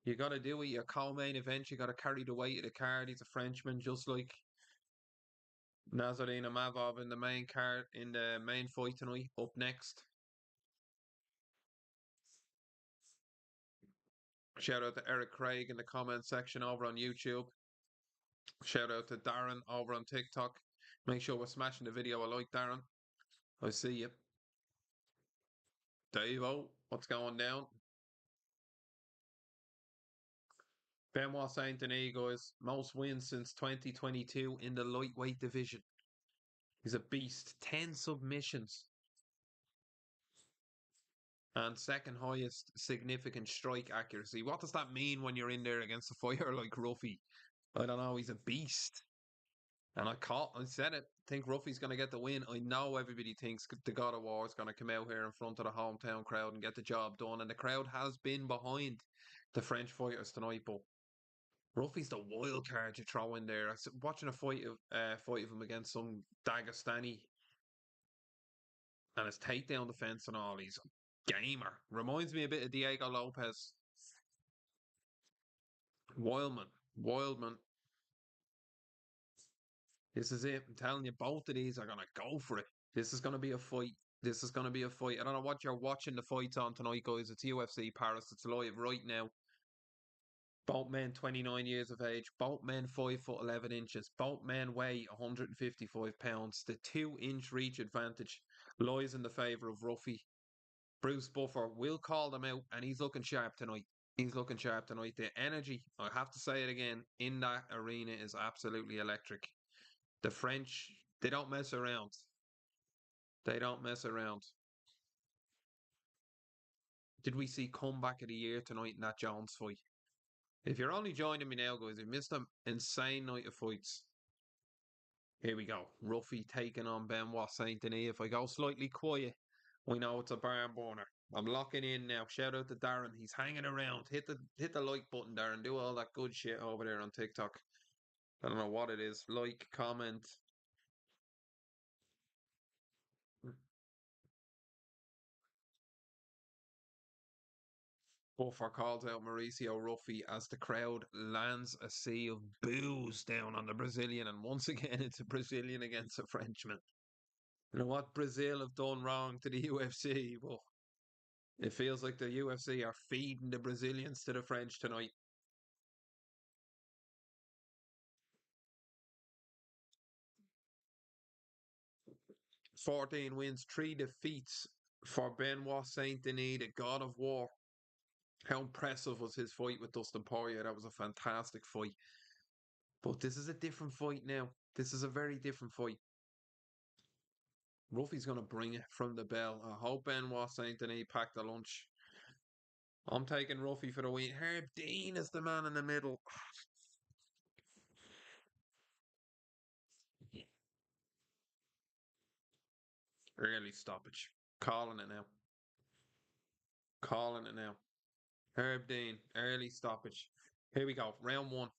S1: You got to do it. Your co-main event, you got to carry the weight of the card. He's a Frenchman, just like Nassourdine Imavov in the main card in the main fight tonight. Up next. Shout out to Eric Craig in the comment section over on YouTube. Shout out to Darren over on TikTok. Make sure we're smashing the video. I like Darren. I see you. Dave-O, what's going down? Benoit Saint Denis, guys, most wins since 2022 in the lightweight division. He's a beast. 10 submissions. and second highest significant strike accuracy. What does that mean when you're in there against a fighter like Ruffy? I don't know. He's a beast. And I said it. I think Ruffy's going to get the win. I know everybody thinks the God of War is going to come out here in front of the hometown crowd and get the job done. And the crowd has been behind the French fighters tonight. But Ruffy's the wild card you throw in there. Watching a fight of him against some Dagestani and his takedown defense and all. He's a gamer. Reminds me a bit of Diego Lopez. Wildman. Wildman. This is it. I'm telling you, both of these are going to go for it. This is going to be a fight. This is going to be a fight. I don't know what you're watching the fights on tonight, guys. It's UFC Paris. It's live right now. Both men 29 years of age. Both men 5 foot 11 inches. Both men weigh 155 pounds. The 2 inch reach advantage lies in the favour of Ruffy. Bruce Buffer will call them out, and he's looking sharp tonight. He's looking sharp tonight. The energy, I have to say it again, in that arena is absolutely electric. The French, they don't mess around. They don't mess around. Did we see comeback of the year tonight in that Jones fight? If you're only joining me now, guys, you missed an insane night of fights. Here we go. Ruffy taking on Benoit Saint-Denis. If I go slightly quiet, we know it's a barn burner. I'm locking in now. Shout out to Darren. He's hanging around. Hit the like button, Darren. Do all that good shit over there on TikTok. I don't know what it is. Like, comment. Buffer calls out Mauricio Ruffy as the crowd lands a sea of boos down on the Brazilian. And once again, it's a Brazilian against a Frenchman. You know what Brazil have done wrong to the UFC? Well, it feels like the UFC are feeding the Brazilians to the French tonight. 14 wins, 3 defeats for Benoit Saint Denis, the God of War. How impressive was his fight with Dustin Poirier? That was a fantastic fight. But this is a different fight now. This is a very different fight. Ruffy's going to bring it from the bell. I hope Benoit Saint Denis packed the lunch. I'm taking Ruffy for the win. Herb Dean is the man in the middle. Early stoppage. Calling it now. Calling it now. Herb Dean, early stoppage. Here we go. Round one.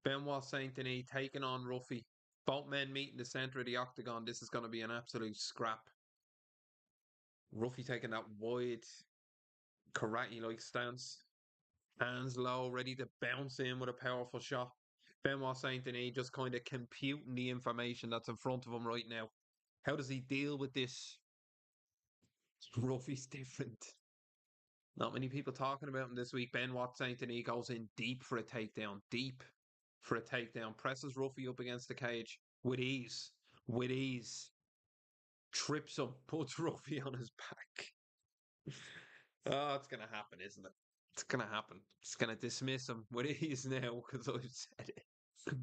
S1: Benoit Saint Denis taking on Ruffy. Both men meet in the centre of the octagon. This is going to be an absolute scrap. Ruffy taking that wide karate-like stance. Hands low, ready to bounce in with a powerful shot. Benoit Saint Denis just kind of computing the information that's in front of him right now. How does he deal with this? Ruffy's different. Not many people talking about him this week. Benoit Saint Denis goes in deep for a takedown. Deep for a takedown. Presses Ruffy up against the cage with ease. With ease. Trips him. Puts Ruffy on his back. Oh, it's going to happen, isn't it? It's going to happen. It's going to dismiss him with ease now because I've said it.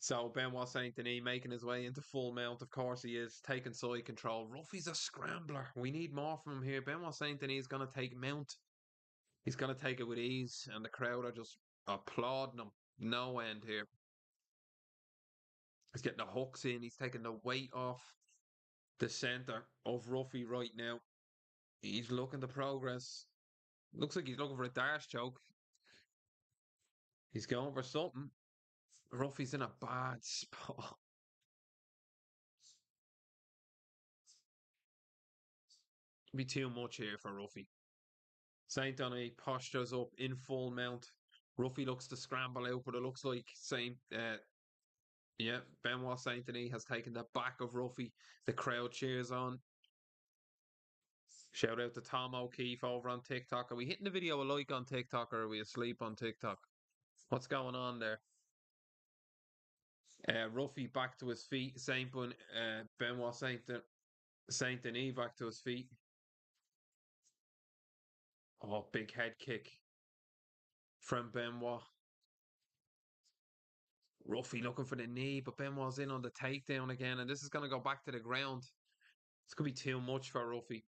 S1: So Benoit Saint Denis making his way into full mount. Of course he is. Taking side control. Ruffy's a scrambler. We need more from him here. Benoit Saint Denis is going to take mount. He's going to take it with ease. And the crowd are just applauding him. No end here. He's getting the hooks in. He's taking the weight off the centre of Ruffy right now. He's looking to progress. Looks like he's looking for a dash choke. He's going for something. Ruffy's in a bad spot. Be too much here for Ruffy. Saint Denis postures up in full mount. Ruffy looks to scramble out, but it looks like Benoit Saint Denis has taken the back of Ruffy. The crowd cheers on. Shout out to Tom O'Keefe over on TikTok. Are we hitting the video a like on TikTok or are we asleep on TikTok? What's going on there? Ruffy back to his feet. Benoit Saint Denis back to his feet. Oh, big head kick from Benoit. Ruffy looking for the knee, but Benoit's in on the takedown again, and this is going to go back to the ground. It's going to be too much for Ruffy.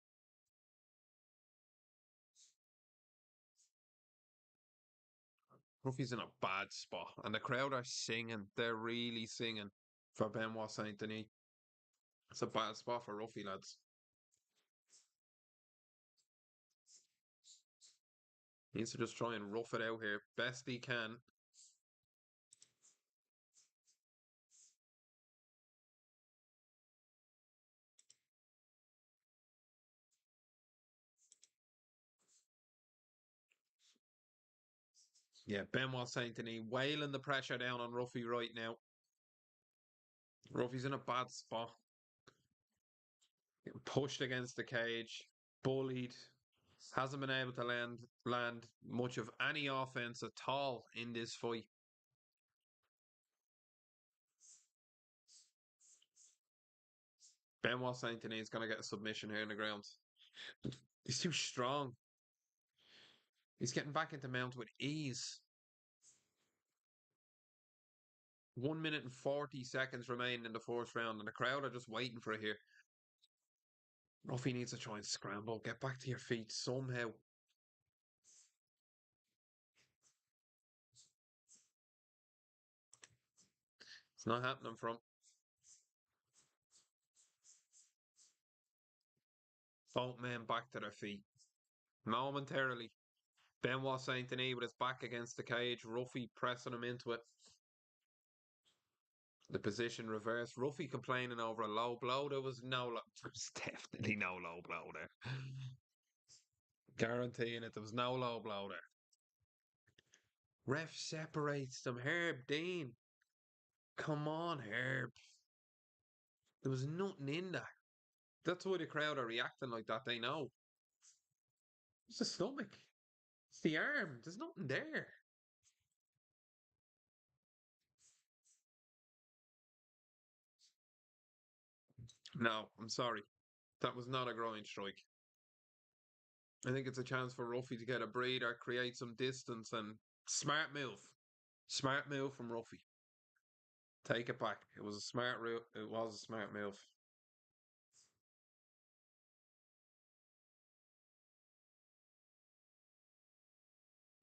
S1: Ruffy's in a bad spot, and the crowd are singing. They're really singing for Benoit Saint-Denis. It's a bad spot for Ruffy, lads. He needs to just try and rough it out here best he can. Yeah, Benoit Saint-Denis wailing the pressure down on Ruffy right now. Ruffy's in a bad spot. Pushed against the cage, bullied, hasn't been able to land much of any offense at all in this fight. Benoit Saint-Denis is going to get a submission here in the ground. He's too strong. He's getting back into mount with ease. 1 minute and 40 seconds remain in the fourth round, and the crowd are just waiting for it here. Ruffy needs to try and scramble, get back to your feet somehow. It's not happening from. Both men back to their feet. Momentarily. Benoit Saint-Denis with his back against the cage. Ruffy pressing him into it. The position reversed. Ruffy complaining over a low blow. There was definitely no low blow there. Guaranteeing it. There was no low blow there. Ref separates them. Herb Dean. Come on, Herb. There was nothing in that. That's why the crowd are reacting like that. They know. It's the stomach. It's the arm. There's nothing there. No, I'm sorry. That was not a groin strike. I think it's a chance for Ruffy to get a breather, create some distance, and smart move. Smart move from Ruffy. Take it back. It was a smart route. It was a smart move.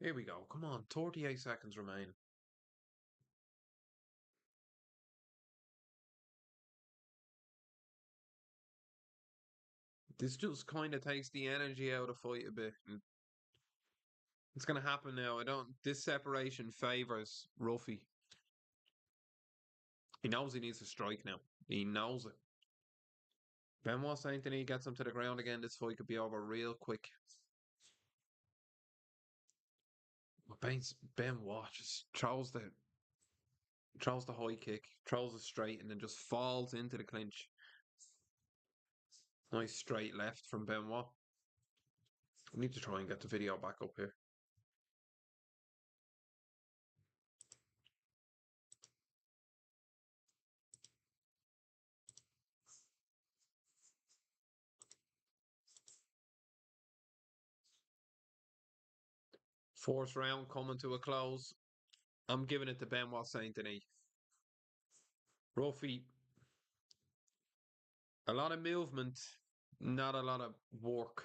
S1: Here we go. Come on. 38 seconds remain. This just kind of takes the energy out of the fight a bit. It's going to happen now. This separation favors Ruffy. He knows he needs to strike now. He knows it. Benoit Saint-Denis gets him to the ground again. This fight could be over real quick. Benoit just throws the high kick, throws it straight, and then just falls into the clinch. Nice straight left from Benoit. We need to try and get the video back up here. Fourth round coming to a close. I'm giving it to Benoit Saint-Denis. Ruffy, a lot of movement, not a lot of work.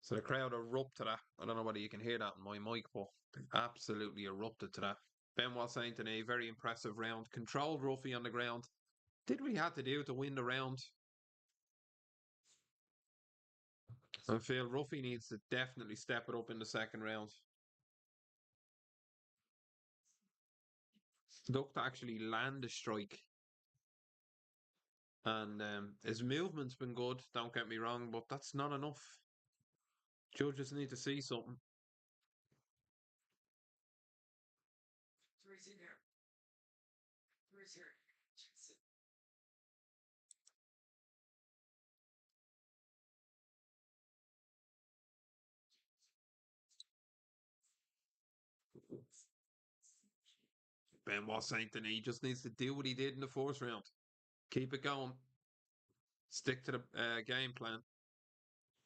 S1: So the crowd erupt to that. I don't know whether you can hear that in my mic, but absolutely erupted to that. Benoit Saint-Denis, very impressive round. Controlled Ruffy on the ground. Did what he had to do to win the round. I feel Ruffy needs to definitely step it up in the second round. Look to actually land a strike. And his movement's been good, don't get me wrong, but that's not enough. Judges need to see something. Benoit Saint-Denis just needs to do what he did in the first round. Keep it going. Stick to the game plan.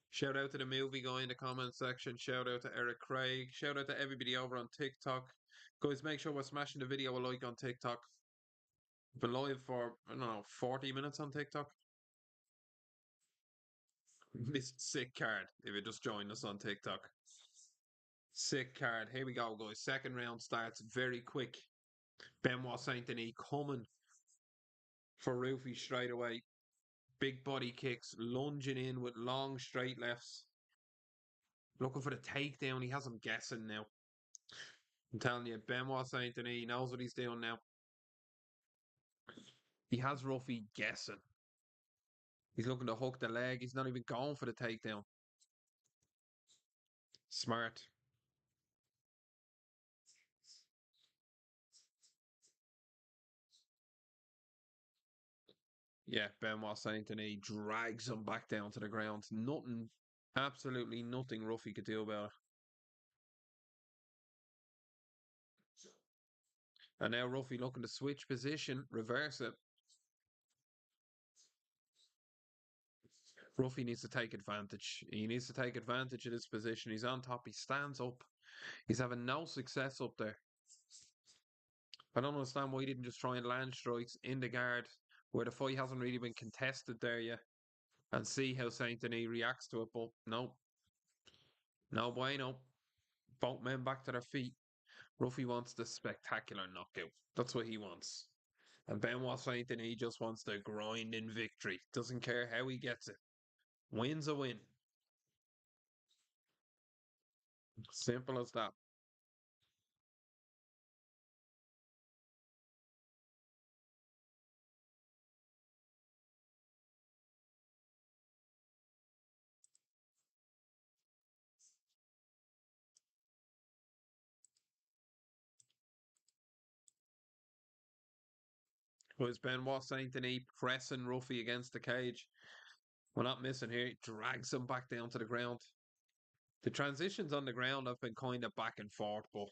S1: Shout out to the movie guy in the comment section. Shout out to Eric Craig. Shout out to everybody over on TikTok. Guys, make sure we're smashing the video a like on TikTok. Been live for, I don't know, 40 minutes on TikTok. Missed sick card if you just joined us on TikTok. Sick card. Here we go, guys. Second round starts very quick. Benoit Saint-Denis coming for Ruffy straight away. Big body kicks, lunging in with long straight lefts. Looking for the takedown. He has him guessing now. I'm telling you, Benoit Saint-Denis knows what he's doing now. He has Ruffy guessing. He's looking to hook the leg. He's not even going for the takedown. Smart. Yeah, Benoit Saint-Denis drags him back down to the ground. Nothing, absolutely nothing Ruffy could do about it. And now Ruffy looking to switch position, reverse it. Ruffy needs to take advantage. He needs to take advantage of this position. He's on top. He stands up. He's having no success up there. I don't understand why he didn't just try and land strikes in the guard where the fight hasn't really been contested there yet and see how Saint Denis reacts to it. But no, no bueno. Both men back to their feet. Ruffy wants the spectacular knockout. That's what he wants. And Benoit Saint Denis just wants the grinding victory. Doesn't care how he gets it. Win's a win. Simple as that. Was Benoit Saint Denis pressing Ruffy against the cage? We're not missing here. He drags him back down to the ground. The transitions on the ground have been kind of back and forth, but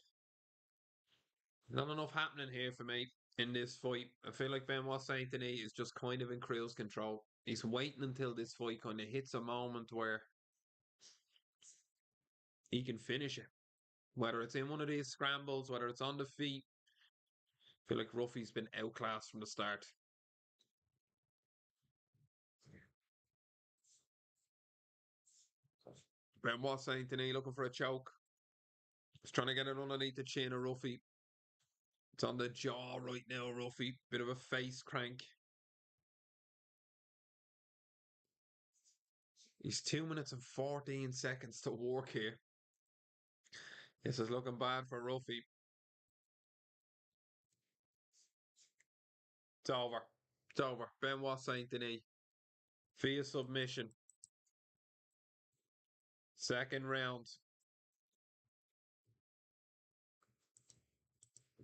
S1: not enough happening here for me in this fight. I feel like Benoit Saint Denis is just kind of in cruise control. He's waiting until this fight kind of hits a moment where he can finish it. Whether it's in one of these scrambles, whether it's on the feet. I feel like Ruffy's been outclassed from the start. Benoit Saint Denis looking for a choke. He's trying to get it underneath the chin of Ruffy. It's on the jaw right now, Ruffy. Bit of a face crank. He's 2 minutes and 14 seconds to work here. This is looking bad for Ruffy. It's over. It's over. Benoit Saint Denis. Via submission. Second round.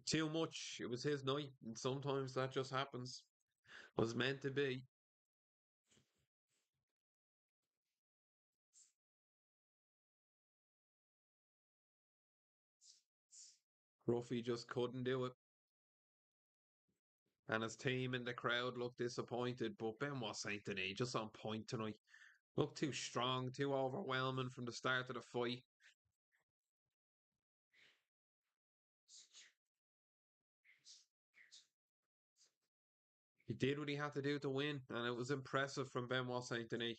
S1: Too much. It was his night, and sometimes that just happens. Was meant to be. Ruffy just couldn't do it. And his team in the crowd looked disappointed, but Benoit Saint Denis just on point tonight. Looked too strong, too overwhelming from the start of the fight. He did what he had to do to win, and it was impressive from Benoit Saint Denis.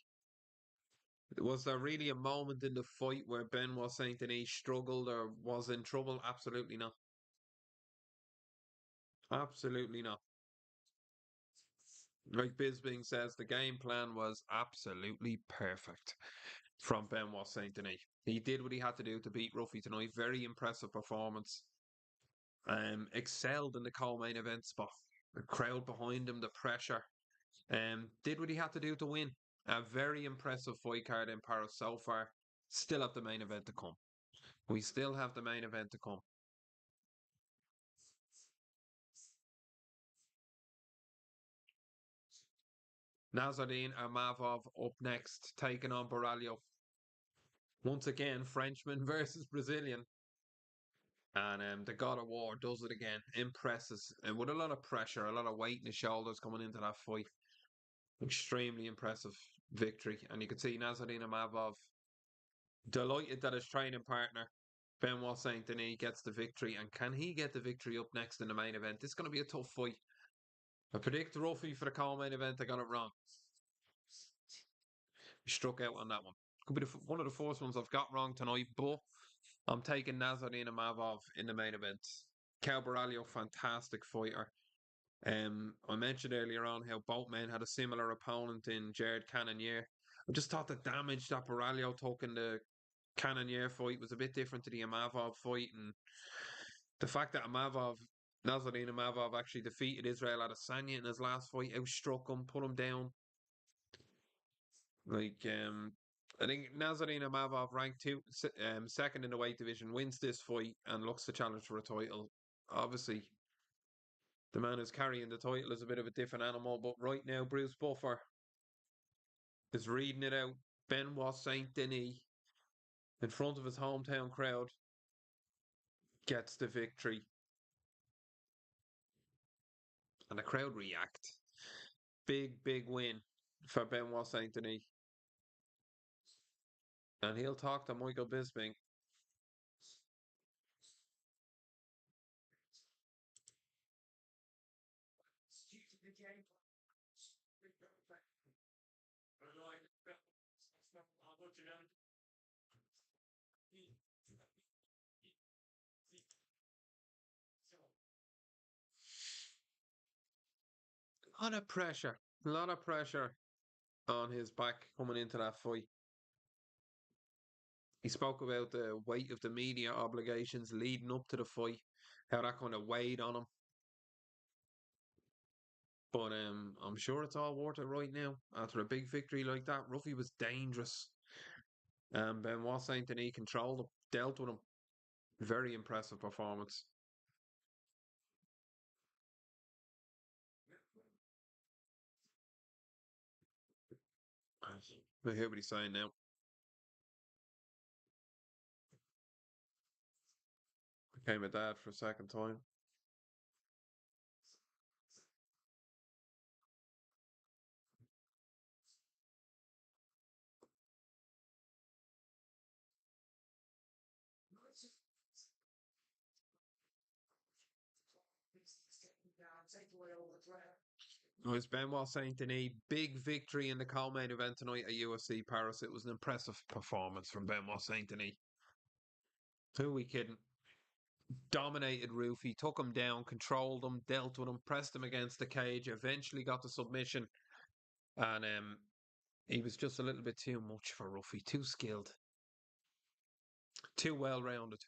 S1: Was there really a moment in the fight where Benoit Saint Denis struggled or was in trouble? Absolutely not. Absolutely not. Like Bisbing says, the game plan was absolutely perfect from Benoit Saint Denis. He did what he had to do to beat Ruffy tonight. Very impressive performance. Excelled in the co-main event spot. The crowd behind him, the pressure. Did what he had to do to win. A very impressive fight card in Paris so far. Still have the main event to come. We still have the main event to come. Nassourdine Imavov up next, taking on Borralho. Once again, Frenchman versus Brazilian. And the God of War does it again. Impresses. And with a lot of pressure, a lot of weight in his shoulders coming into that fight. Extremely impressive victory. And you could see Nassourdine Imavov delighted that his training partner, Benoit Saint Denis, gets the victory. And can he get the victory up next in the main event? This is going to be a tough fight. I predict Ruffy for the co-main event. I got it wrong. He struck out on that one. Could be one of the first ones I've got wrong tonight, but I'm taking Nassourdine Imavov in the main event. Caio Borralho, fantastic fighter. I mentioned earlier on how both men had a similar opponent in Jared Cannonier. I just thought the damage that Borralho took in the Cannonier fight was a bit different to the Imavov fight, and the fact that Nassourdine Imavov actually defeated Israel Adesanya in his last fight, outstruck him, put him down. Like, I think Nassourdine Imavov, ranked second in the weight division, wins this fight and looks to challenge for a title. Obviously, the man who's carrying the title is a bit of a different animal, but right now, Bruce Buffer is reading it out. Benoit Saint-Denis, in front of his hometown crowd, gets the victory. And the crowd react. Big, big win for Benoit Saint-Denis. And he'll talk to Michael Bisping. A lot of pressure on his back coming into that fight. He spoke about the weight of the media obligations leading up to the fight, how that kind of weighed on him. But I'm sure it's all worth it right now. After a big victory like that, Ruffy was dangerous. Benoit Saint Denis controlled him, dealt with him. Very impressive performance. I hear what he's saying now. Became a dad for a second time. It was Benoit Saint Denis. Big victory in the co-main event tonight at UFC Paris. It was an impressive performance from Benoit Saint Denis. Who are we kidding? Dominated Ruffy, took him down, controlled him, dealt with him, pressed him against the cage, eventually got the submission, and he was just a little bit too much for Ruffy, too skilled, too well rounded.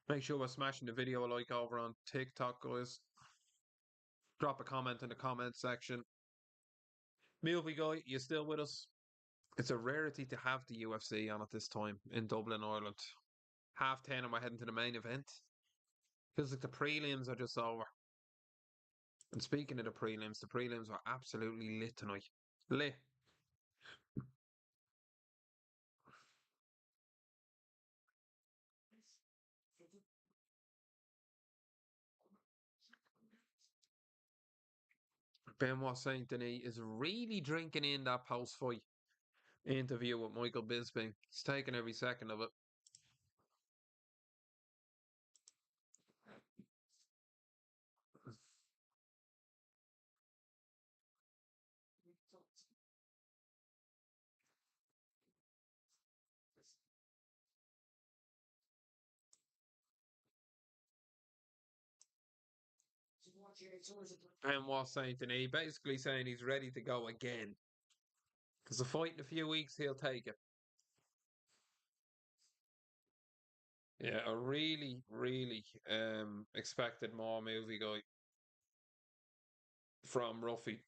S1: Make sure we're smashing the video a like over on TikTok, guys. Drop a comment in the comment section. Movie guy, you still with us? It's a rarity to have the UFC on at this time in Dublin, Ireland. 10:30 and we're heading to the main event. Feels like the prelims are just over. And speaking of the prelims were absolutely lit tonight. Lit. Benoit Saint Denis is really drinking in that post fight interview with Michael Bisping. He's taking every second of it. Benoit Saint Denis basically saying he's ready to go again. Because the fight in a few weeks, he'll take it. Yeah, I really, really expected more movie guy from Ruffy.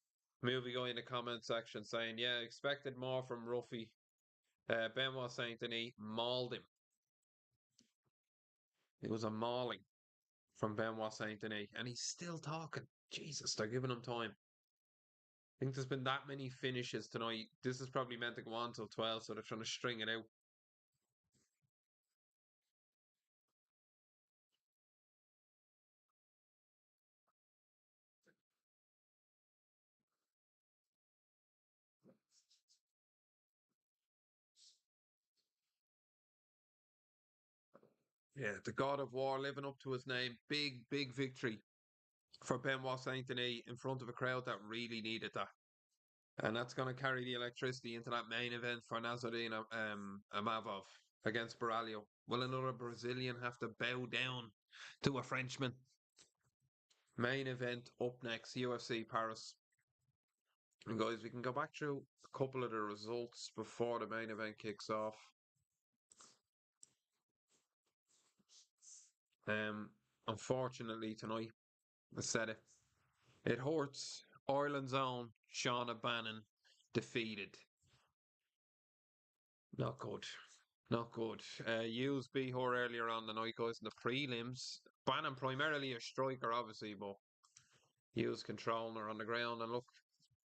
S1: Movie guy in the comment section saying, yeah, expected more from Ruffy. Benoit Saint Denis mauled him. It was a mauling from Benoit Saint Denis, and he's still talking. Jesus, they're giving him time. I think there's been that many finishes tonight. This is probably meant to go on till 12, so they're trying to string it out. Yeah, the God of War living up to his name. Big, big victory for Benoit Saint Denis in front of a crowd that really needed that. And that's going to carry the electricity into that main event for Nassourdine Imavov. against Borralho. Will another Brazilian have to bow down to a Frenchman? Main event up next, UFC Paris. And guys, we can go back through a couple of the results before the main event kicks off. Unfortunately tonight, I said it. It hurts. Ireland's own Shauna Bannon defeated. Not good. Not good. Hughes beat her earlier on the night, guys, in the prelims. Bannon primarily a striker, obviously, but Hughes controlling her on the ground. And look,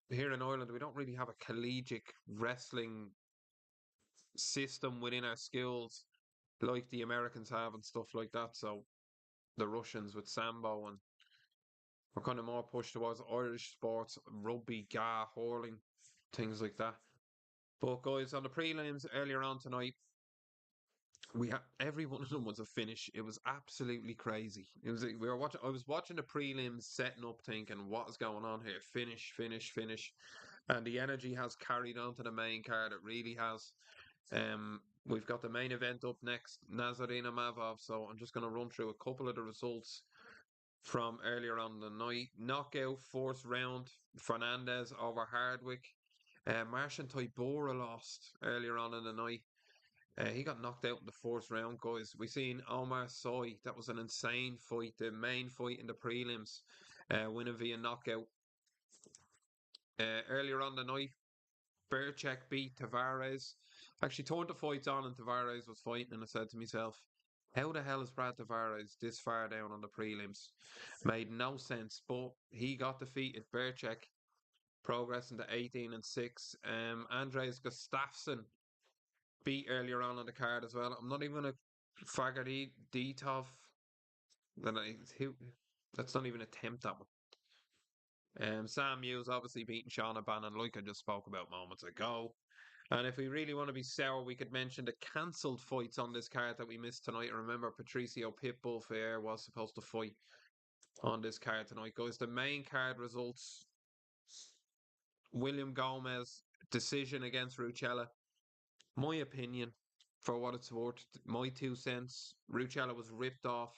S1: here in Ireland, we don't really have a collegiate wrestling system within our skills like the Americans have and stuff like that. So the Russians with Sambo, and we're kind of more pushed towards Irish sports, rugby, ga, hurling, things like that. But guys, on the prelims earlier on tonight, we had every one of them was a finish. It was absolutely crazy. It was we were watching. I was watching the prelims, setting up, thinking, "What is going on here? Finish, finish, finish!" And the energy has carried on to the main card. It really has. We've got the main event up next, Nassourdine Imavov. So I'm just going to run through a couple of the results from earlier on the night. Knockout, fourth round, Fernandez over Hardwick. Martian Tybura lost earlier on in the night. He got knocked out in the fourth round, guys. We seen Omar Soy. That was an insane fight. The main fight in the prelims, winning via knockout. Earlier on the night, Berchek beat Tavares. Actually, turned the fights on and Tavares was fighting, and I said to myself, how the hell is Brad Tavares this far down on the prelims? Made no sense, but he got defeated. Berchek progressing to 18-6. Andreas Gustafsson beat earlier on the card as well. I'm not even going to Fagadi Ditov. Let's not even attempt that one. Sam Hughes obviously beating Shauna Bannon, like I just spoke about moments ago. And if we really want to be sour, we could mention the cancelled fights on this card that we missed tonight. I remember Patricio Pitbull Fair was supposed to fight on this card tonight, guys. The main card results: William Gomis decision against Ruchała. My opinion, for what it's worth, my 2 cents. Ruchała was ripped off.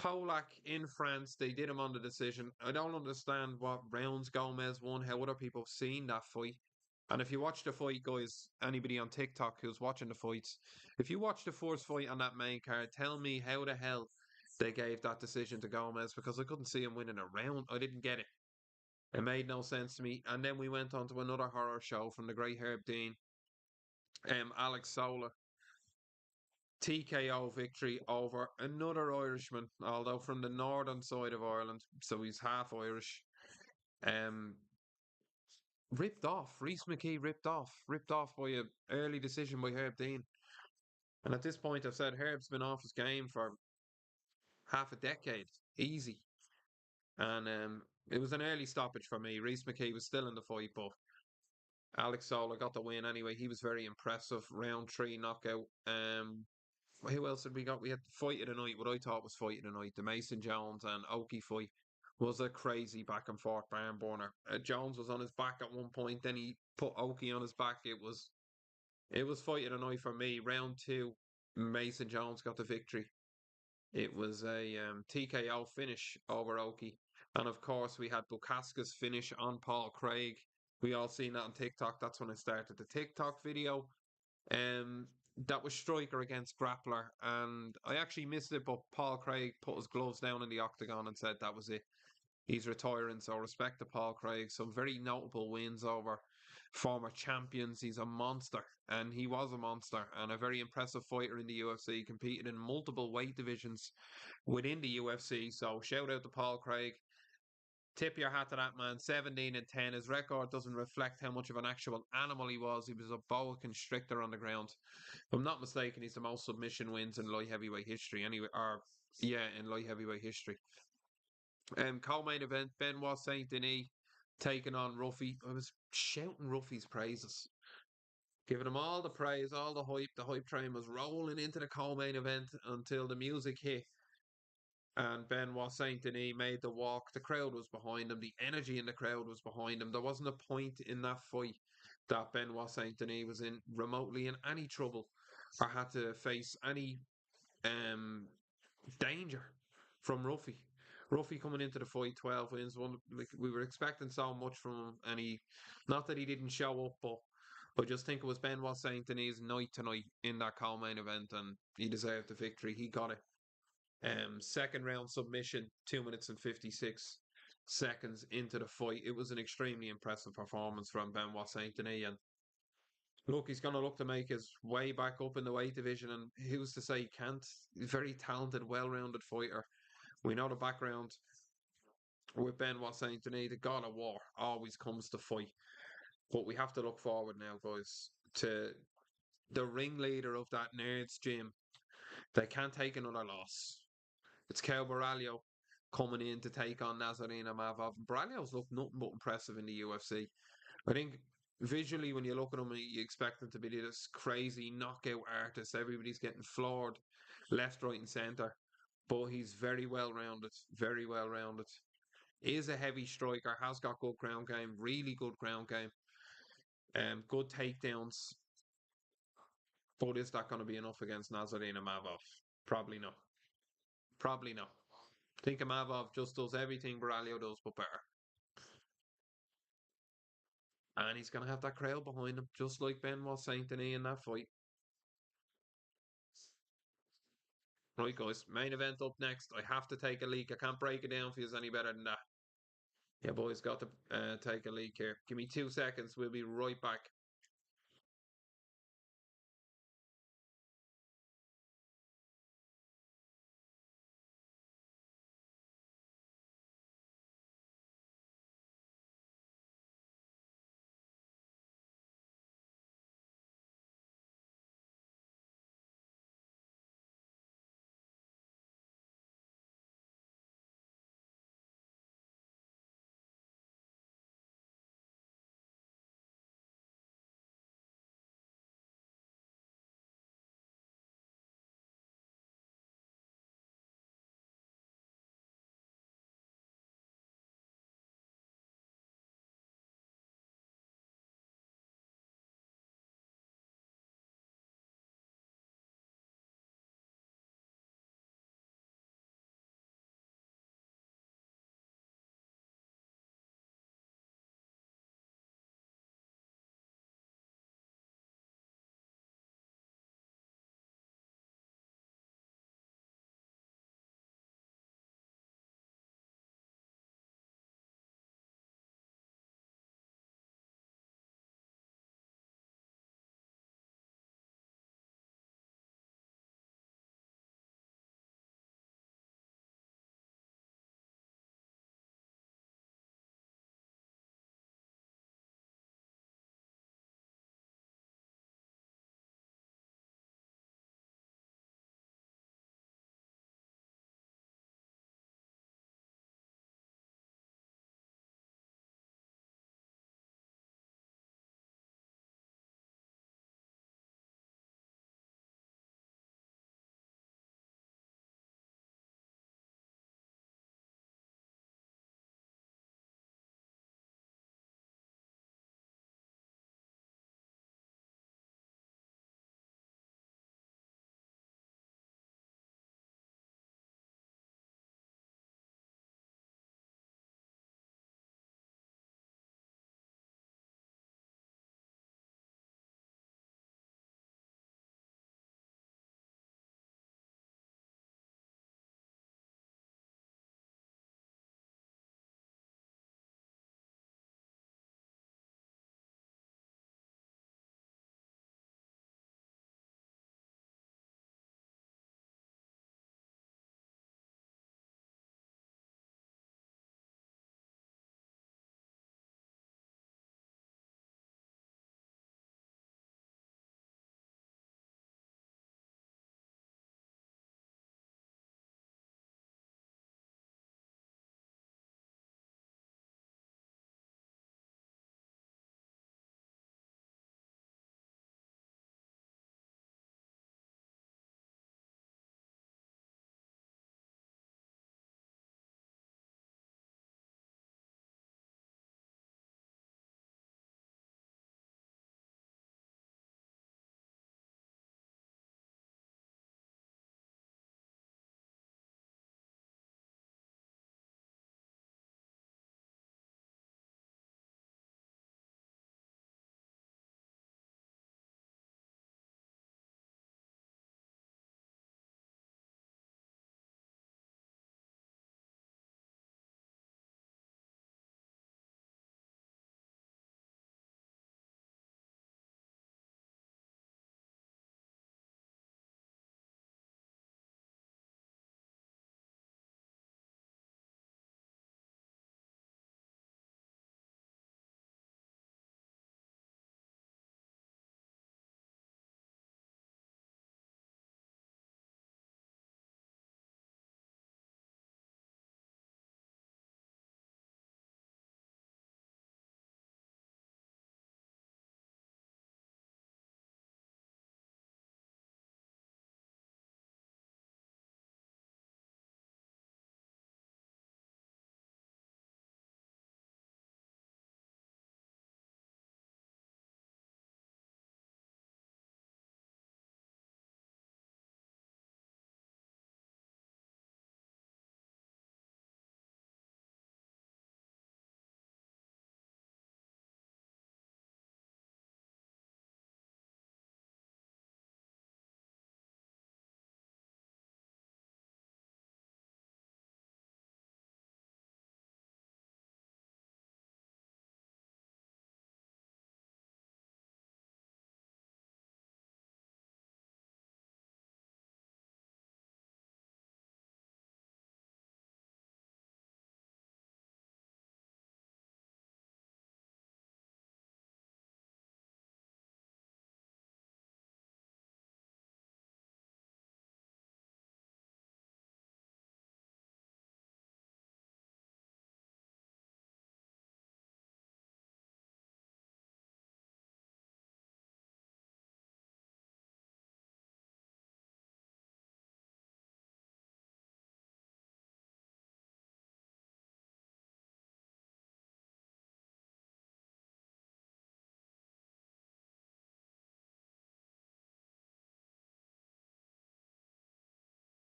S1: Polak in France, they did him on the decision. I don't understand what rounds Gomis won, how other people have seen that fight. And if you watch the fight, guys, anybody on TikTok who's watching the fights, if you watch the first fight on that main card, tell me how the hell they gave that decision to Gomis, because I couldn't see him winning a round. I didn't get it. It made no sense to me. And then we went on to another horror show from the great Herb Dean. Alex Sola. TKO victory over another Irishman, although from the northern side of Ireland, so he's half Irish. Um, ripped off. Rhys McKee ripped off by an early decision by Herb Dean. And at this point, I've said Herb's been off his game for half a decade, easy. And it was an early stoppage for me. Rhys McKee was still in the fight, but Alex Sola got the win anyway. He was very impressive. Round 3 knockout. Who else had we got? We had the fight of the night. What I thought was fight of the night. The Mason Jones and Oki fight was a crazy back and forth barn burner. Jones was on his back at one point, then he put Oki on his back. It was fight of the night for me. Round 2, Mason Jones got the victory. It was a TKO finish over Oki. And of course, we had Bukauskas finish on Paul Craig. We all seen that on TikTok. That's when I started the TikTok video. That was striker against grappler, and I actually missed it, but Paul Craig put his gloves down in the octagon and said that was it. He's retiring, so respect to Paul Craig. Some very notable wins over former champions. He's a monster, and he was a monster, and a very impressive fighter in the UFC. Competed in multiple weight divisions within the UFC. So shout out to Paul Craig. Tip your hat to that man. 17-10. His record doesn't reflect how much of an actual animal he was. He was a boa constrictor on the ground. If I'm not mistaken, he's the most submission wins in light heavyweight history. Anyway, in light heavyweight history. Co-main event: Benoit Saint-Denis taking on Ruffy. I was shouting Ruffy's praises, giving him all the praise, all the hype. The hype train was rolling into the co-main event until the music hit. And Benoit Saint Denis made the walk. The crowd was behind him. The energy in the crowd was behind him. There wasn't a point in that fight that Benoit Saint Denis was in remotely in any trouble. or had to face any um, danger from Ruffy. Ruffy coming into the fight, 12 wins. Like, we were expecting so much from him, and not that he didn't show up, but I just think it was Benoit Saint-Denis' night tonight in that co-main event, and he deserved the victory. He got it. Second round submission, 2 minutes and 56 seconds into the fight. It was an extremely impressive performance from Benoit Saint-Denis, and look, he's going to look to make his way back up in the weight division. And who's to say he can't? He's a very talented, well-rounded fighter. We know the background with Benoit Saint Denis, the God of War, always comes to fight. But we have to look forward now, guys, to the ringleader of that nerds gym. They can't take another loss. It's Caio Borralho coming in to take on Nassourdine Imavov. Borralho's looked nothing but impressive in the UFC. I think visually, when you look at him, you expect him to be this crazy knockout artist. Everybody's getting floored left, right, and centre. But he's very well rounded, very well rounded. Is a heavy striker, has got good ground game, really good ground game, good takedowns. But is that going to be enough against Nassourdine Imavov? Probably not. Probably not. I think Imavov just does everything Baralio does, but better. And he's going to have that crowd behind him, just like Benoit Saint Denis in that fight. Right, guys, main event up next. I have to take a leak. I can't break it down for you any better than that. Yeah, boys, got to take a leak here. Give me 2 seconds. We'll be right back.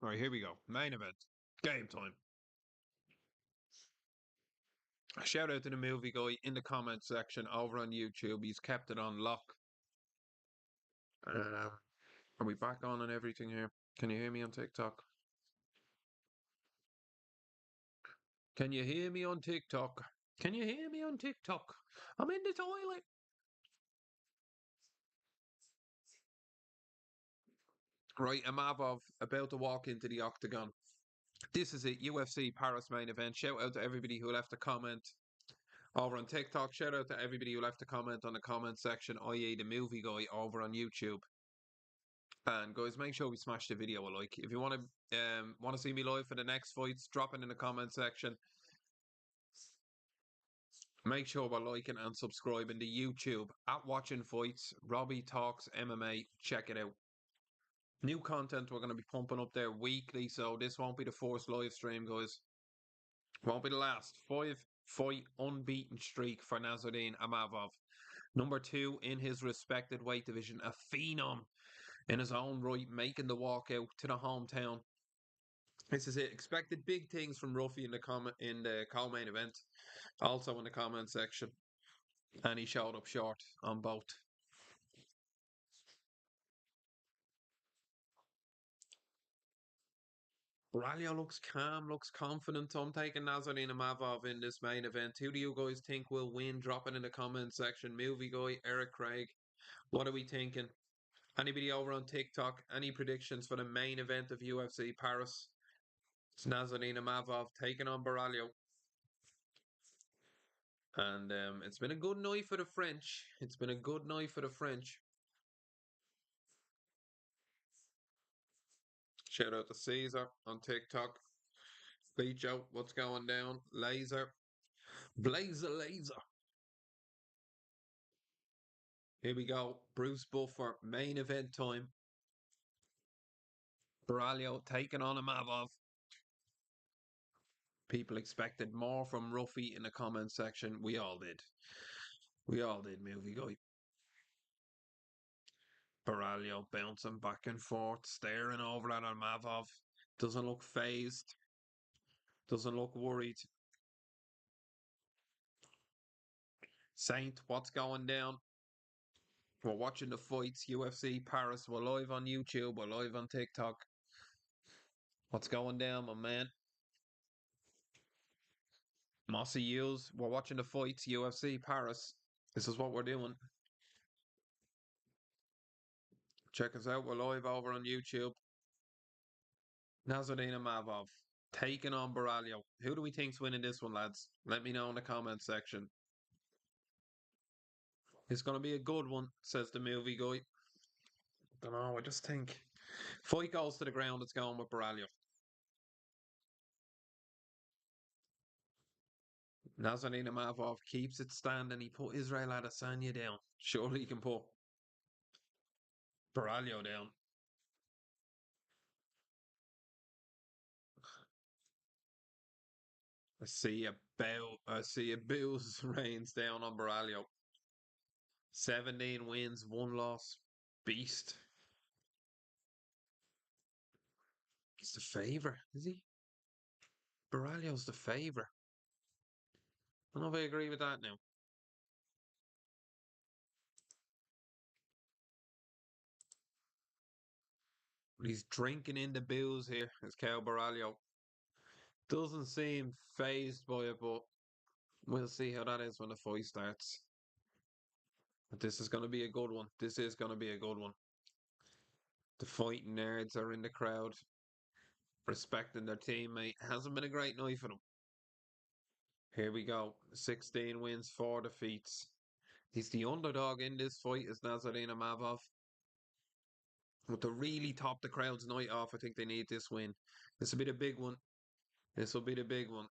S1: All right, here we go. Main event. Game time. Shout out to the movie guy in the comment section over on YouTube. He's kept it on lock. Are we back on and everything here? Can you hear me on TikTok? Can you hear me on TikTok? Can you hear me on TikTok? I'm in the toilet. Right, Imavov about to walk into the octagon. This is it, UFC Paris main event. Shout out to everybody who left a comment over on TikTok. Shout out to everybody who left a comment on the comment section, i.e. the movie guy over on YouTube. And guys, make sure we smash the video a like. If you want to see me live for the next fights, drop it in the comment section. Make sure we're liking and subscribing to YouTube at Watching Fights. Robbie Talks MMA. Check it out. New content we're going to be pumping up there weekly, so this won't be the first live stream, guys. Won't be the last. 5-fight unbeaten streak for Nassourdine Imavov. Number 2 in his respected weight division, a phenom in his own right, making the walkout to the hometown. This is it. Expected big things from Ruffy in the co-main event, also in the comment section, and he showed up short on both. Borralho looks calm, looks confident. I'm taking Nassourdine Imavov in this main event. Who do you guys think will win? Drop it in the comment section. Movie guy, Eric Craig. What are we thinking? Anybody over on TikTok? Any predictions for the main event of UFC Paris? It's Nassourdine Imavov taking on Baralio. And it's been a good night for the French. It's been a good night for the French. Shout out to Caesar on TikTok. Beach out, what's going down? Laser. Blazer laser. Here we go. Bruce Buffer, main event time. Borralho taking on Imavov. People expected more from Ruffy in the comment section. We all did. We all did, movie guy. Baralio bouncing back and forth, staring over at Imavov. Doesn't look phased. Doesn't look worried. Saint, what's going down? We're watching the fights, UFC Paris. We're live on YouTube. We're live on TikTok. What's going down, my man? Mossy Hughes. We're watching the fights, UFC Paris. This is what we're doing. Check us out. We're live over on YouTube. Nassourdine Imavov taking on Baralio. Who do we think's winning this one, lads? Let me know in the comment section. It's going to be a good one, says the movie guy. Don't know. I just think fight goes to the ground. It's going with Baralio. Nassourdine Imavov keeps it standing. He put Israel Adesanya down. Surely he can put Baralio down. I see a Bills rains down on Baralio. 17 wins, 1 loss. Beast. He's the favourite, is he? Baralio's the favourite. I don't know if I agree with that now. He's drinking in the booze here, as Caio Baralio. Doesn't seem phased by it, but we'll see how that is when the fight starts. But this is going to be a good one. This is going to be a good one. The fighting nerds are in the crowd, respecting their teammate. Hasn't been a great night for them. Here we go. 16 wins, 4 defeats. He's the underdog in this fight, is Nassourdine Imavov. But to really top the crowd's night off, I think they need this win. This will be the big one. This will be the big one.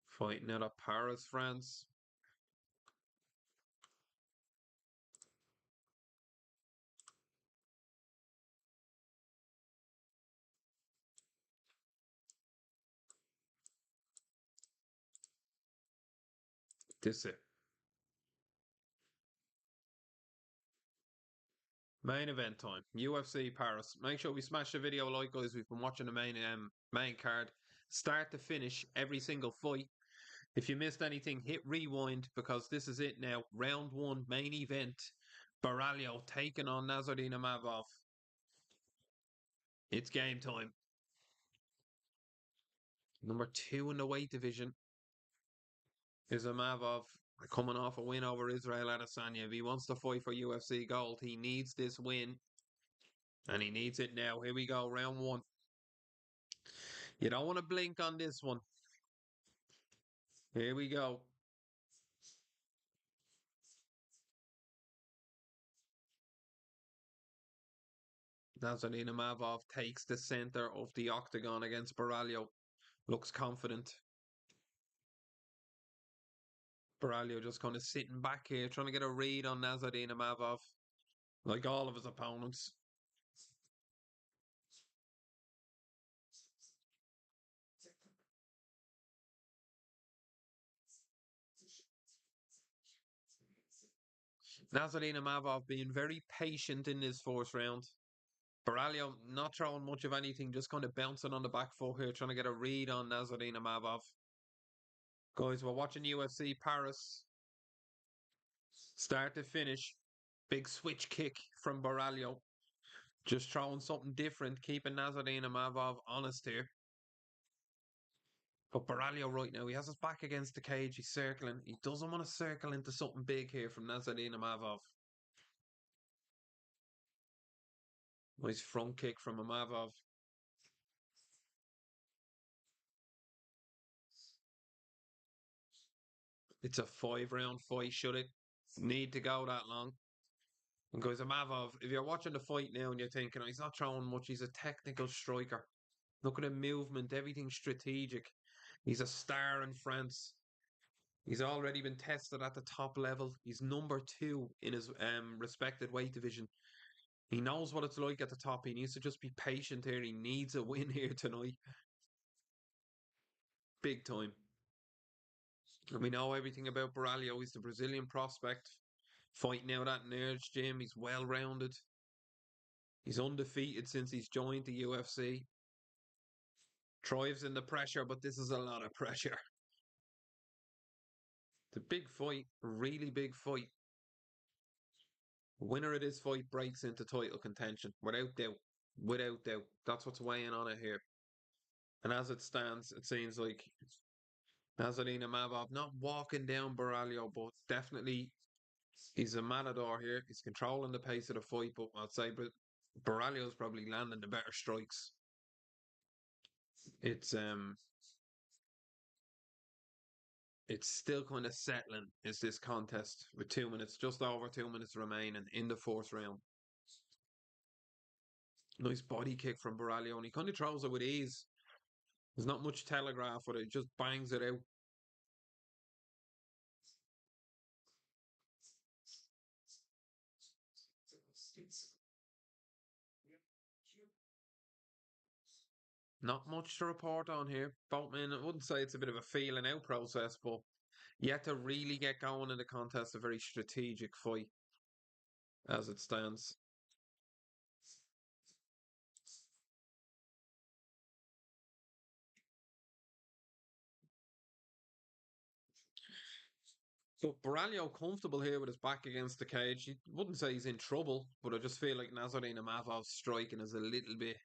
S1: Fighting out of Paris, France. This it. Main event time. UFC Paris. Make sure we smash the video like, guys. We've been watching the main card. Start to finish every single fight. If you missed anything, hit rewind because this is it now. Round one, main event. Borralho taking on Nassourdine Imavov. It's game time. Number 2 in the weight division is Imavov, coming off a win over Israel Adesanya. If he wants to fight for UFC gold, he needs this win. And he needs it now. Here we go, round one. You don't want to blink on this one. Here we go. Nassourdine Imavov takes the center of the octagon against Borralho. Looks confident. Baralio just kind of sitting back here, trying to get a read on Nassourdine Imavov, like all of his opponents. Nassourdine Imavov being very patient in this fourth round. Baralio not throwing much of anything, just kind of bouncing on the back foot here, trying to get a read on Nassourdine Imavov. Guys, we're watching UFC Paris. Start to finish. Big switch kick from Baralio. Just throwing something different, keeping Nassourdine Imavov honest here. But Baralio right now, he has his back against the cage. He's circling. He doesn't want to circle into something big here from Nassourdine Imavov. Nice front kick from Imavov. It's a 5-round fight, should it need to go that long? And guys, Imavov, if you're watching the fight now and you're thinking, oh, he's not throwing much, he's a technical striker. Look at the movement, everything strategic. He's a star in France. He's already been tested at the top level. He's number 2 in his respected weight division. He knows what it's like at the top. He needs to just be patient here. He needs a win here tonight. Big time. And we know everything about Baralio. He's the Brazilian prospect. Fighting out at Nerds Gym. He's well rounded. He's undefeated since he's joined the UFC. Thrives in the pressure, but this is a lot of pressure. It's a big fight. A really big fight. Winner of this fight breaks into title contention. Without doubt. Without doubt. That's what's weighing on it here. And as it stands, it seems like Nassourdine Imavov not walking down Borralho, but definitely he's a matador here. He's controlling the pace of the fight, but I'd say Borralho's probably landing the better strikes. It's still kind of settling, is this contest with 2 minutes, just over 2 minutes remaining in the fourth round. Nice body kick from Borralho, and he kind of throws it with ease. There's not much telegraph with it, he just bangs it out. Not much to report on here. Both men, I wouldn't say it's a bit of a feeling out process, but yet to really get going in the contest, a very strategic fight as it stands. So Baralio comfortable here with his back against the cage. You wouldn't say he's in trouble, but I just feel like Nassourdine Imavov's striking is a little bit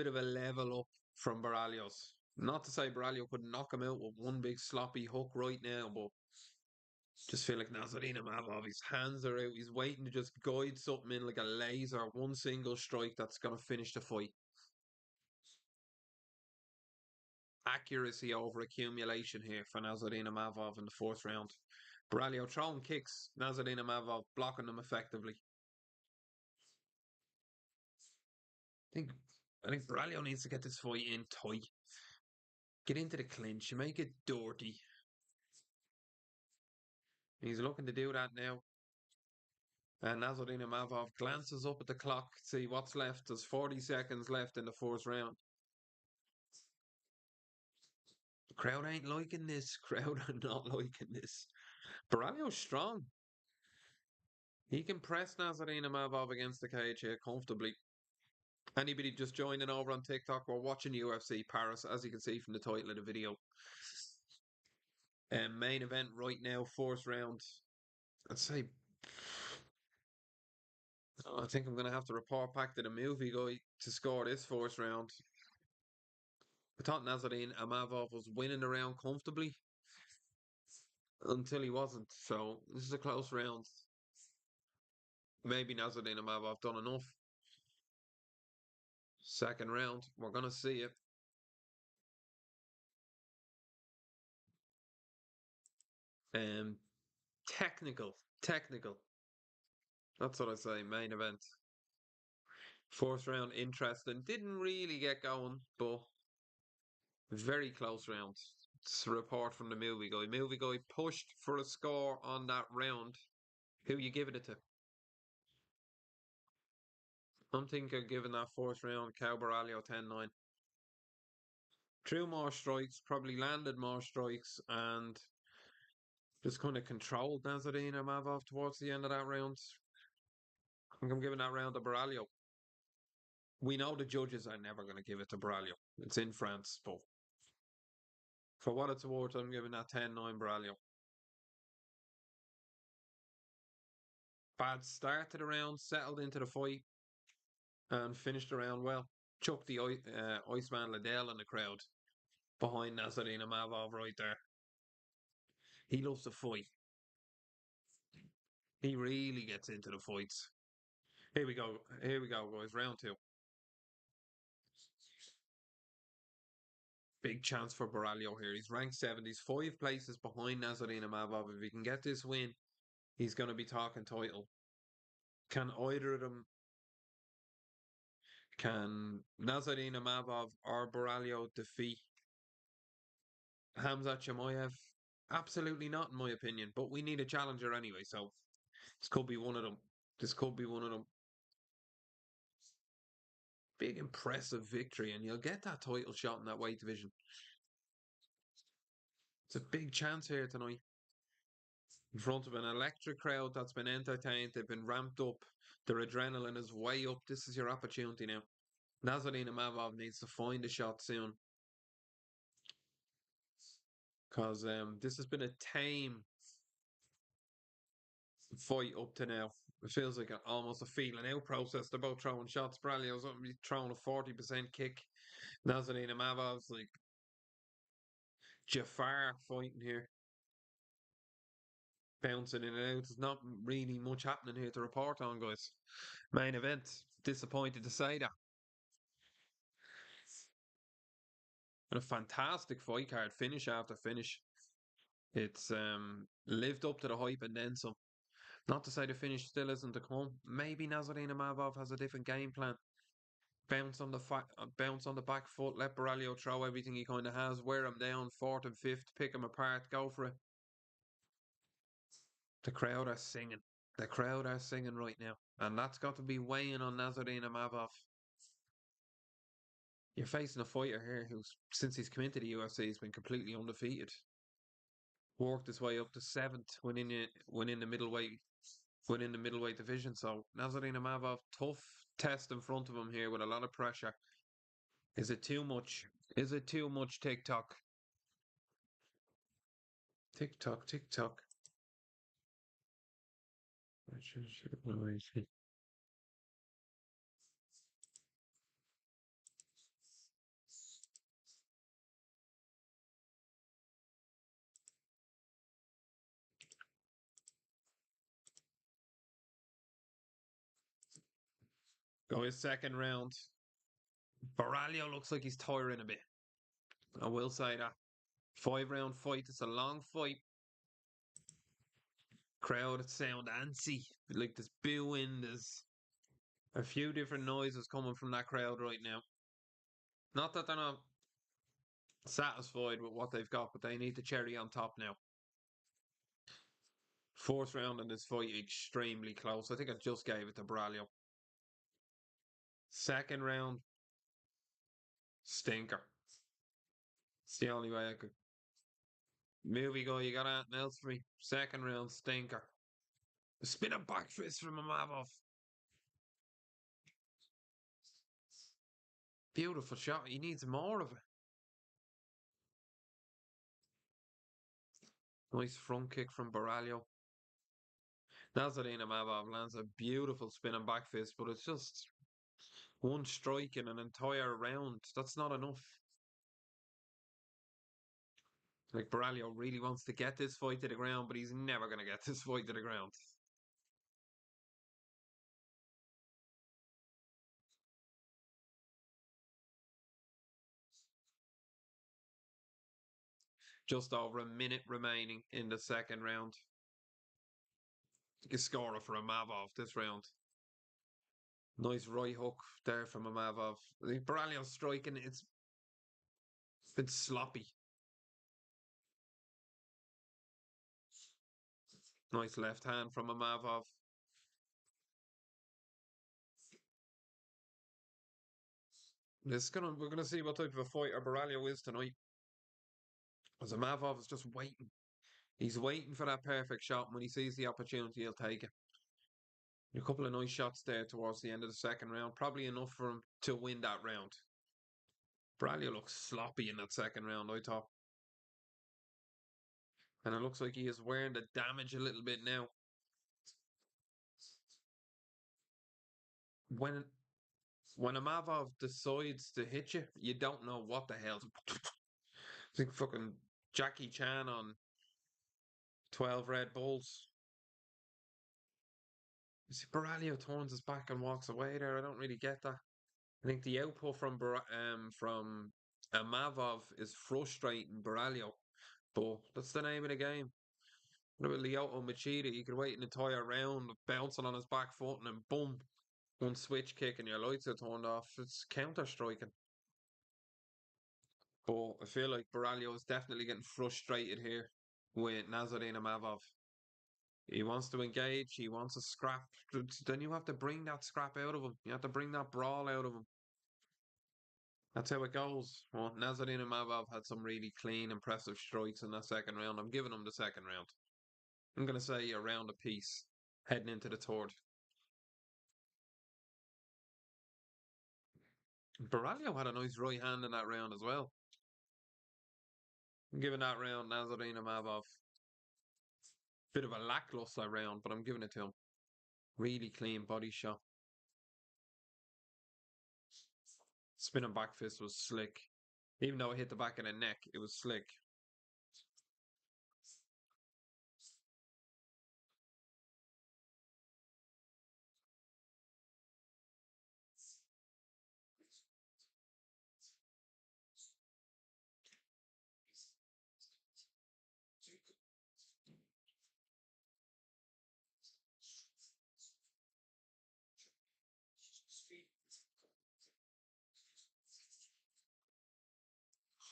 S1: of a level up from Baralio's. Not to say Baralio could knock him out with one big sloppy hook right now, but just feel like Nassourdine Imavov, his hands are out. He's waiting to just guide something in like a laser, one single strike that's going to finish the fight. Accuracy over accumulation here for Nassourdine Imavov in the fourth round. Baralio throwing kicks, Nassourdine Imavov blocking them effectively. I think Baralio needs to get this fight in tight. Get into the clinch, make it dirty. He's looking to do that now. And Nassourdine Imavov glances up at the clock, see what's left. There's 40 seconds left in the fourth round. The crowd ain't liking this. Crowd are not liking this. Baralio's strong. He can press Nassourdine Imavov against the cage here comfortably. Anybody just joining over on TikTok, we're watching UFC Paris, as you can see from the title of the video. Main event right now, fourth round. I'd say, I think I'm going to have to report back to the movie guy to score this fourth round. I thought Nassourdine Imavov was winning the round comfortably until he wasn't. So this is a close round. Maybe Nassourdine Imavov done enough. Second round, we're going to see it. Um, technical. That's what I say. Main event. Fourth round, interesting. Didn't really get going, but very close round. It's a report from the movie guy. Movie guy pushed for a score on that round. Who you giving it to? I'm thinking giving that fourth round, Caio Baralio 10-9. Threw more strikes, probably landed more strikes, and just kind of controlled Nassourdine Imavov towards the end of that round. I think I'm giving that round to Baralio. We know the judges are never going to give it to Baralio. It's in France, but for what it's worth, I'm giving that 10-9 Baralio. Bad start to the round, settled into the fight, and finished the round well. Chucked the Iceman Liddell in the crowd behind Nassourdine Imavov right there. He loves to fight. He really gets into the fights. Here we go. Here we go, guys. Round two. Big chance for Borralho here. He's ranked 7th. He's 5 places behind Nassourdine Imavov. If he can get this win, he's going to be talking title. Can either of them, can Nassourdine Imavov or Borralho defeat Khamzat Chimaev? Absolutely not, in my opinion. But we need a challenger anyway, so this could be one of them. This could be one of them. Big impressive victory, and you'll get that title shot in that weight division. It's a big chance here tonight. In front of an electric crowd that's been entertained, they've been ramped up, their adrenaline is way up. This is your opportunity now. Nassourdine Imavov needs to find a shot soon. Because this has been a tame fight up to now. It feels like almost a feeling out process. They're both throwing shots. Baralio's throwing a 40% kick. Nassourdine Imavov's like Jafar fighting here. Bouncing in and out. There's not really much happening here to report on, guys. Main event. Disappointed to say that. And a fantastic fight card, finish after finish. It's lived up to the hype and then some. Not to say the finish still isn't to come. Maybe Nassourdine Imavov has a different game plan. Bounce on the back foot, let Baralio throw everything he kind of has, wear him down, fourth and fifth, pick him apart, go for it. The crowd are singing. The crowd are singing right now. And that's got to be weighing on Nassourdine Imavov. You're facing a fighter here who's, since he's come into the UFC, has been completely undefeated. Worked his way up to 7th, winning the middleweight division. So Nassourdine Imavov, tough test in front of him here with a lot of pressure. Is it too much? Is it too much? TikTok. TikTok, TikTok. Go his second round. Baralio looks like he's tiring a bit. I will say that. 5 round fight. It's a long fight. Crowd sound antsy. Like there's booing. There's a few different noises coming from that crowd right now. Not that they're not satisfied with what they've got, but they need the cherry on top now. Fourth round in this fight, extremely close. I think I just gave it to Baralio. Second round, stinker. It's the only way I could. Movie guy, you got anything else for me? Second round, stinker. A spinning back fist from Imavov. Beautiful shot. He needs more of it. Nice front kick from Borralho. Nassourdine Imavov lands a beautiful spinning back fist, but it's just one strike in an entire round. That's not enough. Like, Baralio really wants to get this fight to the ground, but he's never going to get this fight to the ground. Just over a minute remaining in the second round. You score for Amavov this round. Nice right hook there from Amavov. I think Baralio's striking, it's been sloppy. Nice left hand from Amavov. We're gonna see what type of a fighter Baralio is tonight. As Amavov is just waiting. He's waiting for that perfect shot. When he sees the opportunity, he'll take it. A couple of nice shots there towards the end of the second round. Probably enough for him to win that round. Baralio looks sloppy in that second round, I thought. And it looks like he is wearing the damage a little bit now. When Amavov decides to hit you, you don't know what the hell. It's like fucking Jackie Chan on 12 Red Bulls. You see, Baralio turns his back and walks away there. I don't really get that. I think the output from Amavov is frustrating Baralio, but that's the name of the game. What about Lyoto Machida? You could wait an entire round bouncing on his back foot and then boom, one switch kick and your lights are turned off. It's counter striking. But I feel like Borralho is definitely getting frustrated here with Nassourdine Imavov. He wants to engage, he wants a scrap. Then you have to bring that scrap out of him. You have to bring that brawl out of him. That's how it goes. Well, Nassourdine Imavov had some really clean, impressive strikes in that second round. I'm giving him the second round. I'm going to say a round apiece heading into the third. Baralio had a nice right hand in that round as well. I'm giving that round Nassourdine Imavov. Bit of a lackluster round, but I'm giving it to him. Really clean body shot. Spinning back fist was slick. Even though it hit the back of the neck, it was slick.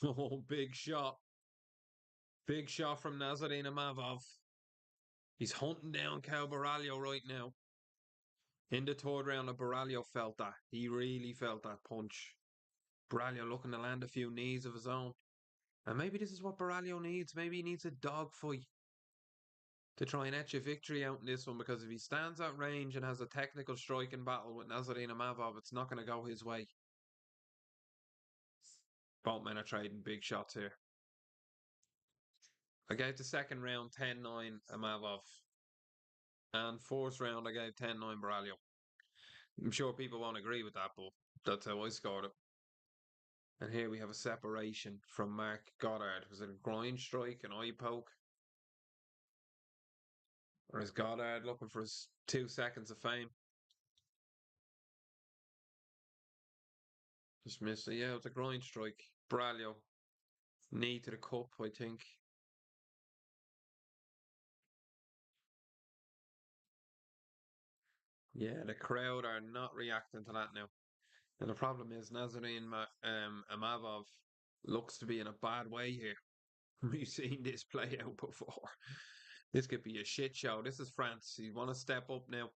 S1: Oh, big shot. Big shot from Nassourdine Imavov. He's hunting down Caio Borralho right now. In the third round, Borralho felt that. He really felt that punch. Borralho looking to land a few knees of his own. And maybe this is what Borralho needs. Maybe he needs a dogfight to try and etch a victory out in this one, because if he stands at range and has a technical striking battle with Nassourdine Imavov, it's not going to go his way. Both men are trading big shots here. I gave the second round 10-9 Amavov. And fourth round, I gave 10-9 Baralio. I'm sure people won't agree with that, but that's how I scored it. And here we have a separation from Mark Goddard. Was it a groin strike, an eye poke? Or is Goddard looking for his 2 seconds of fame? Just missed it. Yeah, it was a groin strike. Baralio. Knee to the cup, I think. Yeah, the crowd are not reacting to that now. And the problem is Nassourdine Imavov looks to be in a bad way here. We've seen this play out before. This could be a shit show. This is France. You want to step up now.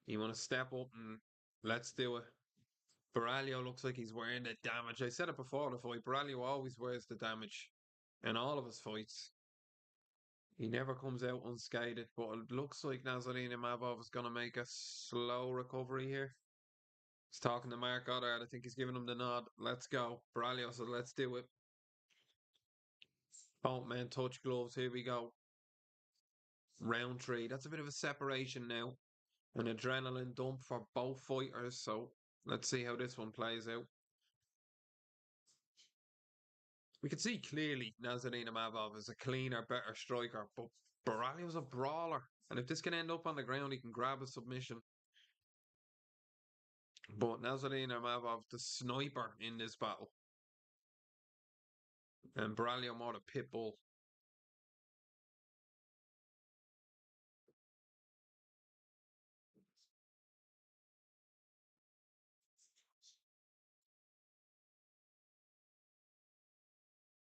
S1: You want to step up and let's do it. Baralio looks like he's wearing the damage. I said it before the fight. Baralio always wears the damage in all of his fights. He never comes out unscathed, but it looks like Nassourdine Imavov is going to make a slow recovery here. He's talking to Mark Goddard. I think he's giving him the nod. Let's go. Baralio said, let's do it. Both men touch gloves. Here we go. Round 3. That's a bit of a separation now. An adrenaline dump for both fighters. So let's see how this one plays out. We can see clearly Nassourdine Imavov is a cleaner, better striker, but Borralho's a brawler. And if this can end up on the ground, he can grab a submission. But Nassourdine Imavov, the sniper in this battle. And Baralio more the pit bull.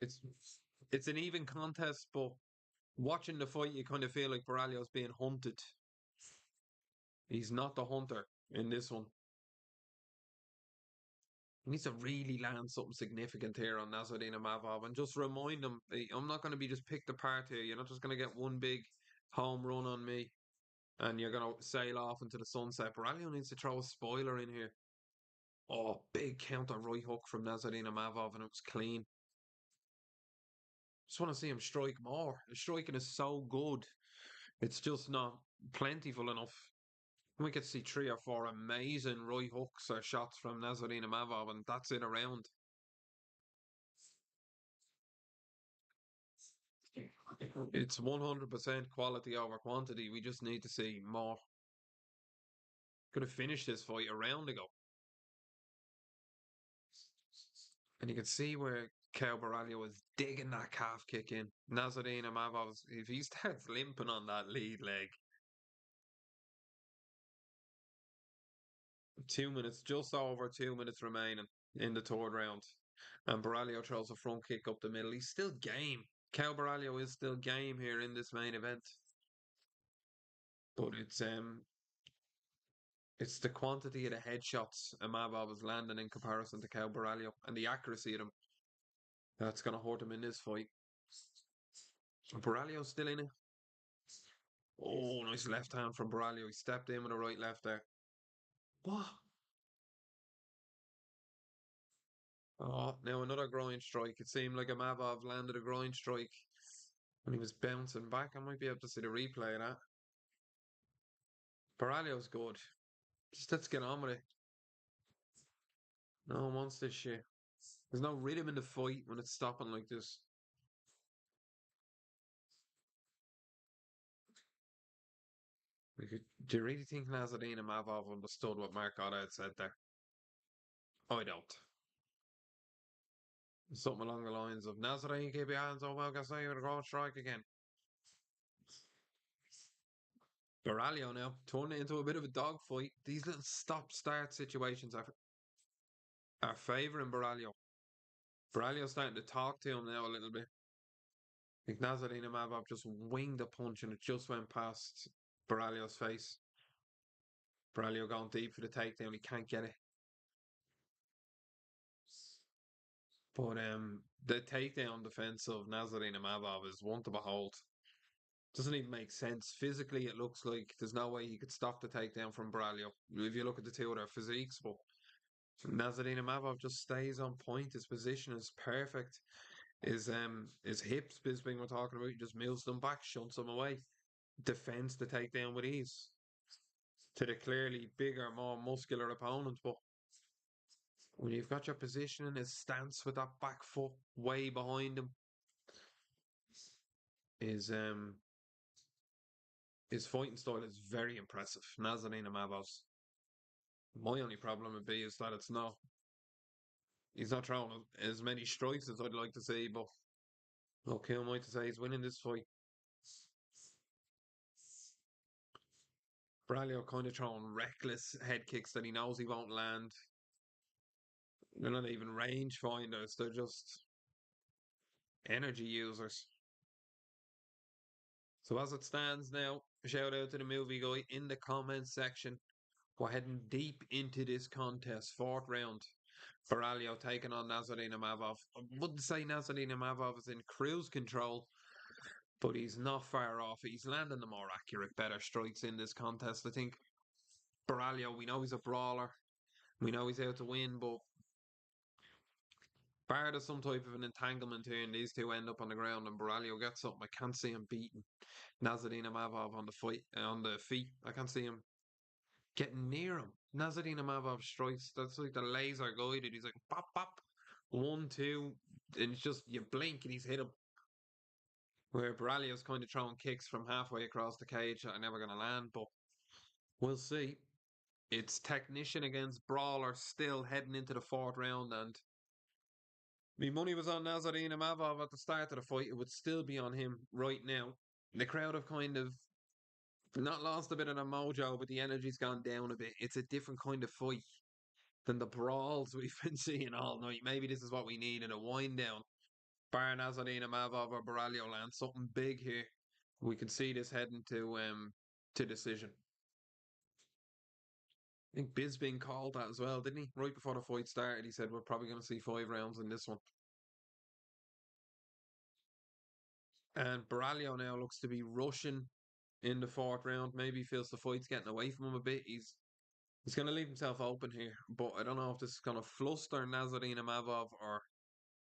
S1: It's it's an even contest, but watching the fight, you kind of feel like Baralio's being hunted. He's not the hunter in this one. He needs to really land something significant here on Nassourdine Imavov and just remind him, I'm not going to be just picked apart here. You're not just going to get one big home run on me and you're going to sail off into the sunset. Baralio needs to throw a spoiler in here. Oh, big counter right hook from Nassourdine Imavov and it was clean. Just want to see him strike more. The striking is so good. It's just not plentiful enough. We could see 3 or 4 amazing right hooks or shots from Nassourdine Imavov, and that's it around. It's 100% quality over quantity. We just need to see more. Could have finished this fight a round ago. And you can see where Caio Borralho was digging that calf kick in. Nassourdine Imavov, if he starts limping on that lead leg, 2 minutes, just over 2 minutes remaining in the third round. And Baralio throws a front kick up the middle. He's still game. Caio Borralho is still game here in this main event. But it's the quantity of the headshots Imavov is landing in comparison to Caio Borralho and the accuracy of them that's going to hurt him in this fight. Borralio's still in it. Oh, nice left hand from Borralho. He stepped in with a right left there. What? Oh, now another groin strike. It seemed like Imavov landed a groin strike when he was bouncing back. I might be able to see the replay of that. Borralio's good. Just let's get on with it. No one wants this shit. There's no rhythm in the fight when it's stopping like this. Do you really think Nassourdine Imavov understood what Mark Goddard said there? I don't. Something along the lines of Nassourdine, keep your hands up, I'll say you're going to go strike again. Baralio now turning it into a bit of a dogfight. These little stop-start situations are favouring Baralio. Baralio's starting to talk to him now a little bit. I think Nassourdine Imavov just winged a punch and it just went past Baralio's face. Baralio going deep for the takedown. He can't get it. But the takedown defense of Nassourdine Imavov is one to behold. Doesn't even make sense. Physically, it looks like there's no way he could stop the takedown from Baralio. If you look at the two of their physiques, but Nassourdine Imavov just stays on point. His position is perfect. His hips, Bisbing we're talking about, he just moves them back, shunts them away, defends the takedown with ease to the clearly bigger, more muscular opponent. But when you've got your position in his stance with that back foot way behind him, his his fighting style is very impressive. Nassourdine Imavov's. My only problem would be is that he's not throwing as many strikes as I'd like to see, but okay, I might say he's winning this fight. Baralio kind of throwing reckless head kicks that he knows he won't land. They're not even range finders, they're just energy users. So as it stands now, shout out to the movie guy in the comments section. We're heading deep into this contest, fourth round. Baralio taking on Nassourdine Imavov. I wouldn't say Nassourdine Imavov is in cruise control, but he's not far off. He's landing the more accurate, better strikes in this contest. I think Borralho, we know he's a brawler. We know he's out to win, but bar there's some type of an entanglement here and these two end up on the ground and Borralho gets something. I can't see him beating Nassourdine Imavov on the feet. I can't see him getting near him. Nassourdine Imavov strikes. That's like the laser guided. He's like pop pop. 1, 2, and it's just you blink and he's hit him. Where Baralio's kind of throwing kicks from halfway across the cage that are never going to land, but we'll see. It's technician against brawler still heading into the fourth round, and my money was on Nassourdine Imavov at the start of the fight. It would still be on him right now. The crowd have kind of not lost a bit of their mojo, but the energy's gone down a bit. It's a different kind of fight than the brawls we've been seeing all night. Maybe this is what we need in a wind down. Bar Nassourdine Imavov or Baralio land something big here. We can see this heading to decision. I think Bisping called that as well, didn't he? Right before the fight started, he said we're probably going to see 5 rounds in this one. And Baralio now looks to be rushing in the fourth round. Maybe he feels the fight's getting away from him a bit. He's going to leave himself open here, but I don't know if this is going to fluster Nassourdine Imavov or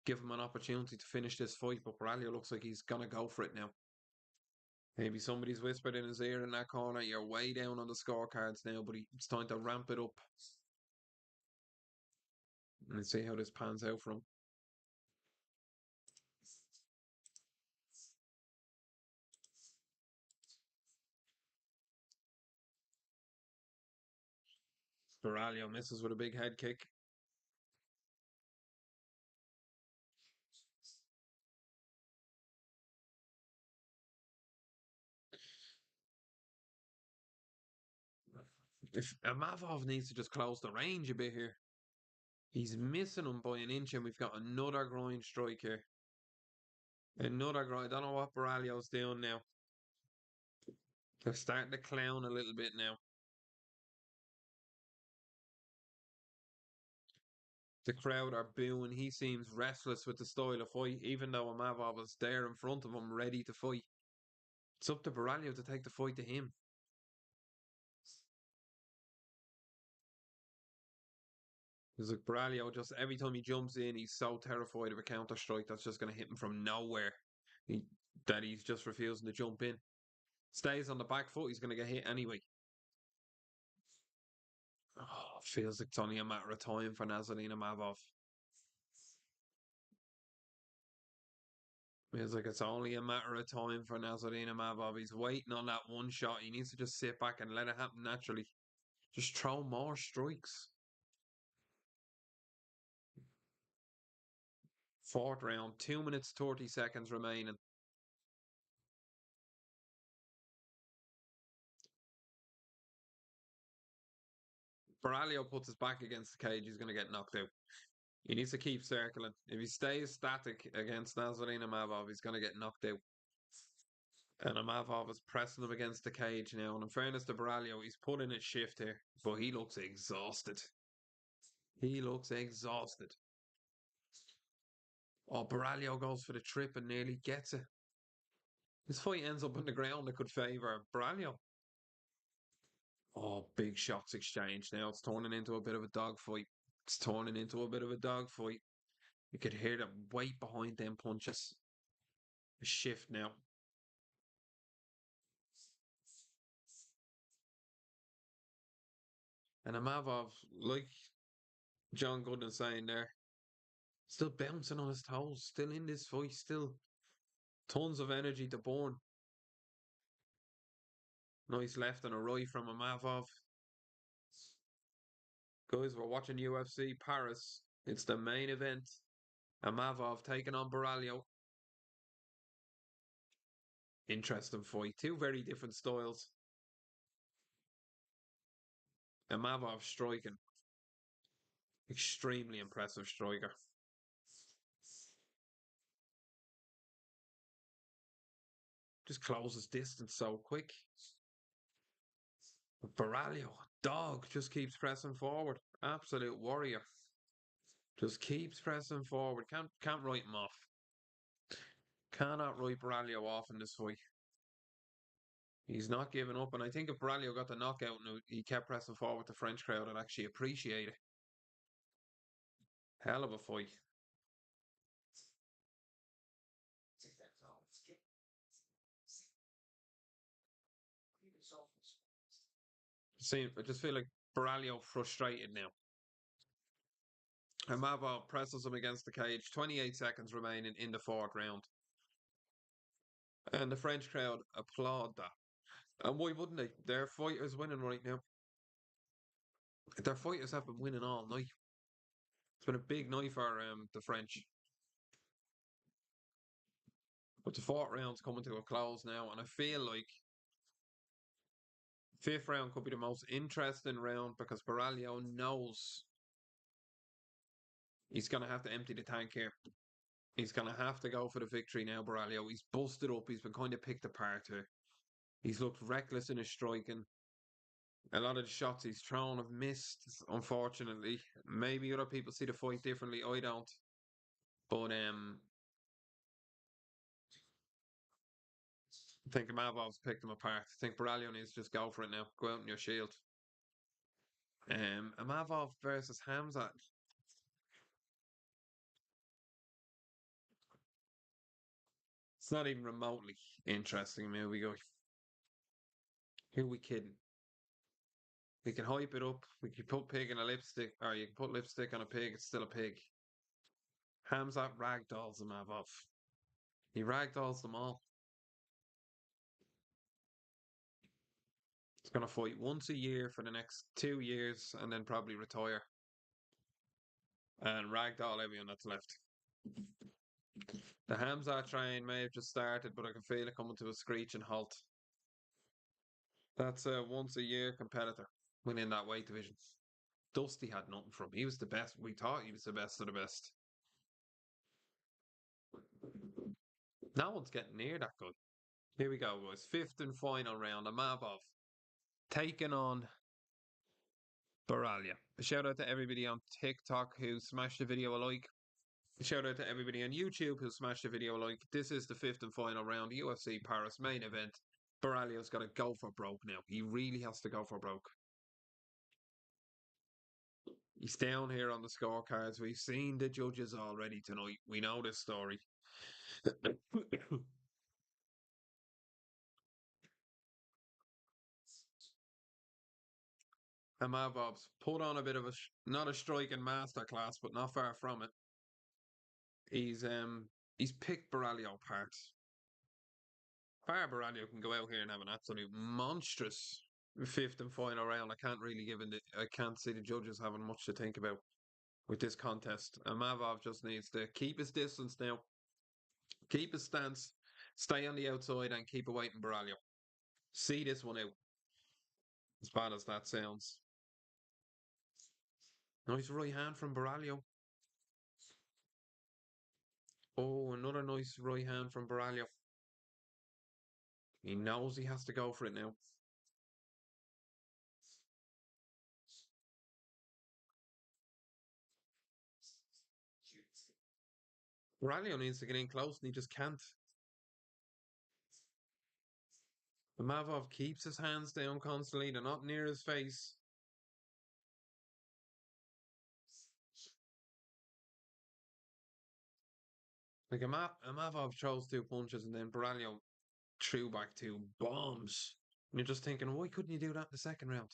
S1: give him an opportunity to finish this fight. But Baralio looks like he's going to go for it now. Maybe somebody's whispered in his ear in that corner, you're way down on the scorecards now, but it's time to ramp it up. Let's see how this pans out for him. Borralho misses with a big head kick. If Imavov needs to just close the range a bit here. He's missing him by an inch, and we've got another groin strike here. Another groin. I don't know what Borralho's doing now. They're starting to clown a little bit now. The crowd are booing. He seems restless with the style of fight, even though Imavov is there in front of him, ready to fight. It's up to Borralho to take the fight to him. Because like Baralio, just every time he jumps in, he's so terrified of a counter strike that's just going to hit him from nowhere. That he's just refusing to jump in. Stays on the back foot, he's going to get hit anyway. Oh, feels like it's only a matter of time for Nassourdine Imavov. Feels like it's only a matter of time for Nassourdine Imavov. He's waiting on that one shot. He needs to just sit back and let it happen naturally. Just throw more strikes. Fourth round, 2 minutes 30 seconds remaining. Baralio puts his back against the cage, he's going to get knocked out. He needs to keep circling. If he stays static against Nassourdine Imavov, he's going to get knocked out. And Imavov is pressing him against the cage now. And in fairness to Baralio, he's put in a shift here, but he looks exhausted. He looks exhausted. Oh, Baralio goes for the trip and nearly gets it. This fight ends up on the ground that could favour Baralio. Oh, big shots exchange now. It's turning into a bit of a dogfight. It's turning into a bit of a dogfight. You could hear the weight behind them punches. A shift now. And Amavov, like John Gooden saying there, still bouncing on his toes, still in this fight, still tons of energy to burn. Nice left and a right from Amavov. Guys, we're watching UFC Paris. It's the main event. Amavov taking on Baralio. Interesting fight. Two very different styles. Amavov striking. Extremely impressive striker. Just closes distance so quick. Baralio, dog, just keeps pressing forward. Absolute warrior. Just keeps pressing forward. Can't write him off. Cannot write Borralho off in this fight. He's not giving up, and I think if Borralho got the knockout and he kept pressing forward, the French crowd would actually appreciate it. Hell of a fight. I just feel like Baralio frustrated now. Imavov presses him against the cage. 28 seconds remaining in the fourth round. And the French crowd applaud that. And why wouldn't they? Their fighters winning right now. Their fighters have been winning all night. It's been a big night for the French. But the fourth round's coming to a close now, and I feel like fifth round could be the most interesting round because Baralio knows he's going to have to empty the tank here. He's going to have to go for the victory now, Baralio. He's busted up. He's been kind of picked apart here. He's looked reckless in his striking. A lot of the shots he's thrown have missed, unfortunately. Maybe other people see the fight differently. I don't. But I think Imavov's picked him apart. I think Baralio needs to just go for it now. Go out in your shield. Imavov versus Hamzat. It's not even remotely interesting. Here we go. Who we kidding? We can hype it up. We can put pig in a lipstick, or you can put lipstick on a pig. It's still a pig. Hamzat ragdolls Imavov. He ragdolls them all. He's going to fight once a year for the next 2 years and then probably retire. And ragdoll everyone that's left. The Hamzat train may have just started, but I can feel it coming to a screeching halt. That's a once a year competitor winning that weight division. Dusty had nothing from him. He was the best. We thought he was the best of the best. No one's getting near that guy. Here we go, boys. Fifth and final round. Imavov taking on Borralho. A shout out to everybody on TikTok who smashed the video a like. A shout out to everybody on YouTube who smashed the video a like. This is the fifth and final round, UFC Paris main event. Baralio's got to go for broke now. He really has to go for broke. He's down here on the scorecards. We've seen the judges already tonight. We know this story. Imavov's put on a bit of not a striking masterclass, but not far from it. He's picked Baralio apart. Baralio can go out here and have an absolute monstrous fifth and final round. I can't see the judges having much to think about with this contest. Imavov just needs to keep his distance now, keep his stance, stay on the outside, and keep away from Baralio. See this one out. As bad as that sounds. Nice right hand from Baralio. Oh, another nice right hand from Baralio. He knows he has to go for it now. Baralio needs to get in close and he just can't. Imavov keeps his hands down constantly. They're not near his face. Like Imavov throws 2 punches and then Baralio threw back 2 bombs. And you're just thinking, why couldn't you do that in the second round?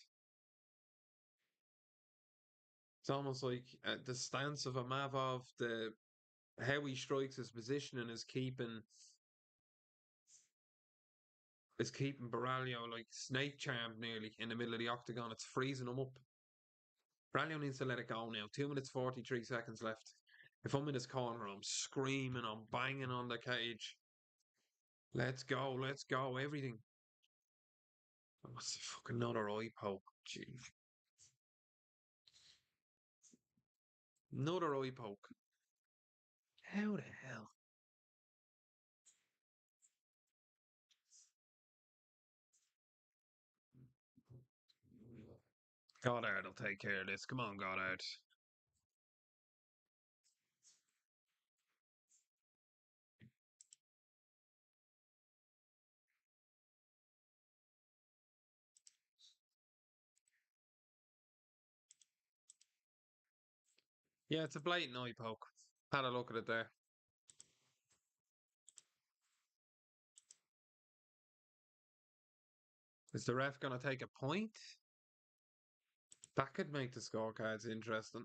S1: It's almost like the stance of Imavov, how he strikes his position and is keeping Baralio like snake charmed nearly in the middle of the octagon. It's freezing him up. Baralio needs to let it go now. 2 minutes 43 seconds left. If I'm in his corner, I'm screaming, I'm banging on the cage. Let's go, everything. What's the fucking another eye poke? Gee. Another eye poke. How the hell? Goddard will take care of this. Come on, Goddard. Yeah, it's a blatant eye poke. Had a look at it there. Is the ref going to take a point? That could make the scorecards interesting.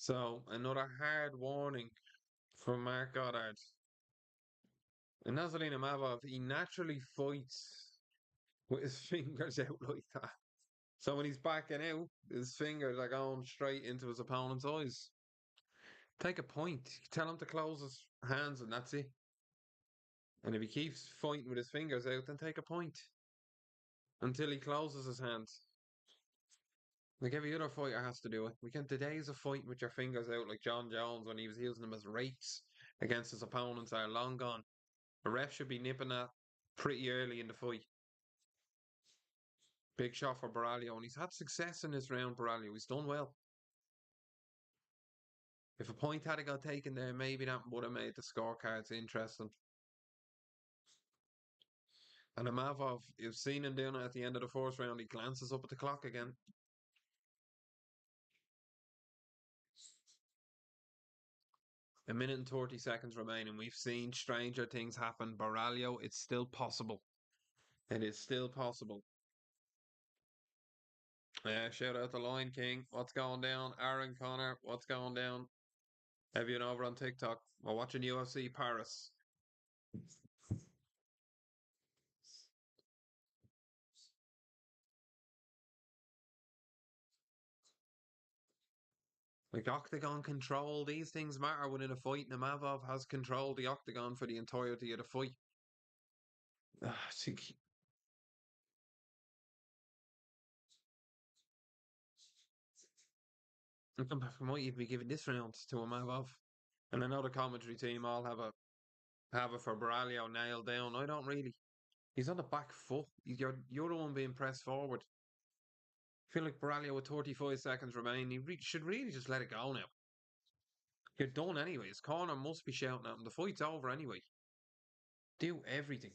S1: So, another hard warning from Mark Goddard. And Nassourdine Imavov, he naturally fights with his fingers out like that. So when he's backing out, his fingers are going straight into his opponent's eyes. Take a point. Tell him to close his hands, and that's it. And if he keeps fighting with his fingers out, then take a point until he closes his hands. Like every other fighter has to do it. We can the days of fighting with your fingers out, like John Jones when he was using them as rakes against his opponents, are long gone. A ref should be nipping that pretty early in the fight. Big shot for Baralio, and he's had success in this round. Baralio, he's done well. If a point had got taken there, maybe that would have made the scorecards interesting. And Imavov, you've seen him doing it at the end of the first round. He glances up at the clock again. A minute and 30 seconds remaining. We've seen stranger things happen. Borralho, it's still possible. It is still possible. Shout out to Lion King. What's going down? Aaron Connor, what's going down? Have you been over on TikTok? We're watching UFC Paris. Like octagon control, these things matter within a fight. Imavov has controlled the octagon for the entirety of the fight. I think I might even be giving this round to Imavov. And I know the commentary team all have it for Borralho nailed down. I don't really. He's on the back foot. You're the one being pressed forward. I feel like Baralio with 35 seconds remaining, should really just let it go now. You're done anyway. His corner must be shouting at him. The fight's over anyway. Do everything.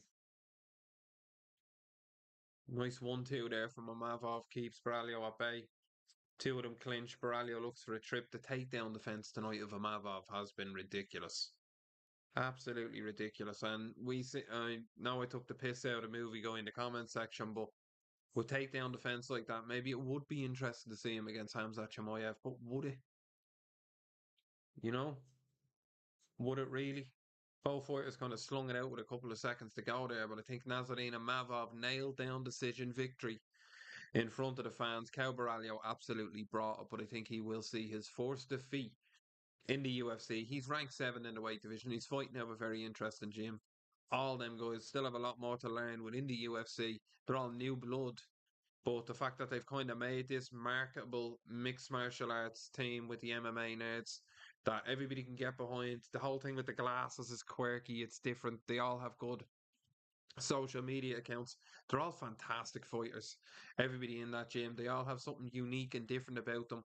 S1: Nice 1-2 there from Amavov. Keeps Baralio at bay. Two of them clinch. Baralio looks for a trip. The takedown defense tonight of Amavov has been ridiculous. Absolutely ridiculous. And we see, I know I took the piss out of movie guy in the comment section, but with takedown defense like that, maybe it would be interesting to see him against Hamzat Chimaev, but would it? You know, would it really? Both fighters kind of slung it out with a couple of seconds to go there, but I think Nassourdine Imavov nailed down decision victory in front of the fans. Caio Borralho absolutely brought it, but I think he will see his first defeat in the UFC. He's ranked 7 in the weight division. He's fighting out a very interesting gym. All them guys still have a lot more to learn within the UFC. They're all new blood. But the fact that they've kind of made this marketable mixed martial arts team with the MMA nerds that everybody can get behind. The whole thing with the glasses is quirky, it's different. They all have good social media accounts. They're all fantastic fighters. Everybody in that gym, they all have something unique and different about them.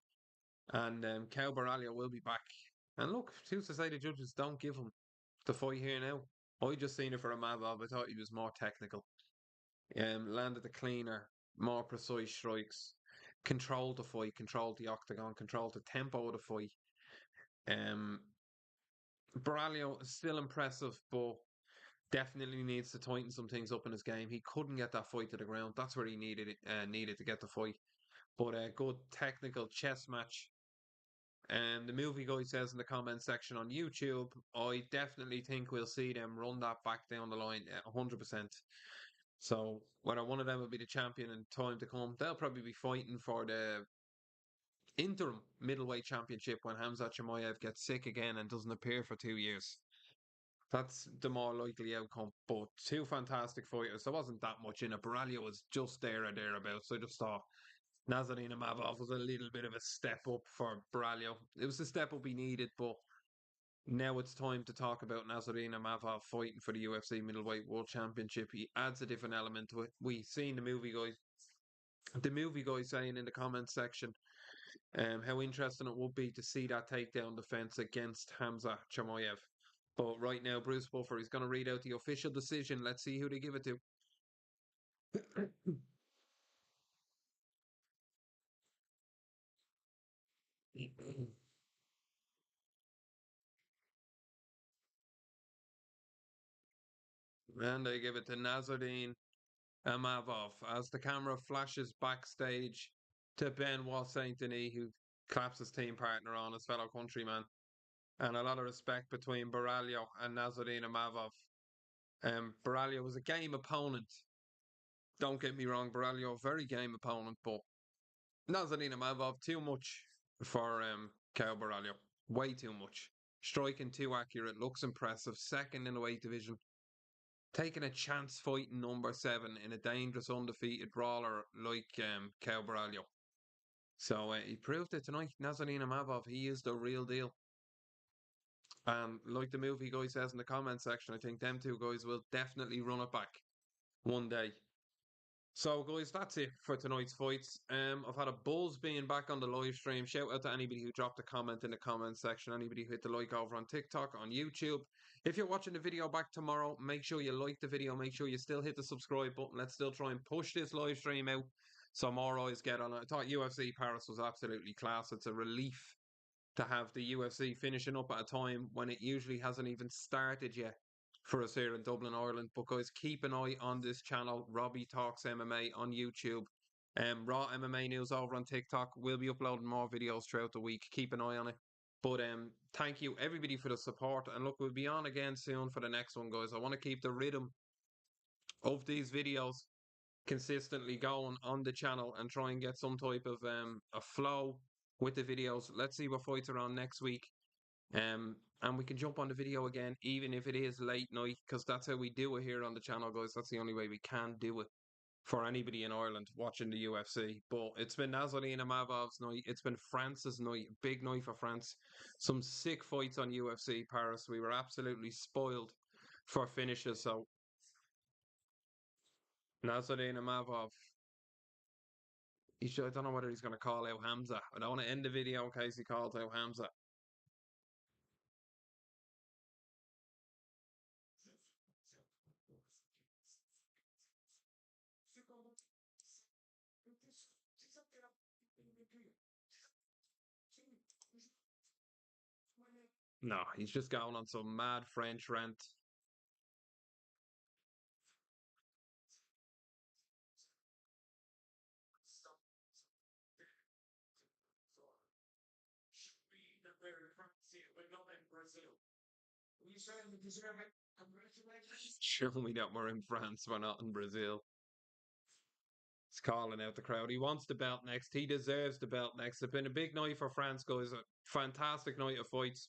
S1: And Caio Borralho will be back. And look, who's to say the judges don't give him the fight here now? I just seen it for a Imavov. I thought he was more technical. Landed the cleaner, more precise strikes, controlled the fight, controlled the octagon, controlled the tempo of the fight. Um, Baralio is still impressive, but definitely needs to tighten some things up in his game. He couldn't get that fight to the ground. That's where he needed to get the fight. But a good technical chess match. And the movie guy says in the comment section on YouTube, I definitely think we'll see them run that back down the line 100%. So whether one of them will be the champion in time to come, they'll probably be fighting for the interim middleweight championship when Hamzat Chimaev gets sick again and doesn't appear for 2 years. That's the more likely outcome. But two fantastic fighters. There wasn't that much in it. Borralho was just there or thereabouts. So I just thought Nassourdine Imavov was a little bit of a step up for Borralho. It was the step up he needed, but now it's time to talk about Nassourdine Imavov fighting for the UFC Middleweight World Championship. He adds a different element to it. We seen the movie guys The movie guy saying in the comments section how interesting it would be to see that takedown defense against Hamza Chimaev. But right now, Bruce Buffer is going to read out the official decision. Let's see who they give it to. And they give it to Nassourdine Imavov as the camera flashes backstage to Benoit Saint-Denis, who claps his team partner on, his fellow countryman. And a lot of respect between Borralho and Nassourdine Imavov. Baralio was a game opponent. Don't get me wrong, Borralho, very game opponent, but Nassourdine Imavov, too much for Caio Borralho. Way too much. Striking too accurate, looks impressive. Second in the weight division. Taking a chance fighting number 7 in a dangerous undefeated brawler like Caio Borralho. So he proved it tonight. Nassourdine Imavov, he is the real deal. And like the movie guy says in the comment section, I think them two guys will definitely run it back one day. So, guys, that's it for tonight's fights. I've had a buzz being back on the live stream. Shout out to anybody who dropped a comment in the comment section, anybody who hit the like over on TikTok, on YouTube. If you're watching the video back tomorrow, make sure you like the video. Make sure you still hit the subscribe button. Let's still try and push this live stream out so more eyes get on it. I thought UFC Paris was absolutely class. It's a relief to have the UFC finishing up at a time when it usually hasn't even started yet for us here in Dublin, Ireland. But guys, keep an eye on this channel, Robbie Talks MMA on YouTube. Raw MMA news over on TikTok. We'll be uploading more videos throughout the week. Keep an eye on it. But thank you everybody for the support. And look, we'll be on again soon for the next one, guys. I want to keep the rhythm of these videos consistently going on the channel and try and get some type of a flow with the videos. Let's see what fights are on next week. And we can jump on the video again, even if it is late night, because that's how we do it here on the channel, guys. That's the only way we can do it for anybody in Ireland watching the UFC. But it's been Nassourdine Imavov's night. It's been France's night. Big night for France. Some sick fights on UFC Paris. We were absolutely spoiled for finishes. So Nassourdine Imavov. I don't know whether he's going to call out Hamza. I don't want to end the video in case he calls out Hamza. No, he's just going on some mad French rant. Show me that we're in France, we're not in Brazil. He's calling out the crowd. He wants the belt next. He deserves the belt next. It's been a big night for France, guys. A fantastic night of fights.